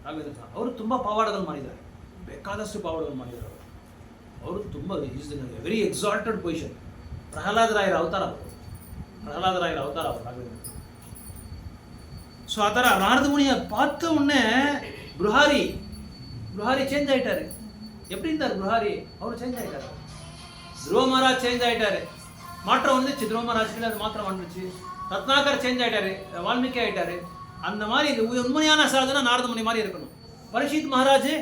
ರಾಘವೇಂದ್ರ ಸ್ವಾಮಿ ಅವರು ತುಂಬ ಪವಾಡಗಳು ಮಾಡಿದ್ದಾರೆ, ಬೇಕಾದಷ್ಟು ಪವಾಡಗಳು ಮಾಡಿದ್ದಾರೆ ಅವರು ತುಂಬ. Is in very exalted position. ಪ್ರಹ್ಲಾದರಾಯರ ಅವತಾರ ಅವರು ರಾಘವೇಂದ್ರ. ஸோ ಆ ಥರ ನಾರದ ಮುನಿಯ பார்த்த உடனே புருஹாரி சேஞ்ச் ஆயிட்டாரு. எப்படி இருந்தார் புருஹாரி? அவர் சேஞ்ச் ஆயிட்டாரு. துருவ மகாராஜ் சேஞ்ச் ஆயிட்டாரு, மாற்றம் வந்துச்சு. துருவ மகாராஜ்க்கு அது மாற்றம் வந்துச்சு. ரத்னாகர் சேஞ்ச் ஆயிட்டாரு, வால்மீகி ஆயிட்டாரு. அந்த மாதிரி உண்மையான சாதனை நாரத முனி மாதிரி இருக்கணும். பரீட்சித் மகாராஜ்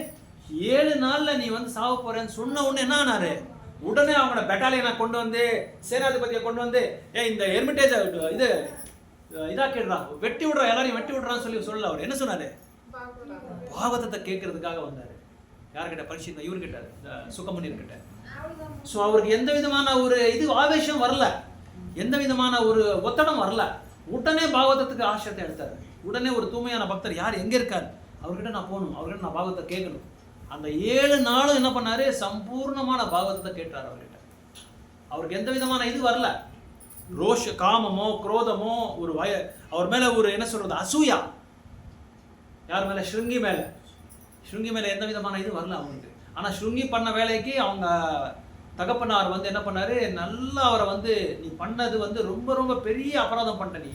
7 நாள்ல நீ வந்து சாவ போறேன்னு சொன்ன உடனே என்ன ஆனாரு? உடனே அவங்களோட பெட்டாலியனை கொண்டு வந்து, சேனாதிபதியை கொண்டு வந்து, இந்த எர்மிட்டேஜ் இது இதாக்கிடுறா, வெட்டி விடுறா, எல்லாரையும் வெட்டி விடுறான்னு சொல்லல. அவர் என்ன சொன்னாரு? பாகவதத்தை கேட்கறதுக்காக வந்தாரு. யார்கிட்ட? பரீட்சித் இவர்கிட்ட, சுகமுனியர்கிட்ட. ஸோ அவருக்கு எந்த விதமான ஒரு ஆவேசம் வரல, எந்த விதமான ஒரு ஒத்தடம் வரல. உடனே பாகவதத்துக்கு ஆசையத்தை எடுத்தார். உடனே ஒரு தூய்மையான பக்தர் யார் எங்கே இருக்கார், அவர்கிட்ட நான் போகணும், அவர்கிட்ட நான் பாகவத்தை கேட்கணும். அந்த 7 நாளும் என்ன பண்ணாரு? சம்பூர்ணமான பாகவதத்தை கேட்டார் அவர்கிட்ட. அவருக்கு எந்த விதமான வரல, ரோஷ, காமமோ குரோதமோ, ஒரு அவர் மேல ஒரு என்ன சொல்றது, அசூயா. யார் மேல? ஸ்ருங்கி மேல எந்த விதமான வரல அவங்களுக்கு. ஆனா ஸ்ருங்கி பண்ண வேலைக்கு அவங்க தகப்பனார் வந்து என்ன பண்ணாரு? நல்லா அவரை வந்து, நீ பண்ணது வந்து ரொம்ப ரொம்ப பெரிய அபராதம் பண்ண நீ.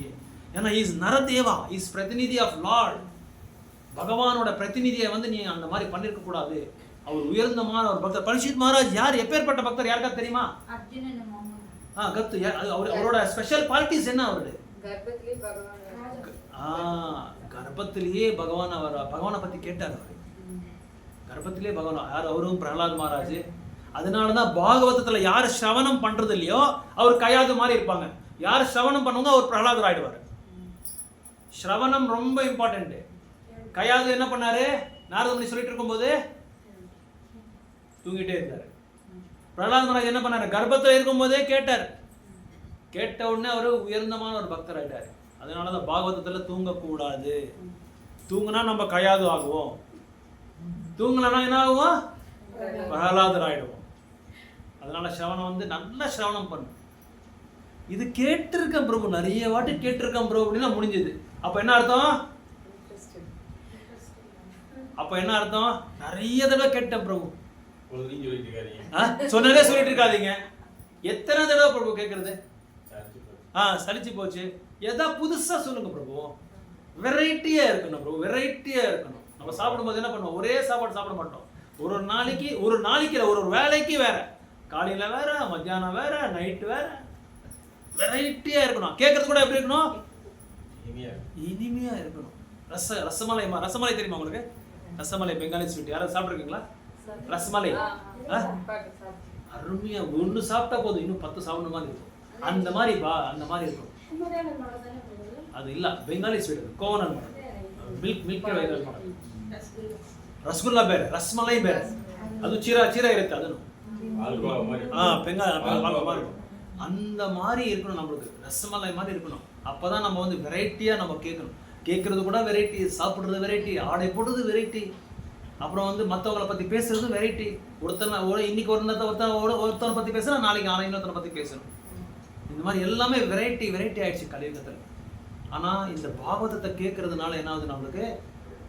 ஏன்னா இஸ் நரதேவா, இஸ் பிரதிநிதி ஆஃப் லார்ட், பகவானோட பிரதிநிதியை வந்து நீ அந்த மாதிரி பண்ணிருக்க கூடாது. அவர் உயர்ந்தமான ஒரு பக்தர். பரீட்சித் மகாராஜ் யார்? எப்பேற்பட்ட பக்தர்? யாருக்கா தெரியுமா? அவரோட ஸ்பெஷல் குவாலிட்டிஸ் என்ன? அவரு கர்ப்பத்திலேயே பகவானை பத்தி கேட்டார். அவரு கர்ப்பத்திலேயே பகவான் யார்? அவரும் பிரகலாத் மகாராஜ். அதனாலதான் பாகவதத்துல யார் சிரவணம் பண்றது இல்லையோ அவர் கையாது மாதிரி இருப்பாங்க. யார் சிரவணம் பண்ணுவாங்க அவர் பிரகலாதர் ஆயிடுவார். சிரவணம் ரொம்ப இம்பார்ட்டன்ட். கையாது என்ன பண்ணாரு? நாரத முனி சொல்லிட்டு இருக்கும்போது தூங்கிட்டே இருந்தாரு. பிரகலாத் மகாராஜ் என்ன பண்ணாரு? கர்ப்பத்தில் இருக்கும் போதே கேட்டார். கேட்ட உடனே அவரு உயர்ந்தமான ஒரு பக்தர் ஆயிட்டாரு. அதனாலதான் பாகவதத்துல தூங்கக்கூடாது. தூங்குனா நம்ம கையாது ஆகுவோம், தூங்கலன்னா என்ன ஆகுவோம், பிரகலாதர் ஆயிடுவோம். அதனால சிரவணம் வந்து நல்லா சிரவணம் பண்ணு. இது கேட்டிருக்கேன் பிரபு, நிறைய வாட்டி கேட்டிருக்கேன் பிரபு அப்படின்னா முடிஞ்சது. அப்ப என்ன அர்த்தம்? அப்ப என்ன அர்த்தம்? நிறைய தடவை கேட்டேன் பிரபு. சொன்னதே சொல்லிட்டு இருக்காதீங்க. எத்தனை தடவை பிரபு கேட்கறது? சலிச்சு போச்சு. எதா புதுசா சொல்லுங்க பிரபு. வெரைட்டியா இருக்கணும் பிரபு, வெரைட்டியா இருக்கணும். நம்ம சாப்பிடும்போது என்ன பண்ணுவோம், ஒரே சாப்பாடு சாப்பிட மாட்டோம். ஒரு நாளைக்கு ஒரு வேலைக்கு வேற, காலையில வேற, மத்தியானம் வேற, நைட்டு வேற, வெரைட்டியா இருக்கணும். கேட்கறது கூட எப்படி இருக்கணும்? இனிமையா இருக்கணும். ரசமலை தெரியுமா உங்களுக்கு? ரசமலை பெங்காலி ஸ்வீட் யாராவது சாப்பிட்ருக்கீங்களா? ரசமலை அருமையா, ஒன்று சாப்பிட்டா போதும், இன்னும் 10 சாப்பிட மாதிரி இருக்கும். அந்த மாதிரி இருக்கும். அது இல்ல, பெங்காலி ஸ்வீட், கோவனல் மாடல், மில்க் வைரல் மாடல். ரசகுல்லா ಬೇರೆ, ரசமலை ಬೇರೆ. ಅದು ಚೀರಾ ಇರುತ್ತೆ. ಅದನ್ನು பெங்காலி அந்த மாதிரி இருக்கணும். நம்மளுக்கு ரசமலை மாதிரி இருக்கணும். அப்பதான் நம்ம வந்து வெரைட்டியா நம்ம கேட்கணும். கேட்கறது கூட வெரைட்டி, சாப்பிடுறது வெரைட்டி, ஆடை போடுறது வெரைட்டி, அப்புறம் வந்து மற்றவங்களை பத்தி பேசுறது வெரைட்டி. இன்னைக்கு ஒருத்தனை பத்தி பேசுனா நாளைக்கு இன்னொருத்தனை பத்தி பேசணும். இந்த மாதிரி எல்லாமே வெரைட்டி ஆயிடுச்சு கலியுகத்தில். ஆனா இந்த பாகவதத்தை கேட்கறதுனால என்ன ஆகுது, நம்மளுக்கு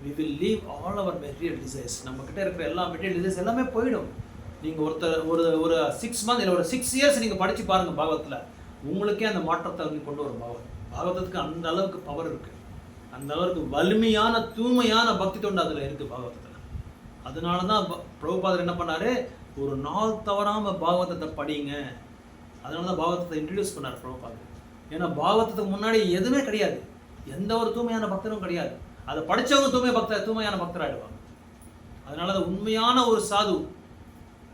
we will leave all our material desires. நம்ம கிட்ட இருக்கிற எல்லா மெட்டீரியல் டிசைர்ஸ் எல்லாமே போயிடும். நீங்க ஒரு 6 months இல்ல ஒரு 6 years நீங்க படிச்சு பாருங்க பாகவத்துல, உங்களுக்கே அந்த மாற்றத்தை வந்து கொண்டு வரும். பாகவதத்துக்கு அந்த அளவுக்கு பவர் இருக்கு, அந்த அளவுக்கு வலிமையான தூய்மையான பக்தி தொண்டு அதுல இருக்கு பாகவதத்துல. அதனாலதான் பிரபுபாதர் என்ன பண்ணாரு, ஒரு நாள் தவறாம பாகவதத்தை படிங்க. அதனாலதான் பாகவதத்தை இன்ட்ரடியூஸ் பண்ணார் பிரபுபாதர். ஏன்னா பாகவதத்துக்கு முன்னாடி எதுவுமே கிடையாது, எந்த ஒரு தூய்மையான பக்தரும் கிடையாது. அதை படிச்சவங்க தூய்மையான பக்தர் ஆயிடுவாங்க. அதனால உண்மையான ஒரு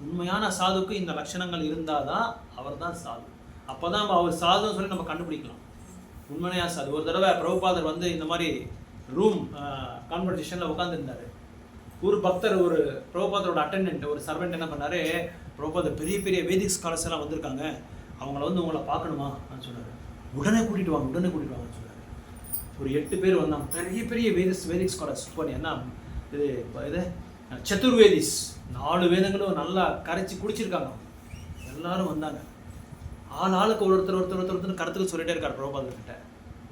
உண்மையான சாதுக்கு இந்த லட்சணங்கள் இருந்தாதான் அவர் தான் சாது. அப்பதான் அவர் சாதுன்னு சொல்லி நம்ம கண்டுபிடிக்கலாம் உண்மையா சாது. ஒரு தடவை பிரபுபாதர் வந்து இந்த மாதிரி ரூம் கான்வர்சேஷன்ல உட்காந்துருந்தாரு. ஒரு பக்தர், ஒரு பிரபுபாதரோட அட்டெண்டன்ட், ஒரு சர்வெண்ட் என்ன பண்ணாரு, பிரபுபாதர் பெரிய பெரிய வேதிக் ஸ்காலர்ஸ் எல்லாம் வந்திருக்காங்க, அவங்கள வந்து உங்களை பார்க்கணுமா சொன்னாரு. உடனே கூட்டிட்டு வாங்கன்னு சொன்னாரு. ஒரு 8 பேர் வந்தாங்க, பெரிய பெரிய வேதிக் ஸ்காலர்ஸ். என்ன இது சதுர்வேதிஸ், 4 வேதங்களும் நல்லா கரைச்சி குடிச்சிருக்காங்க. எல்லாரும் வந்தாங்க. ஆளுக்கு ஒருத்தர் கருத்துக்கு சொல்லிட்டே இருக்காரு பிரபுபாதர் கிட்ட.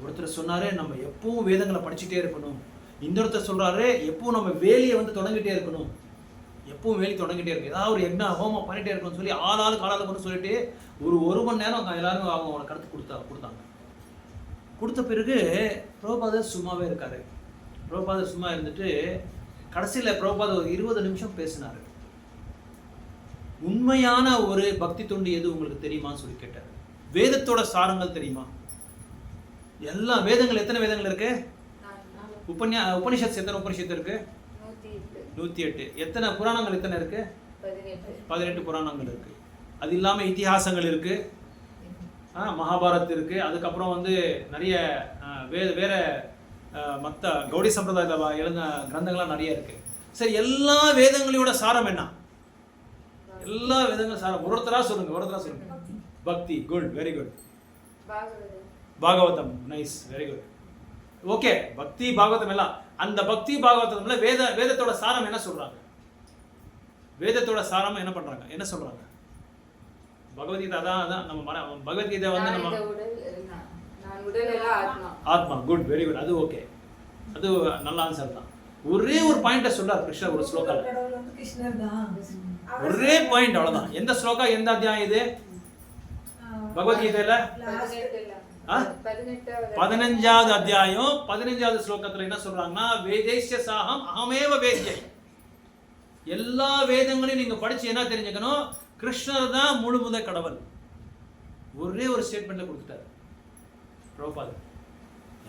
ஒருத்தர் சொன்னாரு, நம்ம எப்பவும் வேதங்களை படிச்சுட்டே இருக்கணும். இன்னொருத்தர் சொல்றாரு, எப்பவும் நம்ம வேலையை வந்து தொடங்கிட்டே இருக்கணும், எப்பவும் வேலி தொடங்கிட்டே இருக்கு, ஏதாவது ஒரு யக்ஞ ஹோமம் பண்ணிட்டே இருக்கணும்னு சொல்லி ஆளாளுக்கு சொல்லிட்டு ஒரு மணி நேரம் எல்லாரும் அவங்க கருத்து கொடுத்தாங்க. கொடுத்த பிறகு பிரபுபாதர் சும்மாவே இருக்காரு. பிரபுபாதர் சும்மா இருந்துட்டு கடைசியில் பிரபுபாதர் ஒரு 20 நிமிஷம் பேசினாரு. உண்மையான ஒரு பக்தி தொண்டு எது உங்களுக்கு தெரியுமான்னு சொல்லி கேட்டார். வேதத்தோட சாரங்கள் தெரியுமா? எல்லா வேதங்கள், எத்தனை வேதங்கள் இருக்கு? உபனிஷத் எத்தனை உபனிஷத்து இருக்கு? 108. எத்தனை புராணங்கள் எத்தனை இருக்கு? 18 புராணங்கள் இருக்கு. அது இல்லாம இதிகாசங்கள் இருக்கு, மகாபாரத் இருக்கு. அதுக்கப்புறம் வந்து நிறைய வேற மற்ற கௌடி சம்பிரதாயத்தில் எழுந்த கிரந்தங்கள்லாம் நிறைய இருக்கு. சரி, எல்லா வேதங்களோட சாரம் என்ன? எல்லா வேதங்களும் சாரம் ஒருத்தரா சொல்லுங்க. பக்தி, good, very good. Bhagavatam, nice, very good. Okay, பக்தி பாகவதம் எல்லாம். அந்த பக்தி பாகவதம்ல வேதத்தோட சாரம் என்ன சொல்றாங்க? வேதத்தோட சாரம் என்ன பண்றாங்க, என்ன சொல்றாங்க? பகவத்கீதை. அதான் நம்ம பகவத்கீதை வந்து நம்ம ஆத்மா, குட், வெரி குட். அது ஓகே, அது நல்ல ஆன்சர் தான். ஒரே ஒரு பாயிண்ட சொல்றார் கிருஷ்ணர் ஒரு ஸ்லோகால, ஒரே பாயிண்ட், அவ்வளவுதான். எந்த ஸ்லோகா, எந்த அத்தியாயம் இது பகவத்கீதையில? 15வது அத்தியாயம் 15வது ஸ்லோகத்துல என்ன சொல்றாங்கன்னா, வேதேஸ்ய சாகம் அகமேவ வேத்யை. எல்லா வேதங்களையும் நீங்க படிச்சு என்ன தெரிஞ்சுக்கணும், கிருஷ்ணர் தான் முழு முதல் கடவுள். ஒரே ஒரு ஸ்டேட்மெண்ட்ல கொடுத்துட்டாரு பிரபுபாதர்.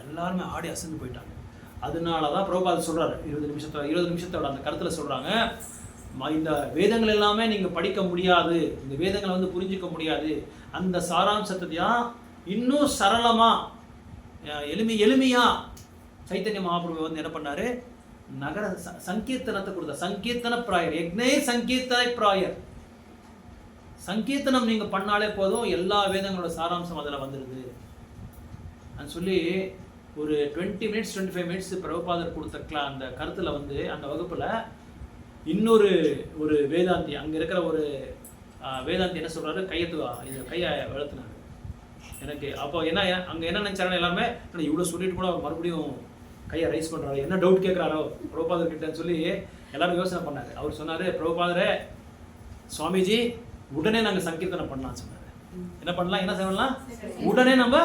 எல்லாருமே ஆடி அசந்து போயிட்டாங்க. அதனாலதான் பிரபுபாதர் சொல்றாரு 20 நிமிஷத்தோட அந்த கருத்துல சொல்றாங்க, இந்த வேதங்கள் எல்லாமே நீங்க படிக்க முடியாது, இந்த வேதங்களை வந்து புரிஞ்சிக்க முடியாது. அந்த சாராம்சத்தையா இன்னும் சரளமா எளிமையா சைத்தன்ய மகாபிரபு வந்து என்ன பண்ணாரு, நகர சங்கீர்த்தனத்தை கொடுத்த சங்கீர்த்தன பிராயர், யக்ஞை சங்கீர்த்தனை பிராயர். சங்கீர்த்தனம் நீங்க பண்ணாலே போதும், எல்லா வேதங்களோட சாராம்சம் அதுல வந்துடுது சொல்லி ஒரு 20 மினிட்ஸ் 25 மினிட்ஸ் பிரபுபாதர் கொடுத்த அந்த கருத்தில் வந்து அந்த வகுப்பில் இன்னொரு ஒரு வேதாந்தி அங்கே இருக்கிற ஒரு வேதாந்தி என்ன சொல்கிறாரு, கையை வளர்த்துனாரு எனக்கு. அப்போ என்ன அங்கே என்ன நினச்சாருன்னு எல்லாமே இவ்வளோ சொல்லிட்டு கூட அவர் மறுபடியும் கையை ரைஸ் பண்ணுறாரு, என்ன டவுட் கேட்குறாரோ பிரபுபாதர் கிட்டன்னு சொல்லி எல்லாரும் யோசனை பண்ணாரு. அவர் சொன்னார், பிரபுபாதரே சுவாமிஜி உடனே நாங்கள் சங்கீர்த்தனை பண்ணலாம்னு சொன்னார். என்ன பண்ணலாம், என்ன செய்யலாம், உடனே நம்ம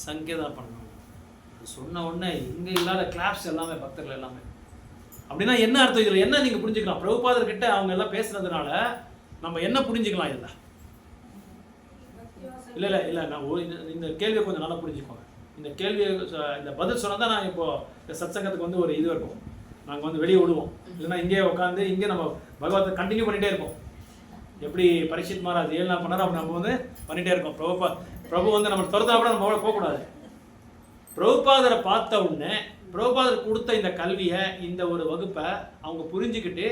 சங்கீர்த்தனை பண்ணணும். சொன்ன உடனே இங்கே இல்லாத கிளாப்ஸ் எல்லாமே பக்தர்கள் எல்லாமே. அப்படின்னா என்ன அர்த்தம், இதில் என்ன நீங்கள் புரிஞ்சுக்கலாம், பிரபுபாதர் கிட்ட அவங்க எல்லாம் பேசுனதுனால நம்ம என்ன புரிஞ்சுக்கலாம் இதில்? இல்லை நான் இந்த கேள்வியை கொஞ்சம் நல்லா புரிஞ்சுக்கோங்க. இந்த கேள்வியை இந்த பதில் சொன்னால் தான் நான் இப்போ இந்த சத்சங்கத்துக்கு வந்து ஒரு இது இருக்கும், நாங்கள் வந்து வெளியே விடுவோம். இல்லைன்னா இங்கே உட்காந்து இங்கே நம்ம பகவத்தை கண்டினியூ பண்ணிகிட்டே இருப்போம். எப்படி பரீட்சித் மகாராஜ் 7 நாள் பண்ணாரோ அப்படி நம்ம வந்து பண்ணிகிட்டே இருக்கோம். பிரபு வந்து நம்ம துரத்தா கூட நம்ம போகக்கூடாது. பிரபுபாதரை பார்த்த உடனே பிரபுபாதர் கொடுத்த இந்த கல்வியை, இந்த ஒரு வகுப்பை அவங்க புரிஞ்சுக்கிட்டு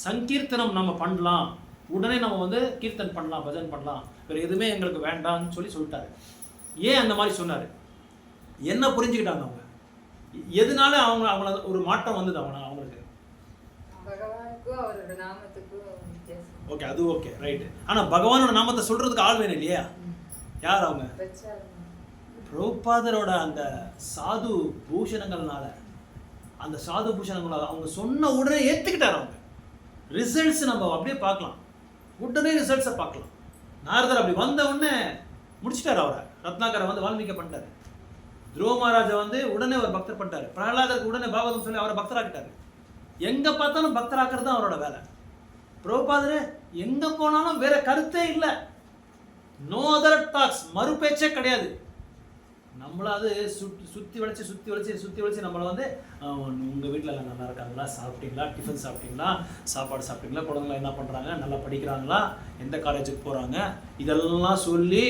சங்கீர்த்தனம் நம்ம பண்ணலாம், உடனே நம்ம வந்து கீர்த்தன் பண்ணலாம், பஜன் பண்ணலாம், வேறு எதுவுமே எங்களுக்கு வேண்டாம்னு சொல்லிட்டாரு. ஏன் அந்த மாதிரி சொன்னார், என்ன புரிஞ்சுக்கிட்டாங்க அவங்க, எதனால அவங்கள ஒரு மாற்றம் வந்தது அவங்களுக்கு? பகவானுக்கும் அவரோட நாமத்துக்கும் வித்தியாசம். ஓகே, அது ஓகே, ரைட்டு. ஆனால் பகவானோட நாமத்தை சொல்றதுக்கு ஆள் வேணும் இல்லையா? யார் அவங்க? பிரபுபாதரோட அந்த சாது பூஷணங்கள்னால, அந்த சாது பூஷணங்களால் அவங்க சொன்ன உடனே ஏற்றுக்கிட்டார் அவங்க. ரிசல்ட்ஸ் நம்ம அப்படியே பார்க்கலாம், உடனே ரிசல்ட்ஸை பார்க்கலாம். நாரதர் அப்படி வந்த உடனே முடிச்சிட்டார் அவரை. ரத்னாகரை வந்து வால்மீகி பண்ணிட்டாரு. துருவ மகாராஜா வந்து உடனே ஒரு பக்தர் பண்ணிட்டாரு. பிரகலாதருக்கு உடனே பாகவதம் சொல்லி அவரை பக்தராக்கிட்டாரு. எங்கே பார்த்தாலும் பக்தராக்கிறது தான் அவரோட வேலை. பிரபுபாதரே எங்கே போனாலும் வேற கருத்தே இல்லை, நோ அதர் டாக்ஸ், மறு பேச்சே கிடையாது. நம்மளாவது சுற்றி வளைச்சி நம்மளை வந்து உங்கள் வீட்டில் எல்லாம் நல்லா இருக்காங்களா, சாப்பிட்டீங்களா, டிஃபன் சாப்பிட்டீங்களா, சாப்பாடு சாப்பிட்டீங்களா, குழந்தைங்களா என்ன பண்ணுறாங்க, நல்லா படிக்கிறாங்களா, எந்த காலேஜுக்கு போகிறாங்க, இதெல்லாம் சொல்லி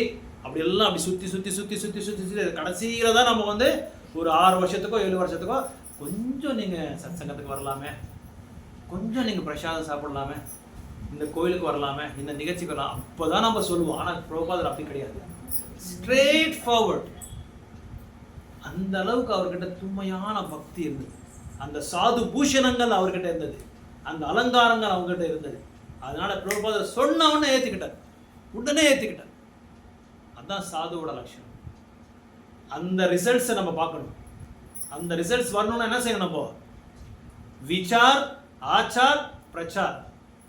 அப்படியெல்லாம் அப்படி சுற்றி கடைசியில் தான் நம்ம வந்து ஒரு 6 வருஷத்துக்கோ 7 வருஷத்துக்கோ கொஞ்சம் நீங்கள் சத்சங்கத்துக்கு வரலாமே, கொஞ்சம் நீங்கள் பிரசாதம் சாப்பிடலாமே, இந்த கோயிலுக்கு வரலாமே, இந்த நிகழ்ச்சிக்கு வரலாம், அப்போ தான் நம்ம சொல்லுவோம். ஆனால் பிரபுபாதர் அப்படி கிடையாது, ஸ்ட்ரெயிட் ஃபார்வர்ட். அந்த அளவுக்கு அவர்கிட்ட தூய்மையான பக்தி இருந்தது, அந்த சாது பூஷணங்கள் அவர்கிட்ட இருந்தது, அந்த அலங்காரங்கள் அவங்ககிட்ட இருந்தது. அதனால பிரபுபாதர் சொன்ன உடனே ஏற்றுக்கிட்டார், உடனே ஏற்றுக்கிட்டார். அதுதான் சாதுவோட லட்சணம். அந்த ரிசல்ட்ஸை நம்ம பார்க்கணும். அந்த ரிசல்ட்ஸ் வரணும்னா என்ன செய்யணும், நம்ம விசார் ஆச்சார் பிரச்சார்.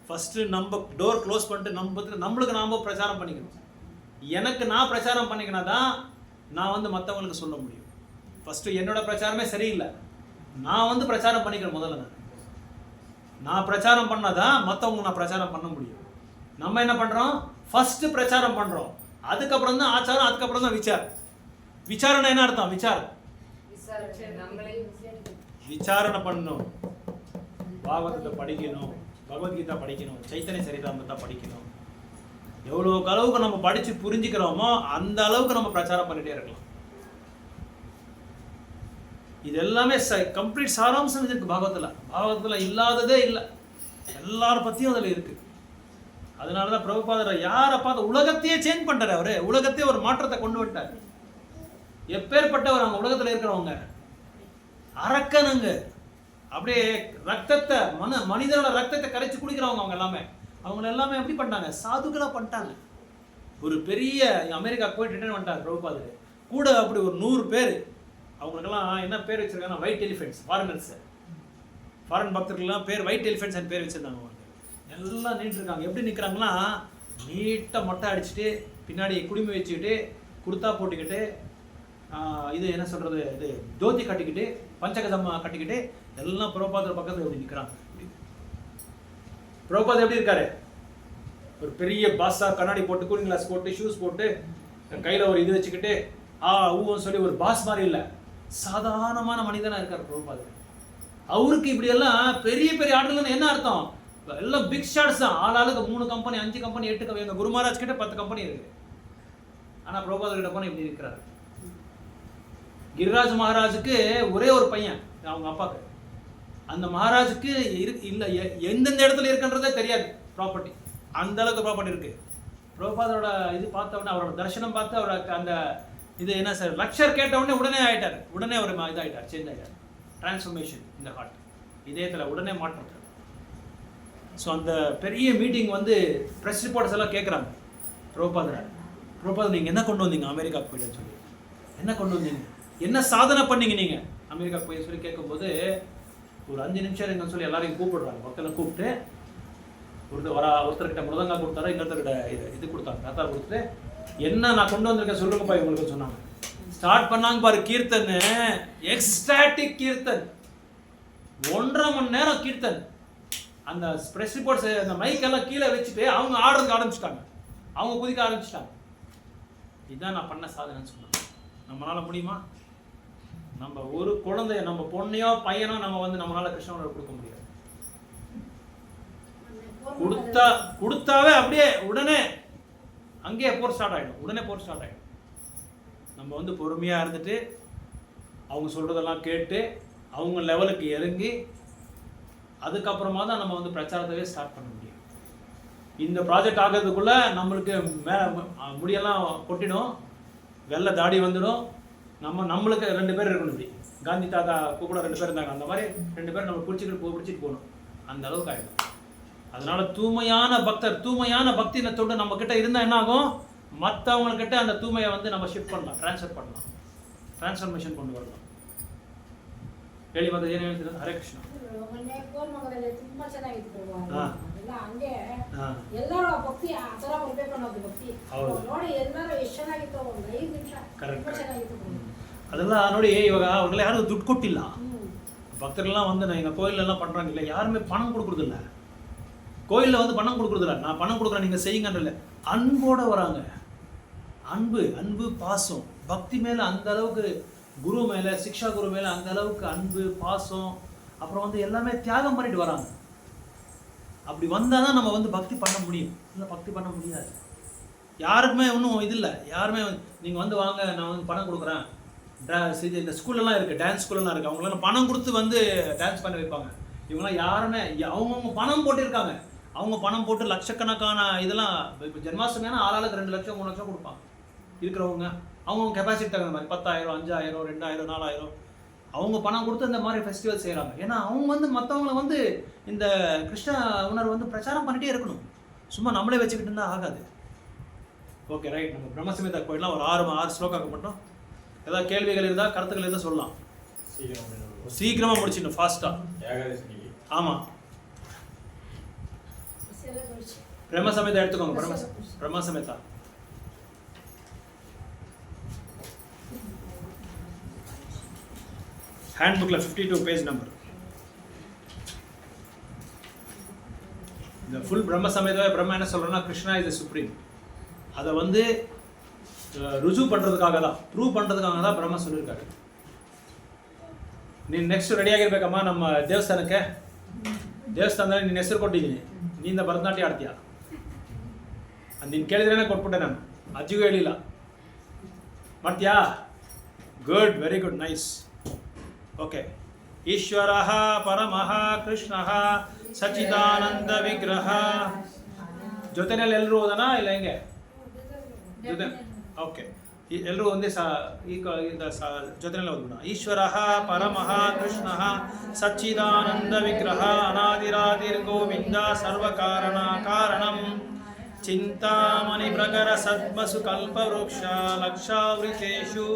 ஃபஸ்ட்டு நம்ம டோர் க்ளோஸ் பண்ணிட்டு நம்மளுக்கு நாம் பிரச்சாரம் பண்ணிக்கணும். எனக்கு நான் பிரச்சாரம் பண்ணிக்கினா தான் நான் வந்து மற்றவங்களுக்கு சொல்ல முடியும். ஃபஸ்ட்டு என்னோட பிரச்சாரமே சரியில்லை, நான் வந்து பிரச்சாரம் பண்ணிக்கிறேன். முதல்ல நான் பிரச்சாரம் பண்ணாதான் மற்றவங்க நான் பிரச்சாரம் பண்ண முடியும். நம்ம என்ன பண்ணுறோம், ஃபஸ்ட்டு பிரச்சாரம் பண்ணுறோம், அதுக்கப்புறம் தான் ஆச்சாரம், அதுக்கப்புறம் தான் விசாரம். விசாரணை என்ன அர்த்தம், விசாரணை பண்ணணும், பாகவதத்தை படிக்கணும், பகவத்கீதா படிக்கணும், சைத்தன்ய சரிதாமத்தை படிக்கணும். எவ்வளோ அளவுக்கு நம்ம படித்து புரிஞ்சுக்கிறோமோ அந்த அளவுக்கு நம்ம பிரச்சாரம் பண்ணிகிட்டே இருக்கலாம். இது எல்லாமே கம்ப்ளீட் சாராம்சம் இருக்கு பாகவத்தில் இல்லாததே இல்லை, எல்லார பற்றியும் அதில் இருக்குது. அதனால தான் பிரபுபாதர் யாரை பார்த்து உலகத்தையே சேஞ்ச் பண்ணுறாரு, அவரு உலகத்தையே ஒரு மாற்றத்தை கொண்டு வந்துட்டார். எப்பேற்பட்டவர் அவங்க உலகத்தில் இருக்கிறவங்க, அரக்கனுங்க, அப்படியே ரத்தத்தை மனிதனோட ரத்தத்தை கரைச்சி குடிக்கிறவங்க அவங்க எல்லாமே எப்படி பண்ணிட்டாங்க, சாதுக்களாக பண்ணிட்டாங்க. ஒரு பெரிய அமெரிக்கா போய் ரிட்டர்ன் பண்ணிட்டார் பிரபுபாதர் கூட. அப்படி ஒரு 100 பேர், அவங்களுக்கெல்லாம் என்ன பேர் வச்சிருக்காங்கன்னா ஒயிட் எலிஃபென்ட்ஸ், ஃபாரின் பக்தர்கள்லாம் பேர் ஒயிட் எலிஃபென்ட்ஸ் பேர் வச்சிருந்தாங்க. எல்லாம் நின்றுட்டு இருக்காங்க. எப்படி நிற்கிறாங்கன்னா, நீட்டாக மொட்டை அடிச்சுட்டு, பின்னாடி குடுமி வச்சுக்கிட்டு, குர்த்தா போட்டுக்கிட்டு, இது என்ன சொல்கிறது, இது தோத்தி கட்டிக்கிட்டு, பஞ்சகதம் கட்டிக்கிட்டு, எல்லாம் பிரபுபாதர் பக்கத்தில் எப்படி நிற்கிறாங்க. பிரபுபாதர் எப்படி இருக்காரு, ஒரு பெரிய பாஸா கண்ணாடி போட்டு, கூலிங் கிளாஸ் போட்டு, ஷூஸ் போட்டு, கையில் ஒரு இது வச்சுக்கிட்டு ஊன்னு சொல்லி ஒரு பாஸ் மாதிரி இல்லை, சாதாரணமான மனிதனாக இருக்கார் பிரபுபாதர். அவருக்கு இப்படியெல்லாம் பெரிய பெரிய ஆர்டர்கள் என்ன அர்த்தம், எல்லாம் பிக் ஷாட்ஸ் தான். ஆளாளுக்கு 3 கம்பெனி 5 கம்பெனி 8 கம்பெனி, எங்கள் குரு மகாராஜ் கிட்ட 10 கம்பெனி இருக்கு. ஆனால் பிரபுபாதர் கிட்ட போனால் இப்படி இருக்கிறாரு. கிரிராஜ் மகாராஜுக்கு ஒரே ஒரு பையன், அவங்க அப்பாவுக்கு. அந்த மகாராஜுக்கு இல்லை எந்தெந்த இடத்துல இருக்குன்றதே தெரியாது ப்ராப்பர்ட்டி, அந்த அளவுக்கு ப்ராப்பர்ட்டி இருக்கு. பிரபுபாதரோட இது பார்த்த உடனே, அவரோட தரிசனம் பார்த்து, அவரோட அந்த இது என்ன சார் லெக்சர் கேட்ட உடனே ஆயிட்டார், உடனே ஒரு இதாகிட்டார், சேஞ்ச் ஆகிட்டார். டிரான்ஸ்ஃபர்மேஷன் இந்த ஹார்ட் இதயத்தில் உடனே மாற்றம். ஸோ அந்த பெரிய மீட்டிங் வந்து ப்ரெஸ் ரிப்போர்ட்டர்ஸ் எல்லாம் கேட்குறாங்க, பிரபுபாதர் நீங்கள் என்ன கொண்டு வந்தீங்க அமெரிக்காவுக்கு போயிட்டு சொல்லி, என்ன கொண்டு வந்தீங்க, என்ன சாதனை பண்ணீங்க நீங்கள் அமெரிக்காவுக்கு போய் சொல்லி கேட்கும்போது ஒரு 5 நிமிஷம் இருங்கன்னு சொல்லி எல்லாரையும் கூப்பிடுறாங்க. மக்களை கூப்பிட்டு ஒருத்தர்கிட்ட மிருதங்கா கொடுத்தாரு, இன்னொருத்தர்கிட்ட இது கொடுத்தாங்க, கத்தார் கொடுத்துட்டு என்ன நான் கொண்டு வந்திருக்கேன் சொல்லுங்கப்பா இவங்களுக்கு சொன்னாங்க. ஸ்டார்ட் பண்ணாங்க பாரு கீர்த்தன், எக்ஸ்டாட்டிக் கீர்த்தன், 1.5 மணி நேரம் கீர்த்தன். அந்த ப்ரெஸ் ரிப்போர்ட்ஸ் அந்த மைக்கெல்லாம் கீழே வச்சுட்டு அவங்க ஆடுறதுக்கு ஆரம்பிச்சிட்டாங்க, அவங்க குதிக்க ஆரம்பிச்சிட்டாங்க. இதுதான் நான் பண்ண சாதனைன்னு சொன்னாங்க. நம்மளால முடியுமா? நம்ம ஒரு குழந்தைய, நம்ம பொண்ணையோ பையனோ நம்ம வந்து நம்மளால கிருஷ்ணனோட கொடுக்க முடியாது. கொடுத்தாவே அப்படியே உடனே அங்கேயே போர் ஸ்டார்ட் ஆகிடும், உடனே போர் ஸ்டார்ட் ஆகிடும். நம்ம வந்து பொறுமையாக இருந்துட்டு அவங்க சொல்கிறதெல்லாம் கேட்டு அவங்க லெவலுக்கு இறங்கி அதுக்கப்புறமா தான் நம்ம வந்து பிரச்சாரத்தவே ஸ்டார்ட் பண்ண முடியும். இந்த ப்ராஜெக்ட் ஆகிறதுக்குள்ளே நம்மளுக்கு முடியெல்லாம் கொட்டிடும், வெள்ளை தாடி வந்துடும், நம்மளுக்கு 2 பேர் இருக்கணும். இப்படி காந்தி தாத்தா கூட 2 பேர் இருந்தாங்க, அந்த மாதிரி 2 பேர் நம்ம பிடிச்சிட்டு போகணும், அந்த அளவுக்கு ஆகிடும். அதனால தூய்மையான பக்தர், தூய்மையான பக்தின தொண்டு நம்ம கிட்ட இருந்தால் என்ன ஆகும், மற்றவங்கக்கிட்ட அந்த தூய்மையை வந்து நம்ம ஷிஃப்ட் பண்ணலாம், ட்ரான்ஸ்ஃபர் பண்ணலாம், ட்ரான்ஸ்ஃபர்மேஷன் கொண்டு வரலாம். ಹೇಳಿ ಮತ್ತೆ ಏನು ಹೇಳ್ತೀರಾ? ಹರೇ ಕೃಷ್ಣ. ಮೊನ್ನೆ ಕೋಲ್ಮಂಗಲದಲ್ಲಿ ತುಂಬಾ ಚೆನ್ನಾಗಿತ್ತು ಎಲ್ಲ ಹಂಗೆ ಎಲ್ಲರೂ ಭಕ್ತಿ ಆ ಥರ ಬರ್ಬೇಕು ಅನ್ನೋದು ಭಕ್ತಿ ನೋಡಿ ಎಲ್ಲರೂ ಎಷ್ಟು ಚೆನ್ನಾಗಿತ್ತು. ಒಂದು 5 ನಿಮಿಷ ತುಂಬಾ ಚೆನ್ನಾಗಿತ್ತು. ಅದೆಲ್ಲ ನೋಡಿ ಇವಾಗ ಅವ್ರಿಗೆಲ್ಲ ಯಾರು ದುಡ್ಡು ಕೊಟ್ಟಿಲ್ಲ, பக்தர்கள்லாம் வந்து நான் எங்கள் கோயிலெல்லாம் பண்ணுறாங்க இல்லை, யாருமே பணம் கொடுக்குறதில்ல, கோயிலில் வந்து பணம் கொடுக்குறதில்ல, நான் பணம் கொடுக்குறேன் நீங்கள் செய்யுங்கன்றல, அன்போடு வராங்க. அன்பு பாசம், பக்தி மேலே அந்த அளவுக்கு, குரு மேலே, சிக்ஷா குரு மேலே அந்த அளவுக்கு அன்பு பாசம், அப்புறம் வந்து எல்லாமே தியாகம் பண்ணிட்டு வராங்க. அப்படி வந்தால் தான் நம்ம வந்து பக்தி பண்ண முடியும், இல்லை பக்தி பண்ண முடியாது. யாருக்குமே ஒன்றும் இது இல்லை, யாருமே நீங்கள் வந்து வாங்க நான் வந்து பணம் கொடுக்குறேன், இந்த ஸ்கூல்லலாம் இருக்குது, டான்ஸ் ஸ்கூல்லாம் இருக்குது, அவங்களாம் பணம் கொடுத்து வந்து டான்ஸ் பண்ண வைப்பாங்க. இவங்களாம் யாருமே அவங்கவுங்க பணம் போட்டிருக்காங்க, அவங்க பணம் போட்டு லட்சக்கணக்கான இதெல்லாம், இப்போ ஜென்மாஷ்டமினா ஆளாளுக்கு 2 லட்சம் 3 லட்சம் கொடுப்பாங்க இருக்கிறவங்க. அவங்க கெப்பாசிட்டி தகுந்த மாதிரி 10,000 5,000 2,000 4,000 அவங்க பணம் கொடுத்து இந்த மாதிரி ஃபெஸ்டிவல் செய்கிறாங்க. ஏன்னா அவங்க வந்து மற்றவங்களை வந்து இந்த கிருஷ்ண உணர்வு வந்து பிரச்சாரம் பண்ணிகிட்டே இருக்கணும், சும்மா நம்மளே வச்சுக்கிட்டு இருந்தால் ஆகாது. ஓகே ரைட், நம்ம பிரம்மசமேதாக்கு போயிடலாம். ஒரு 6 ஸ்லோகாக்கு மட்டும் ஏதாவது கேள்விகள் இருந்தால் கருத்துக்கள் இருந்தால் சொல்லலாம். சீக்கிரமாக முடிச்சிடணும், ஃபாஸ்ட்டாக. ஆமாம், பிரம்மசமேதா எடுத்துக்கோங்க. பிரம்மசமேதா ஹேண்ட் புக்கில் 52 பேஜ் நம்பர். இந்த ஃபுல் பிரம்மசமேதாவே பிரம்ம என்ன சொல்கிறேன்னா கிருஷ்ணா இஸ் சுப்ரீம், அதை வந்து ருஜு பண்ணுறதுக்காக தான், ப்ரூவ் பண்ணுறதுக்காக தான் ಬ್ರಹ್ಮ சொல்லியிருக்காரு. ನೀನು ನೆಕ್ಸ್ಟ್ ರೆಡಿಯಾಗಿರ್ಬೇಕಮ್ಮ ನಮ್ಮ ದೇವಸ್ಥಾನಕ್ಕೆ. ದೇವಸ್ಥಾನದಲ್ಲಿ ನಿನ್ನ ಹೆಸರು ಕೊಟ್ಟಿದ್ದೀನಿ, ನೀನು ಭರತನಾಟ್ಯ ಆಡ್ತೀಯ. ಅದು ನೀನು ಕೇಳಿದ್ರೇ ಕೊಟ್ಬಿಟ್ಟೆ, ನಾನು ಅಜ್ಜಿಗೂ ಹೇಳಿಲ್ಲ. ಮಾಡ್ತೀಯಾ? Good, very good, nice. Okay. ಈಶ್ವರಃ ಪರಮಃ ಕೃಷ್ಣಃ ಸಚ್ಚಿದಾನಂದ ವಿಗ್ರಹ. ಜೊತೆನಲ್ಲಿ ಎಲ್ಲರೂ ಓದೋಣ ಇಲ್ಲ ಹೆಂಗೆ? ಜೊತೆ ಓಕೆ, ಎಲ್ಲರೂ ಒಂದೇ ಜೊತೆಯಲ್ಲಿ ಓದ್ಬಿಡ. ಈಶ್ವರಃ ಪರಮಃ ಕೃಷ್ಣಃ ಸಚ್ಚಿದಾನಂದ ವಿಗ್ರಹ ಅನಾದಿರಾದಿರ್ ಗೋವಿಂದ ಸರ್ವಕಾರಣ ಕಾರಣಂ ಚಿಂತಾಮಣಿ ಪ್ರಕರ ಸದ್ಮಸು ಕಲ್ಪವೃಕ್ಷ ಲಕ್ಷಾವೃತೇಷು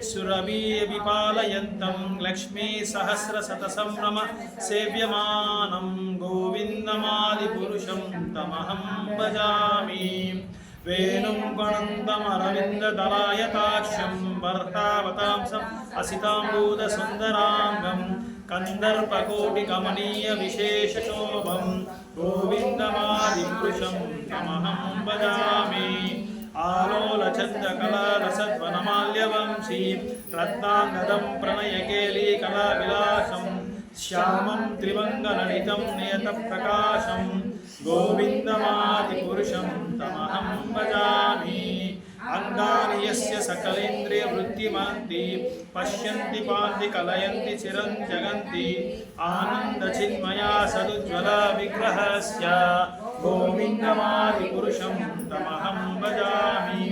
ಸುರಭಿ ವಿಪಾಲಯಂತಂ ಲಕ್ಷ್ಮೀ ಸಹಸ್ರ ಶತ ಸಂಭ್ರಮ ಸೇವ್ಯಮಾನಂ ಗೋವಿಂದಮಾದಿ ಪುರುಷಂ ತಮಹಂ ಭಜಾಮಿ. ವೇಣುಂ ಗಣಂತಮರವಿಂದದಲಾಯತಾಕ್ಷಂ ಬರ್ತಾವತಾಂಸಂ ಅಸಿತಾಂಬೂದ ಸುಂದರಾಂಗಂ ಕಂದರ್ಪಕೋಟಿ ಕಮನೀಯ ವಿಶೇಷ ಶೋಭಂ ಗೋವಿಂದಮಾದಿ ಪುರುಷಂ ತಮಹಂ ಭಜಾಮಿ. ಆಲೋಲ ಚಂದ ಕಲಾ ರಸದ್ವನಮಾಲ್ಯವಂಶೀ ರತ್ನಾಂಗದಂ ಪ್ರಣಯ ಕೇಲಿ ಕಲಾ ವಿಲಾಸಂ ಶ್ಯಾಮಂ ತ್ರಿವಂಗಲಲಿತಂ ನಿಯತ ಪ್ರಕಾಶಂ ಗೋವಿಂದಮಾದಿ ಪುರುಷಂ ತಮಹಂ ಭಜಾಮಿ. ಅಂಗಾನಿ ಯಸ್ಯ ಸಕಲೇಂದ್ರಿಯ ವೃತ್ತಿಮಾಂತಿ ಪಶ್ಯಂತಿ ಪಾಂತಿ ಕಲಯಂತಿ ಚಿರಂ ಜಗಂತಿ ಆನಂದ ಚಿನ್ಮಯ ಸದುಜ್ವಲ ವಿಗ್ರಹಸ್ಯ ಗೋವಿಂದಮಾದಿ ಪುರುಷಂ ತಮಹಂ ಭಜಾಮಿ.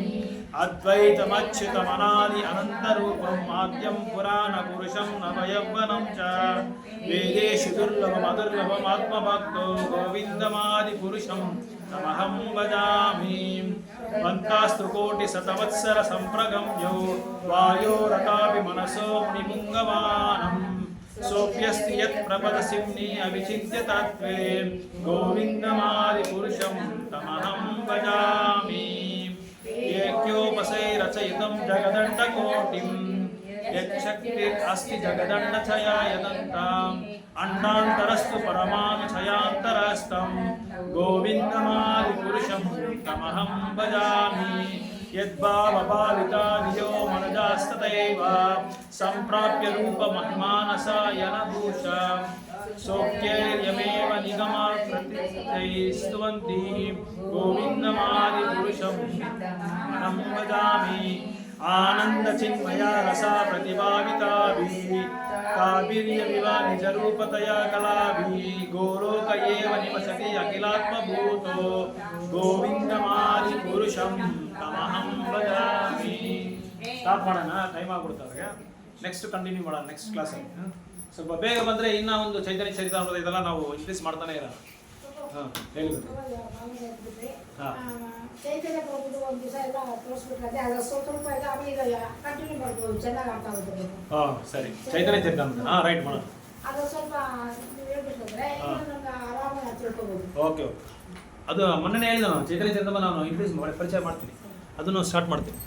ಅದ್ವೈತಮಚ್ಯುತಮನಾದಿ ಅನಂತರೂಪಂ ಆದ್ಯಂ ಪುರಾಣ ಪುರುಷಂ ನವಯೌವನಂ ಚ ವೇದೇಶು ದುರ್ಲಭಮದುರ್ಲಭಂ ಆತ್ಮಭಕ್ತೋ ಗೋವಿಂದಮಾದಿ ಪುರುಷಂ ತಮಹಂ ಭಜಾಮಿ ಮಂತಾಸ್ತು ಕೋಟಿ ಶತವತ್ಸರ ಸಂಪ್ರಗಮ್ಯೋ ವಾಯೋರಕಾಪಿ ಮನಸೋ ಮುನಿಪುಂಗಮಾನಂ ಸೋಪ್ಯಸ್ತಿ ಯತ್ ಪ್ರಪದಸಿಂನಿ ಅವಿಚಿತ್ಯ ತತ್ವೇ ಗೋವಿಂದಮಾದಿ ಪುರುಷಂ ತಮಹಂ ಭಜಾಮಿ ಏಕ್ಯೋಪಸೈರಚಯಿತಂ ಜಗದಂಡಕೋಟಿಂ ಯಚ್ಛಕ್ತಿ ಅಸ್ತಿ ಜಗದಂಡಛಯಾಯದಂತಾಂ ಅಂಡಾಂತರಸ್ತು ಪರಮಾಣು ಛಯಾಂತರಸ್ಥಂ ಗೋವಿಂದಮಾದಿ ಪುರುಷಂ ತಮಹಂ ಭಜಾಮಿ ಯದ್ಭಾವಭಾವಿತಾ ನಿಜೋ ಮನಜಾಸ್ತತೈವ ಸಂಪ್ರಾಪ್ಯ ರೂಪಮಹಿಮಾನಸಾಯನ ಭೂಷ ಸೋಕ್ಯೈರ್ಯಮೇವ ನಿಗಮಾತ್ ಪ್ರತಿಸ್ತುವಂತಿ ಗೋವಿಂದಮಾದಿ ಪುರುಷಂ ತಮಹಂ ಭಜಾಮಿ ಆನಂದ ಚಿನ್ಮಯ ರಸ ಪ್ರತಿಭಾವಿತಾಭಿಃ ಕಾಭಿರ್ಯಮಿವ ನಿಜರೂಪತಯ ಕಲಾಭಿಃ ಗೋಲೋಕ ಏವ ನಿವಸತಿ ಅಖಿಲಾತ್ಮಭೂತೋ ಗೋವಿಂದಮಾದಿ ಪುರುಷಂ ತಮಹಂ ಭಜಾಮಿ. ಸ್ಟಾಪ್ ಮಾಡೋಣ, ಟೈಮ್ ಆಗ್ಬಿಡ್ತಾರೆ. ನೆಕ್ಸ್ಟ್ ಕಂಟಿನ್ಯೂ ಮಾಡೋಣ ನೆಕ್ಸ್ಟ್ ಕ್ಲಾಸಲ್ಲಿ. ಸ್ವಲ್ಪ ಬೇಗ ಬಂದರೆ ಇನ್ನೂ ಒಂದು ಚೈತನ್ಯ ಚರಿತಾಮೃತ ಇದೆಲ್ಲ ನಾವು ಇನ್ಕ್ರೀಸ್ ಮಾಡ್ತಾನೆ ಇರೋಣ. ಹಾಂ ಹೇಳ್ಬಿಟ್ಟು ಹಾಂ ಚೈತನ್ಯ ಪ್ರಭುದು ಒಂದು ದಿವಸ ಎಲ್ಲ ತೋರಿಸ್ಬಿಟ್ರೆ ಅದೇ ಅದು ಸ್ವಲ್ಪ ಈಗ ಆಮೇಲೆ ಕಂಟಿನ್ಯೂ ಮಾಡ್ಬೋದು, ಚೆನ್ನಾಗಿ ಆಗ್ತಾ ಹೋಗ್ತದೆ. ಹಾಂ ಸರಿ, ಚೈತನ್ಯ ಚರಿತಾಮೃತ ಹಾಂ ರೈಟ್ ಮಾಡೋಣ. ಅದು ಸ್ವಲ್ಪ ನೀವು ಹೇಳ್ಬಿಟ್ರೆ ನಮ್ಗೆ ಆರಾಮಾಗಿ ತಿಳ್ಕೊಬೋದು. Okay okay. ಅದು ಮೊನ್ನೆ ಹೇಳಿದ ನಾನು ಚೈತನ್ಯ ಚರಿತಾಮೃತ ನಾನು ಇನ್ಕ್ರೀಸ್ ಮಾಡಿ ಪರಿಚಯ ಮಾಡ್ತೀನಿ, ಅದನ್ನು ಸ್ಟಾರ್ಟ್ ಮಾಡ್ತೀನಿ.